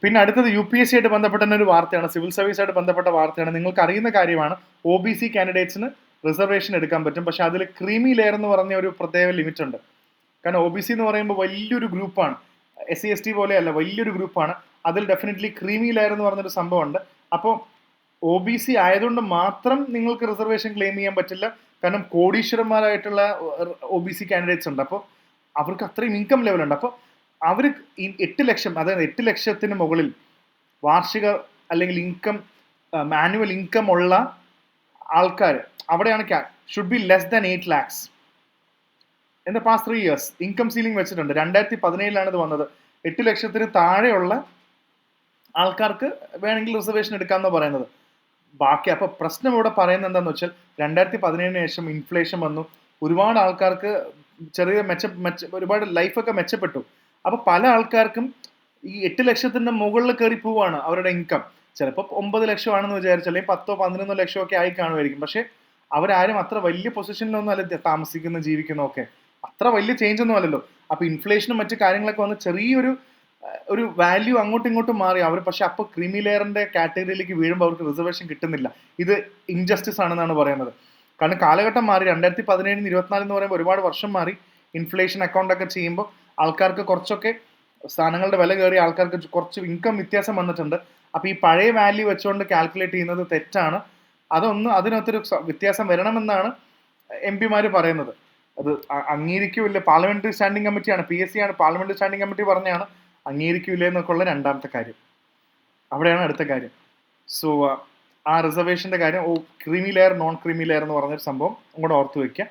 പിന്നെ അടുത്തത് UPSC ആയിട്ട് ബന്ധപ്പെട്ട ഒരു വാർത്തയാണ്, സിവിൽ സർവീസ് ആയിട്ട് ബന്ധപ്പെട്ട വാർത്തയാണ്. നിങ്ങൾക്ക് അറിയുന്ന കാര്യമാണ്, OBC കാൻഡിഡേറ്റ്സിന് റിസർവേഷൻ എടുക്കാൻ പറ്റും. പക്ഷെ അതിൽ ക്രീമി ലെയർ എന്ന് പറഞ്ഞ ഒരു പ്രത്യേക ലിമിറ്റ് ഉണ്ട്. കാരണം OBC എന്ന് പറയുമ്പോൾ വലിയൊരു ഗ്രൂപ്പാണ്, SC ST പോലെയല്ല, വലിയൊരു ഗ്രൂപ്പാണ്. അതിൽ ഡെഫിനറ്റ്ലി ക്രീമി ലെയർ എന്ന് പറഞ്ഞൊരു സംഭവമുണ്ട്. അപ്പോൾ OBC ആയതുകൊണ്ട് മാത്രം നിങ്ങൾക്ക് റിസർവേഷൻ ക്ലെയിം ചെയ്യാൻ പറ്റില്ല. കാരണം കോടീശ്വരന്മാരായിട്ടുള്ള OBC കാൻഡിഡേറ്റ്സ് ഉണ്ട്. അപ്പോൾ അവർക്ക് അത്രയും ഇൻകം ലെവലുണ്ട്. അപ്പോൾ അവർ 8 ലക്ഷം, അതായത് 8 ലക്ഷത്തിന് മുകളിൽ വാർഷിക അല്ലെങ്കിൽ ആനുവൽ ഇൻകം ഉള്ള ആൾക്കാർ അവിടെയാണ് should be less than 8 lakhs in the past 3 years. Income ceiling വെച്ചിട്ടുണ്ട്. 2017 ഇത് വന്നത്. 8 ലക്ഷത്തിന് താഴെയുള്ള ആൾക്കാർക്ക് വേണമെങ്കിൽ റിസർവേഷൻ എടുക്കാമെന്ന് പറയുന്നത്. ബാക്കി അപ്പോൾ പ്രശ്നം ഇവിടെ പറയുന്നത് എന്താണെന്ന് വെച്ചാൽ, 2017 ശേഷം ഇൻഫ്ലേഷൻ വന്നു, ഒരുപാട് ആൾക്കാർക്ക് ചെറിയ ഒരുപാട് ലൈഫൊക്കെ മെച്ചപ്പെട്ടു. അപ്പോൾ പല ആൾക്കാർക്കും ഈ 8 ലക്ഷത്തിന്റെ മുകളിൽ കയറി പോവാണ് അവരുടെ ഇൻകം. ചിലപ്പോൾ 9 ലക്ഷമാണെന്ന് വിചാരിച്ചു, അല്ലെങ്കിൽ 10-11 ലക്ഷം ഒക്കെ ആയി കാണുമായിരിക്കും. പക്ഷെ അവരാരും അത്ര വലിയ പൊസിഷനിലൊന്നും അല്ല താമസിക്കുന്ന, ജീവിക്കുന്നതൊക്കെ അത്ര വലിയ ചേഞ്ച് ഒന്നും അല്ലല്ലോ. അപ്പൊ ഇൻഫ്ലേഷനും മറ്റു കാര്യങ്ങളൊക്കെ വന്ന് ചെറിയൊരു വാല്യൂ അങ്ങോട്ടും ഇങ്ങോട്ടും മാറി അവർ. പക്ഷെ അപ്പൊ ക്രീമി ലെയറിന്റെ കാറ്റഗറിയിലേക്ക് വീഴുമ്പോൾ അവർക്ക് റിസർവേഷൻ കിട്ടുന്നില്ല. ഇത് ഇൻജസ്റ്റിസ് ആണെന്നാണ് പറയുന്നത്. കാരണം കാലഘട്ടം മാറി. 2017 24 എന്ന് പറയുമ്പോൾ ഒരുപാട് വർഷം മാറി. ഇൻഫ്ലേഷൻ അക്കൗണ്ട് ഒക്കെ ചെയ്യുമ്പോൾ ആൾക്കാർക്ക് കുറച്ചൊക്കെ സാധനങ്ങളുടെ വില കയറി, ആൾക്കാർക്ക് കുറച്ച് ഇൻകം വ്യത്യാസം വന്നിട്ടുണ്ട്. അപ്പൊ ഈ പഴയ വാല്യൂ വെച്ചുകൊണ്ട് കാൽക്കുലേറ്റ് ചെയ്യുന്നത് തെറ്റാണ്. അതിനകത്തൊരു വ്യത്യാസം വരണമെന്നാണ് MP പറയുന്നത്. അത് അംഗീകരിക്കൂല്ല. പാർലമെന്ററി സ്റ്റാൻഡിംഗ് കമ്മിറ്റിയാണ്, PSC ആണ്, പാർലമെന്ററി സ്റ്റാൻഡിംഗ് കമ്മിറ്റി പറഞ്ഞാണ് അംഗീകരിക്കൂല എന്നൊക്കെ ഉള്ള രണ്ടാമത്തെ കാര്യം. അവിടെയാണ് അടുത്ത കാര്യം. സോ ആ റിസർവേഷന്റെ കാര്യം, creamy layer, non creamy layer എന്ന് പറഞ്ഞൊരു സംഭവം അങ്ങോട്ട് ഓർത്ത് വയ്ക്കുക.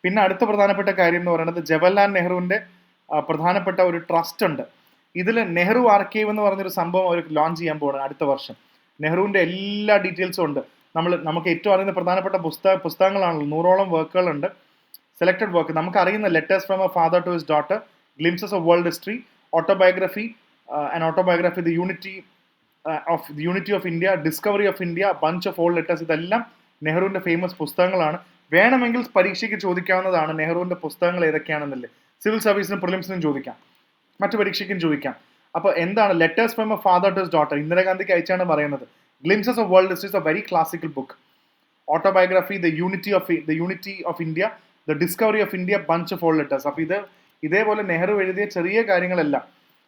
പിന്നെ അടുത്ത പ്രധാനപ്പെട്ട കാര്യം എന്ന് പറയുന്നത്, ജവഹർലാൽ നെഹ്റുവിന്റെ പ്രധാനപ്പെട്ട ഒരു ട്രസ്റ്റ് ഉണ്ട്. ഇതിൽ നെഹ്റു ആർക്കൈവ് എന്ന് പറഞ്ഞൊരു സംഭവം അവർ ലോഞ്ച് ചെയ്യാൻ പോകണം അടുത്ത വർഷം. നെഹ്റുവിന്റെ എല്ലാ ഡീറ്റെയിൽസും ഉണ്ട്. നമുക്ക് ഏറ്റവും അറിയുന്ന പ്രധാനപ്പെട്ട പുസ്തകങ്ങളാണല്ലോ, 100ഓളം വർക്കുകളുണ്ട്. സെലക്ടഡ് വർക്ക് നമുക്ക് അറിയുന്ന, letters from a father to his daughter, glimpses of world history, autobiography the unity of India, discovery of India, bunch of old letters, ഇതെല്ലാം നെഹ്റുവിന്റെ ഫേമസ് പുസ്തകങ്ങളാണ്. വേണമെങ്കിൽ പരീക്ഷയ്ക്ക് ചോദിക്കാവുന്നതാണ് നെഹ്റുവിന്റെ പുസ്തകങ്ങൾ ഏതൊക്കെയാണെന്നല്ലേ. സിവിൽ സർവീസിനും പ്രിലിംസിനും ചോദിക്കാം, മറ്റു പരീക്ഷയ്ക്കും ചോദിക്കാം. അപ്പോൾ എന്താണ് letters from a father to his daughter, ഇന്ദിരാഗാന്ധിക്ക് അയച്ചാണ് പറയുന്നത്. Glimpses of world history is a very classical book. Autobiography, the unity of India, the discovery of India, bunch of all letters. അപ്പോൾ ഇതേപോലെ നെഹ്റു എഴുതിയ ചെറിയ കാര്യങ്ങളെല്ലാം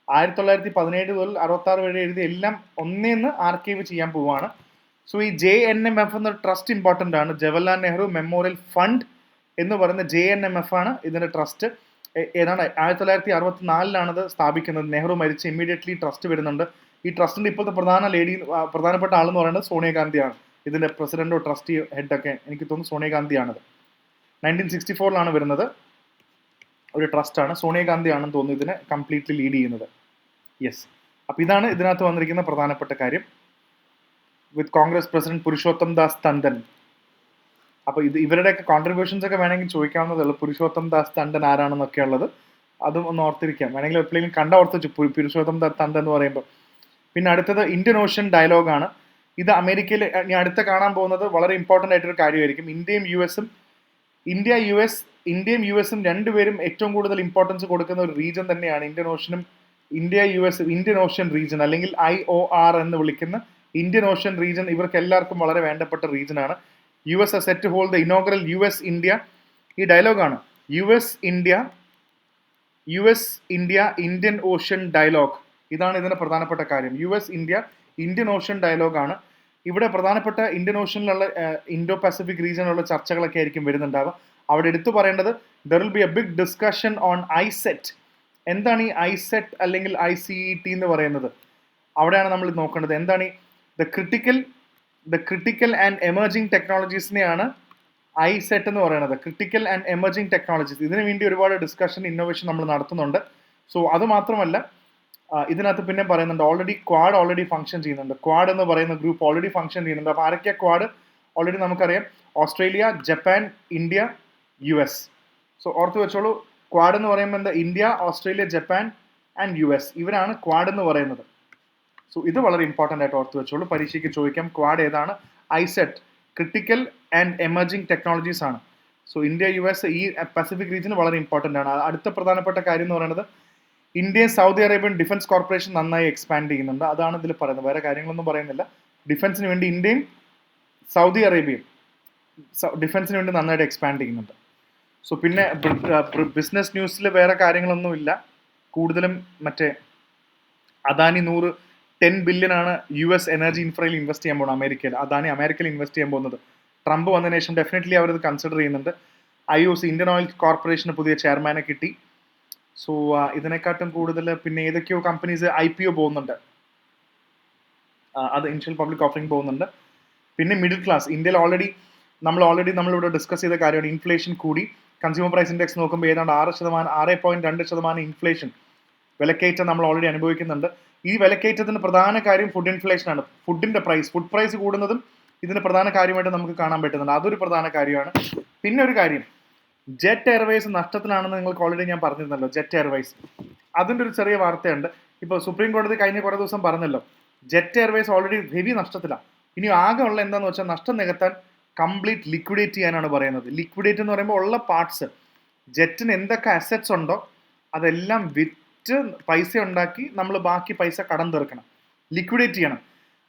1917 മുതൽ 66 വരെ എഴുതിയ എല്ലാം ഒന്നേന്ന് ആർക്കൈവ് ചെയ്യാൻ പോവാണ്. സോ ഈ JNMF എന്ന ട്രസ്റ്റ് ഇമ്പോർട്ടൻ്റ് ആണ്. ജവഹർലാൽ നെഹ്റു മെമ്മോറിയൽ ഫണ്ട് എന്ന് പറയുന്ന JNMF ആണ് ഇതിന്റെ ട്രസ്റ്റ്. ഏതാണ് 1964 സ്ഥാപിക്കുന്നത്. നെഹ്റു മരിച്ച് ഇമ്മീഡിയറ്റ്ലി ട്രസ്റ്റ് വരുന്നുണ്ട്. ഈ ട്രസ്റ്റിന്റെ ഇപ്പോഴത്തെ പ്രധാനപ്പെട്ട ആളെന്ന് പറയുന്നത് സോണിയാഗാന്ധിയാണ്. ഇതിന്റെ പ്രസിഡന്റോ ട്രസ്റ്റി ഹെഡൊക്കെ എനിക്ക് തോന്നുന്നു സോണിയാഗാന്ധിയാണത്. 1964 വരുന്നത്. ഒരു ട്രസ്റ്റാണ്. സോണിയാഗാന്ധിയാണെന്ന് തോന്നുന്നു ഇതിനെ കംപ്ലീറ്റ്ലി ലീഡ് ചെയ്യുന്നത്. യെസ്. അപ്പോൾ ഇതാണ് ഇതിനകത്ത് വന്നിരിക്കുന്ന പ്രധാനപ്പെട്ട കാര്യം. വിത്ത് കോൺഗ്രസ് പ്രസിഡന്റ് പുരുഷോത്തം ദാസ് തണ്ടൻ. അപ്പോൾ ഇവരുടെയൊക്കെ കോൺട്രിബ്യൂഷൻസ് ഒക്കെ വേണമെങ്കിൽ ചോദിക്കാവുന്നതേ ഉള്ളൂ. പുരുഷോത്തം ദാസ് തണ്ടൻ ആരാണെന്നൊക്കെ ഉള്ളത് അതും ഒന്ന് ഓർത്തിരിക്കാം. വേണമെങ്കിൽ എപ്പോഴെങ്കിലും ഓർത്ത് വെച്ചു പുരുഷോത്തം ദാസ് തണ്ടൻ എന്ന് പറയുമ്പോൾ. പിന്നെ അടുത്തത് ഇന്ത്യൻ ഓഷ്യൻ ഡയലോഗാണ്. ഇത് അമേരിക്കയിൽ ഇനി അടുത്ത കാണാൻ പോകുന്നത് വളരെ ഇമ്പോർട്ടൻ്റ് ആയിട്ടൊരു കാര്യമായിരിക്കും. ഇന്ത്യയും യു എസും രണ്ടുപേരും ഏറ്റവും കൂടുതൽ ഇമ്പോർട്ടൻസ് കൊടുക്കുന്ന ഒരു റീജിയൻ തന്നെയാണ് ഇന്ത്യൻ ഓഷ്യൻ റീജിയൻ, അല്ലെങ്കിൽ IOR എന്ന് വിളിക്കുന്ന ഇന്ത്യൻ ഓഷ്യൻ റീജിയൻ. ഇവർക്ക് എല്ലാവർക്കും വളരെ വേണ്ടപ്പെട്ട റീജിയനാണ്. US are set to hold the inaugural US India. ഈ ഡയലോഗാണ് US India Indian ocean dialogue. ഇതാണ് ഇതിന്റെ പ്രധാനപ്പെട്ട കാര്യം. US India ഇന്ത്യൻ ഓഷ്യൻ ഡയലോഗാണ്. ഇവിടെ പ്രധാനപ്പെട്ട ഇന്ത്യൻ ഓഷ്യനിലുള്ള ഇൻഡോ പസഫിക് റീജിയനിലുള്ള ചർച്ചകളൊക്കെ ആയിരിക്കും വരുന്നുണ്ടാവുക. അവിടെ എടുത്തു പറയേണ്ടത് there will be a big discussion on ISET. എന്താണ് ഈ ISET അല്ലെങ്കിൽ ICET എന്ന് പറയുന്നത്? അവിടെയാണ് നമ്മൾ നോക്കേണ്ടത്. എന്താണ് ഈ ദ ക്രിട്ടിക്കൽ ആൻഡ് എമർജിംഗ് ടെക്നോളജീസിനെയാണ് ISET എന്ന് പറയുന്നത്. Critical and emerging technologies. ഇതിനു വേണ്ടി ഒരുപാട് ഡിസ്കഷൻ ഇന്നോവേഷൻ നമ്മൾ നടത്തുന്നുണ്ട്. സോ അത് മാത്രമല്ല ഇതിനകത്ത് പിന്നെ പറയുന്നുണ്ട് ക്വാഡ് ഓൾറെഡി ഫംഗ്ഷൻ ചെയ്യുന്നുണ്ട്. ക്വാഡ് എന്ന് പറയുന്ന ഗ്രൂപ്പ് ഓൾറെഡി ഫംഗ്ഷൻ ചെയ്യുന്നുണ്ട്. അപ്പോൾ ആരൊക്കെയാണ് ക്വാഡ്? ഓൾറെഡി നമുക്കറിയാം. Australia, Japan, India, US. So ഓർത്ത് വെച്ചോളൂ, ക്വാഡ് എന്ന് പറയുമ്പോൾ എന്താ? India, Australia, Japan and US. ഇവരാണ് ക്വാഡ് എന്ന് പറയുന്നത്. സോ ഇത് വളരെ ഇമ്പോർട്ടൻ്റ് ആയിട്ട് ഓർത്ത് വെച്ചോളൂ. പരീക്ഷയ്ക്ക് ചോദിക്കാം ക്വാഡ് ഏതാണ്. ISET critical and emerging technologies ആണ്. സോ ഇന്ത്യ, US ഈ പസഫിക് റീജിയൻ വളരെ ഇമ്പോർട്ടൻ്റ് ആണ്. അടുത്ത പ്രധാനപ്പെട്ട കാര്യം എന്ന് പറയുന്നത് ഇന്ത്യയും സൗദി അറേബ്യൻ ഡിഫൻസ് കോർപ്പറേഷൻ നന്നായി എക്സ്പാൻഡ് ചെയ്യുന്നുണ്ട്. അതാണ് ഇതിൽ പറയുന്നത്. വേറെ കാര്യങ്ങളൊന്നും പറയുന്നില്ല. ഡിഫൻസിന് വേണ്ടി ഇന്ത്യയും സൗദി അറേബ്യയും ഡിഫൻസിന് വേണ്ടി നന്നായിട്ട് എക്സ്പാൻഡ് ചെയ്യുന്നുണ്ട്. സോ പിന്നെ ബിസിനസ് ന്യൂസിൽ വേറെ കാര്യങ്ങളൊന്നുമില്ല. കൂടുതലും മറ്റേ അദാനി 10 ബില്യൺ ആണ് US എനർജി ഇൻഫ്രയിൽ ഇൻവെസ്റ്റ് ചെയ്യാൻ പോകുന്നത്. അമേരിക്കയിൽ ഇൻവെസ്റ്റ് ചെയ്യാൻ പോകുന്നത്. ട്രംപ് വന്നതിന് ശേഷം ഡെഫിനറ്റ്ലി അവരത് കൺസിഡർ ചെയ്യുന്നുണ്ട്. IOC ഇന്ത്യൻ ഓയിൽ കോർപ്പറേഷന് പുതിയ ചെയർമാനെ കിട്ടി. സോ ഇതിനെക്കാട്ടും കൂടുതൽ പിന്നെ ഏതൊക്കെയോ കമ്പനീസ് IPO പോകുന്നുണ്ട്. അത് ഇനിഷ്യൽ പബ്ലിക് ഓഫറിംഗ് പോകുന്നുണ്ട്. പിന്നെ മിഡിൽ ക്ലാസ് ഇന്ത്യയിൽ നമ്മളിവിടെ ഡിസ്കസ് ചെയ്ത കാര്യമാണ്. ഇൻഫ്ലേഷൻ കൂടി. കൺസ്യൂമർ പ്രൈസ് ഇൻഡെക്സ് നോക്കുമ്പോൾ ഏതാണ്ട് 6.2% ഇൻഫ്ലേഷൻ വിലക്കയറ്റം നമ്മൾ ഓൾറെഡി അനുഭവിക്കുന്നുണ്ട്. ഈ വിലക്കയറ്റത്തിന് പ്രധാന കാര്യം ഫുഡ് ഇൻഫ്ലേഷൻ ആണ്. ഫുഡ് പ്രൈസ് കൂടുന്നതും ഇതിന് പ്രധാന കാര്യമായിട്ട് നമുക്ക് കാണാൻ പറ്റുന്നുണ്ട്. അതൊരു പ്രധാന കാര്യമാണ്. പിന്നെ ഒരു കാര്യം, ജെറ്റ് എയർവേസ് നഷ്ടത്തിലാണെന്ന് നിങ്ങൾക്ക് ഓൾറെഡി ഞാൻ പറഞ്ഞിരുന്നല്ലോ. ജെറ്റ് എയർവേസ് അതിൻ്റെ ഒരു ചെറിയ വാർത്തയുണ്ട്. ഇപ്പോൾ സുപ്രീം കോടതി കഴിഞ്ഞ കുറേ ദിവസം പറഞ്ഞല്ലോ, ജെറ്റ് എയർവേസ് ഓൾറെഡി ഹെവി നഷ്ടത്തിലാണ്. ഇനി ആകെ ഉള്ള എന്താണെന്ന് വെച്ചാൽ നഷ്ടം നികത്താൻ കംപ്ലീറ്റ് ലിക്വിഡേറ്റ് ചെയ്യാനാണ് പറയുന്നത്. ലിക്വിഡേറ്റ് എന്ന് പറയുമ്പോൾ ഉള്ള പാർട്സ്, ജെറ്റിന് എന്തൊക്കെ അസറ്റ്സ് ഉണ്ടോ അതെല്ലാം വിറ്റ് പൈസ ഉണ്ടാക്കി നമ്മൾ ബാക്കി പൈസ കടം തീർക്കണം, ലിക്വിഡേറ്റ് ചെയ്യണം.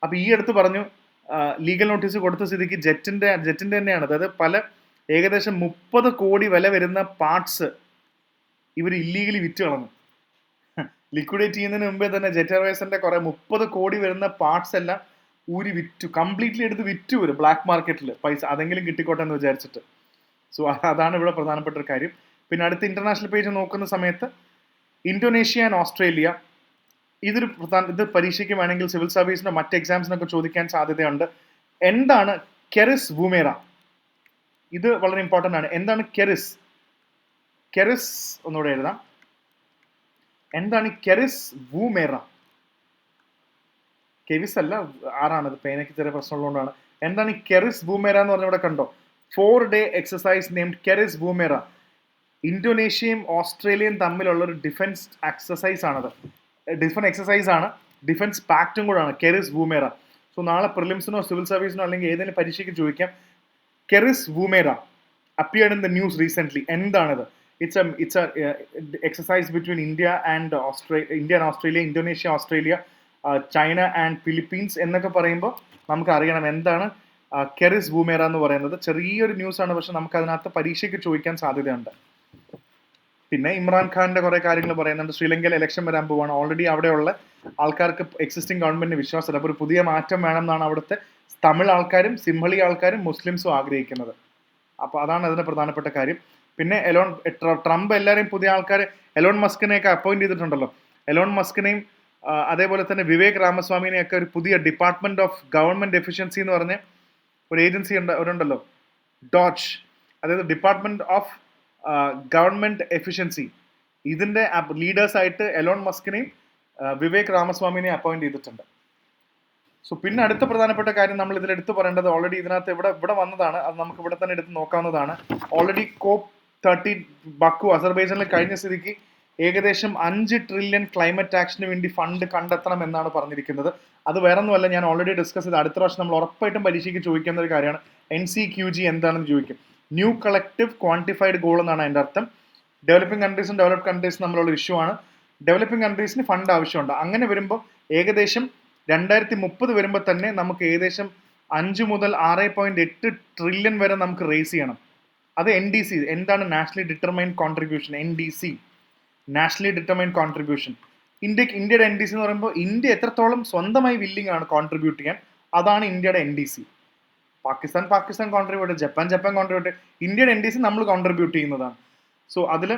അപ്പോൾ ഈ അടുത്ത് പറഞ്ഞു ലീഗൽ നോട്ടീസ് കൊടുത്ത സ്ഥിതിക്ക് ജെറ്റിൻ്റെ തന്നെയാണ്. അതായത് ഏകദേശം 30 കോടി വില വരുന്ന പാർട്സ് ഇവർ ഇല്ലീഗലി വിറ്റ് കളഞ്ഞു. ലിക്വിഡേറ്റ് ചെയ്യുന്നതിന് മുമ്പേ തന്നെ ജെറ്റ് എയർവേസിന്റെ കുറെ 30 കോടി വരുന്ന പാർട്സ് എല്ലാം വിറ്റു, കംപ്ലീറ്റ്ലി എടുത്ത് വിറ്റു ഒരു ബ്ലാക്ക് മാർക്കറ്റിൽ പൈസ അതെങ്കിലും കിട്ടിക്കോട്ടെ എന്ന് വിചാരിച്ചിട്ട്. സോ അതാണ് ഇവിടെ പ്രധാനപ്പെട്ട ഒരു കാര്യം. പിന്നെ അടുത്ത ഇന്റർനാഷണൽ പേജ് നോക്കുന്ന സമയത്ത് ഇന്തോനേഷ്യ ആൻഡ് ഓസ്ട്രേലിയ, ഇത് പരീക്ഷയ്ക്ക് വേണമെങ്കിൽ സിവിൽ സർവീസിനോ മറ്റ് എക്സാംസിനൊക്കെ ചോദിക്കാൻ സാധ്യതയുണ്ട്. എന്താണ് കെറിസ് വൂമേറ? ഇത് വളരെ ഇമ്പോർട്ടൻ്റ് ആണ്. എന്താണ് കെറിസ് ഒന്നുകൂടെ എഴുതാം. എന്താണ് കെറിസ് വൂമേറ? കെവിസ് അല്ല, ആറാണത്. പേനയ്ക്ക് ചെറിയ പ്രശ്നമുള്ളതുകൊണ്ടാണ്. എന്താണ് ഈ കെറിസ് വൂമേറ എന്ന് പറഞ്ഞ ഇവിടെ കണ്ടോ? 4-day exercise named കെറിസ് വൂമേറ. ഇന്തോനേഷ്യയും ഓസ്ട്രേലിയയും തമ്മിലുള്ള ഒരു ഡിഫൻസ് എക്സസൈസ് ആണത്. ഡിഫൻസ് പാക്റ്റും കൂടാണ് കെറിസ് വൂമേറ. സോ നാളെ പ്രിലിംസിനോ സിവിൽ സർവീസിനോ അല്ലെങ്കിൽ ഏതെങ്കിലും പരീക്ഷയ്ക്ക് ചോദിക്കാം കെറിസ് വൂമേറ appeared in the news recently. എന്താണിത്? It's a exercise between India and Australia, Indonesia, Australia, China and Philippines എന്നൊക്കെ പറയുമ്പോൾ നമുക്ക് അറിയണം എന്താണ് കെറിസ് ബൂമേറ എന്ന് പറയുന്നത്. ചെറിയൊരു ന്യൂസ് ആണ്, പക്ഷെ നമുക്ക് അതിനകത്ത് പരീക്ഷയ്ക്ക് ചോദിക്കാൻ സാധ്യതയുണ്ട്. പിന്നെ ഇമ്രാൻഖാന്റെ കുറെ കാര്യങ്ങൾ പറയുന്നുണ്ട്. ശ്രീലങ്കയിൽ ഇലക്ഷൻ വരാൻ പോവാണ്. ഓൾറെഡി അവിടെയുള്ള ആൾക്കാർക്ക് എക്സിസ്റ്റിംഗ് ഗവൺമെന്റിന് വിശ്വാസമില്ല. അപ്പോൾ ഒരു പുതിയ മാറ്റം വേണം എന്നാണ് അവിടുത്തെ തമിഴ് ആൾക്കാരും സിംഹളി ആൾക്കാരും മുസ്ലിംസും ആഗ്രഹിക്കുന്നത്. അപ്പോൾ അതാണ് അതിന്റെ പ്രധാനപ്പെട്ട കാര്യം. പിന്നെ ട്രംപ് എല്ലാവരെയും പുതിയ ആൾക്കാരെ എലോൺ മസ്കിനെയൊക്കെ അപ്പോയിന്റ് ചെയ്തിട്ടുണ്ടല്ലോ. എലോൺ മസ്കിനെയും അതേപോലെ തന്നെ വിവേക് രാമസ്വാമിനെയൊക്കെ ഒരു പുതിയ ഡിപ്പാർട്ട്മെന്റ് ഓഫ് ഗവൺമെന്റ് എഫിഷ്യൻസി എന്ന് പറഞ്ഞ ഒരു ഏജൻസി ഉണ്ടല്ലോ, ഡോച്ച്, അതായത് ഡിപ്പാർട്ട്മെന്റ് ഓഫ് ഗവൺമെന്റ് എഫിഷ്യൻസി, ഇതിന്റെ ലീഡേഴ്സ് ആയിട്ട് എലോൺ മസ്കിനെയും വിവേക് രാമസ്വാമിനെയും അപ്പോയിന്റ് ചെയ്തിട്ടുണ്ട്. സോ പിന്നെ അടുത്ത പ്രധാനപ്പെട്ട കാര്യം നമ്മൾ ഇതിൽ എടുത്തു പറയേണ്ടത്, ഓൾറെഡി ഇതിനകത്ത് ഇവിടെ വന്നതാണ്, അത് നമുക്ക് ഇവിടെ തന്നെ എടുത്ത് നോക്കാവുന്നതാണ്. ഓൾറെഡി COP13 ബക്കു അസർബൈജാനിൽ കഴിഞ്ഞ സ്ഥിതിക്ക് ഏകദേശം 5 ട്രില്യൺ ക്ലൈമറ്റ് ആക്ഷന് വേണ്ടി ഫണ്ട് കണ്ടെത്തണം എന്നാണ് പറഞ്ഞിരിക്കുന്നത്. അത് വേറൊന്നുമല്ല, ഞാൻ ഓൾറെഡി ഡിസ്കസ് ചെയ്ത് അടുത്ത പ്രാവശ്യം നമ്മൾ ഉറപ്പായിട്ടും പരീക്ഷയ്ക്ക് ചോദിക്കുന്ന ഒരു കാര്യമാണ്. NCQG എന്താണെന്ന് ചോദിക്കും. ന്യൂ കളക്റ്റീവ് ക്വാണ്ടിഫൈഡ് ഗോൾ എന്നാണ് അതിൻ്റെ അർത്ഥം. ഡെവലപ്പിംഗ് കൺട്രീസും ഡെവലപ്ഡ് കൺട്രീസും തമ്മിലുള്ള ഇഷ്യൂ ആണ്. ഡെവലപ്പിംഗ് കൺട്രീസിന് ഫണ്ട് ആവശ്യമുണ്ട്. അങ്ങനെ വരുമ്പോൾ ഏകദേശം 2030 വരുമ്പോൾ തന്നെ നമുക്ക് ഏകദേശം 5 മുതൽ 6.8 ട്രില്യൺ വരെ നമുക്ക് റേസ് ചെയ്യണം. അത് NDC എന്താണ്? Nationally determined contribution. NDC, nationally determined contribution. ഇന്ത്യയുടെ NDC എന്ന് പറയുമ്പോൾ ഇന്ത്യ എത്രത്തോളം സ്വന്തമായി വില്ലിംഗ് ആണ് കോൺട്രിബ്യൂട്ട് ചെയ്യാൻ, അതാണ് ഇന്ത്യയുടെ NDC. Pakistan contribute, Japan contribute, ഇന്ത്യയുടെ NDC നമ്മൾ കോൺട്രിബ്യൂട്ട് ചെയ്യുന്നതാണ്. സോ അതിൽ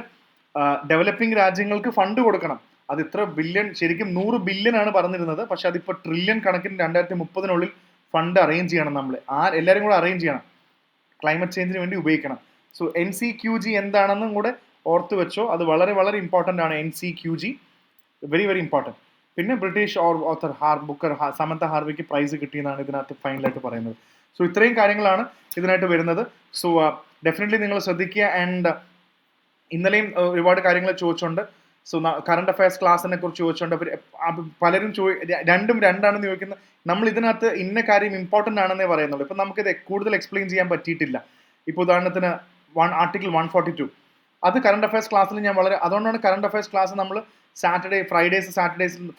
ഡെവലപ്പിംഗ് രാജ്യങ്ങൾക്ക് ഫണ്ട് കൊടുക്കണം. അത് ഇത്ര ബില്യൺ, ശരിക്കും 100 ബില്യൺ ആണ് പറഞ്ഞിരുന്നത്, പക്ഷെ അതിപ്പോൾ ട്രില്യൺ കണക്കിന് 2030 ഫണ്ട് അറേഞ്ച് ചെയ്യണം. നമ്മൾ എല്ലാവരും കൂടെ അറേഞ്ച് ചെയ്യണം, ക്ലൈമറ്റ് ചേഞ്ചിന് വേണ്ടി ഉപയോഗിക്കണം. സോ NCQG എന്താണെന്നും കൂടെ ഓർത്ത് വെച്ചോ, അത് വളരെ വളരെ ഇമ്പോർട്ടൻ്റ് ആണ്. NCQG very very important. പിന്നെ ബ്രിട്ടീഷ് ഓത്തർ ബുക്കർ സമന്ത ഹാർവിക്ക് പ്രൈസ് കിട്ടിയെന്നാണ് ഇതിനകത്ത് ഫൈനലായിട്ട് പറയുന്നത്. സോ ഇത്രയും കാര്യങ്ങളാണ് ഇതിനായിട്ട് വരുന്നത്. സോ ഡെഫിനറ്റ്ലി നിങ്ങൾ ശ്രദ്ധിക്കുക. ആൻഡ് ഇന്നലെയും ഒരുപാട് കാര്യങ്ങൾ ചോദിച്ചുകൊണ്ട്, സോ കറണ്ട് അഫയേഴ്സ് ക്ലാസ്സിനെ കുറിച്ച് ചോദിച്ചുകൊണ്ട് പലരും രണ്ടാണെന്ന് ചോദിക്കുന്നത്. നമ്മൾ ഇതിനകത്ത് ഇന്ന കാര്യം ഇമ്പോർട്ടൻ്റ് ആണെന്നേ പറയുന്നുള്ളൂ. ഇപ്പം നമുക്കിത് കൂടുതൽ എക്സ്പ്ലെയിൻ ചെയ്യാൻ പറ്റിയിട്ടില്ല. ഇപ്പോൾ ഉദാഹരണത്തിന് ആർട്ടിക്കിൾ 142, അത് കറണ്ട് അഫയേഴ്സ് ക്ലാസ്സിൽ ഞാൻ അതുകൊണ്ടാണ് കറണ്ട് അഫയേഴ്സ് ക്ലാസ് നമ്മൾ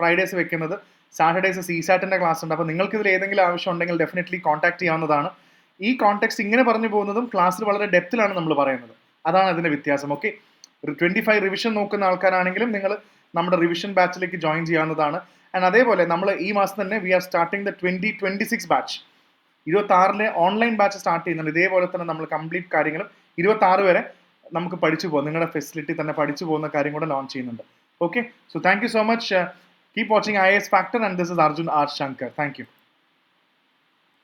ഫ്രൈഡേസ് വെക്കുന്നത്. സാറ്റർഡേസ് CSATന്റെ ക്ലാസ് ഉണ്ട്. അപ്പോൾ നിങ്ങൾക്ക് ഇതിൽ ഏതെങ്കിലും ആവശ്യം ഉണ്ടെങ്കിൽ ഡെഫിനറ്റ്ലി കോൺടാക്ട് ചെയ്യാവുന്നതാണ്. ഈ കോൺടെക്സ്റ്റ് ഇങ്ങനെ പറഞ്ഞു പോകുന്നതും ക്ലാസ്സിൽ വളരെ ഡെപ്തിലാണ് നമ്മൾ പറയുന്നത്. അതാണ് അതിന്റെ വ്യത്യാസം. ഓക്കെ, 25 റിവിഷൻ നോക്കുന്ന ആൾക്കാരാണെങ്കിലും നിങ്ങൾ നമ്മുടെ റിവിഷൻ ബാച്ചിലേക്ക് ജോയിൻ ചെയ്യാവുന്നതാണ്. ആൻഡ് അതേപോലെ നമ്മൾ ഈ മാസം തന്നെ we are starting the 2026 batch. 26 online batch start ചെയ്യുന്നുണ്ട്. ഇതേപോലെ തന്നെ നമ്മൾ കംപ്ലീറ്റ് കാര്യങ്ങളും 26 വരെ നമുക്ക് പഠിച്ചു പോകാം. നിങ്ങളുടെ ഫെസിലിറ്റി തന്നെ പഠിച്ചു പോകുന്ന കാര്യം കൂടെ ലോഞ്ച് ചെയ്യുന്നുണ്ട്. Okay, so thank you so much. Keep watching IAS Factor, and this is Arjun R. Shankar. Thank you.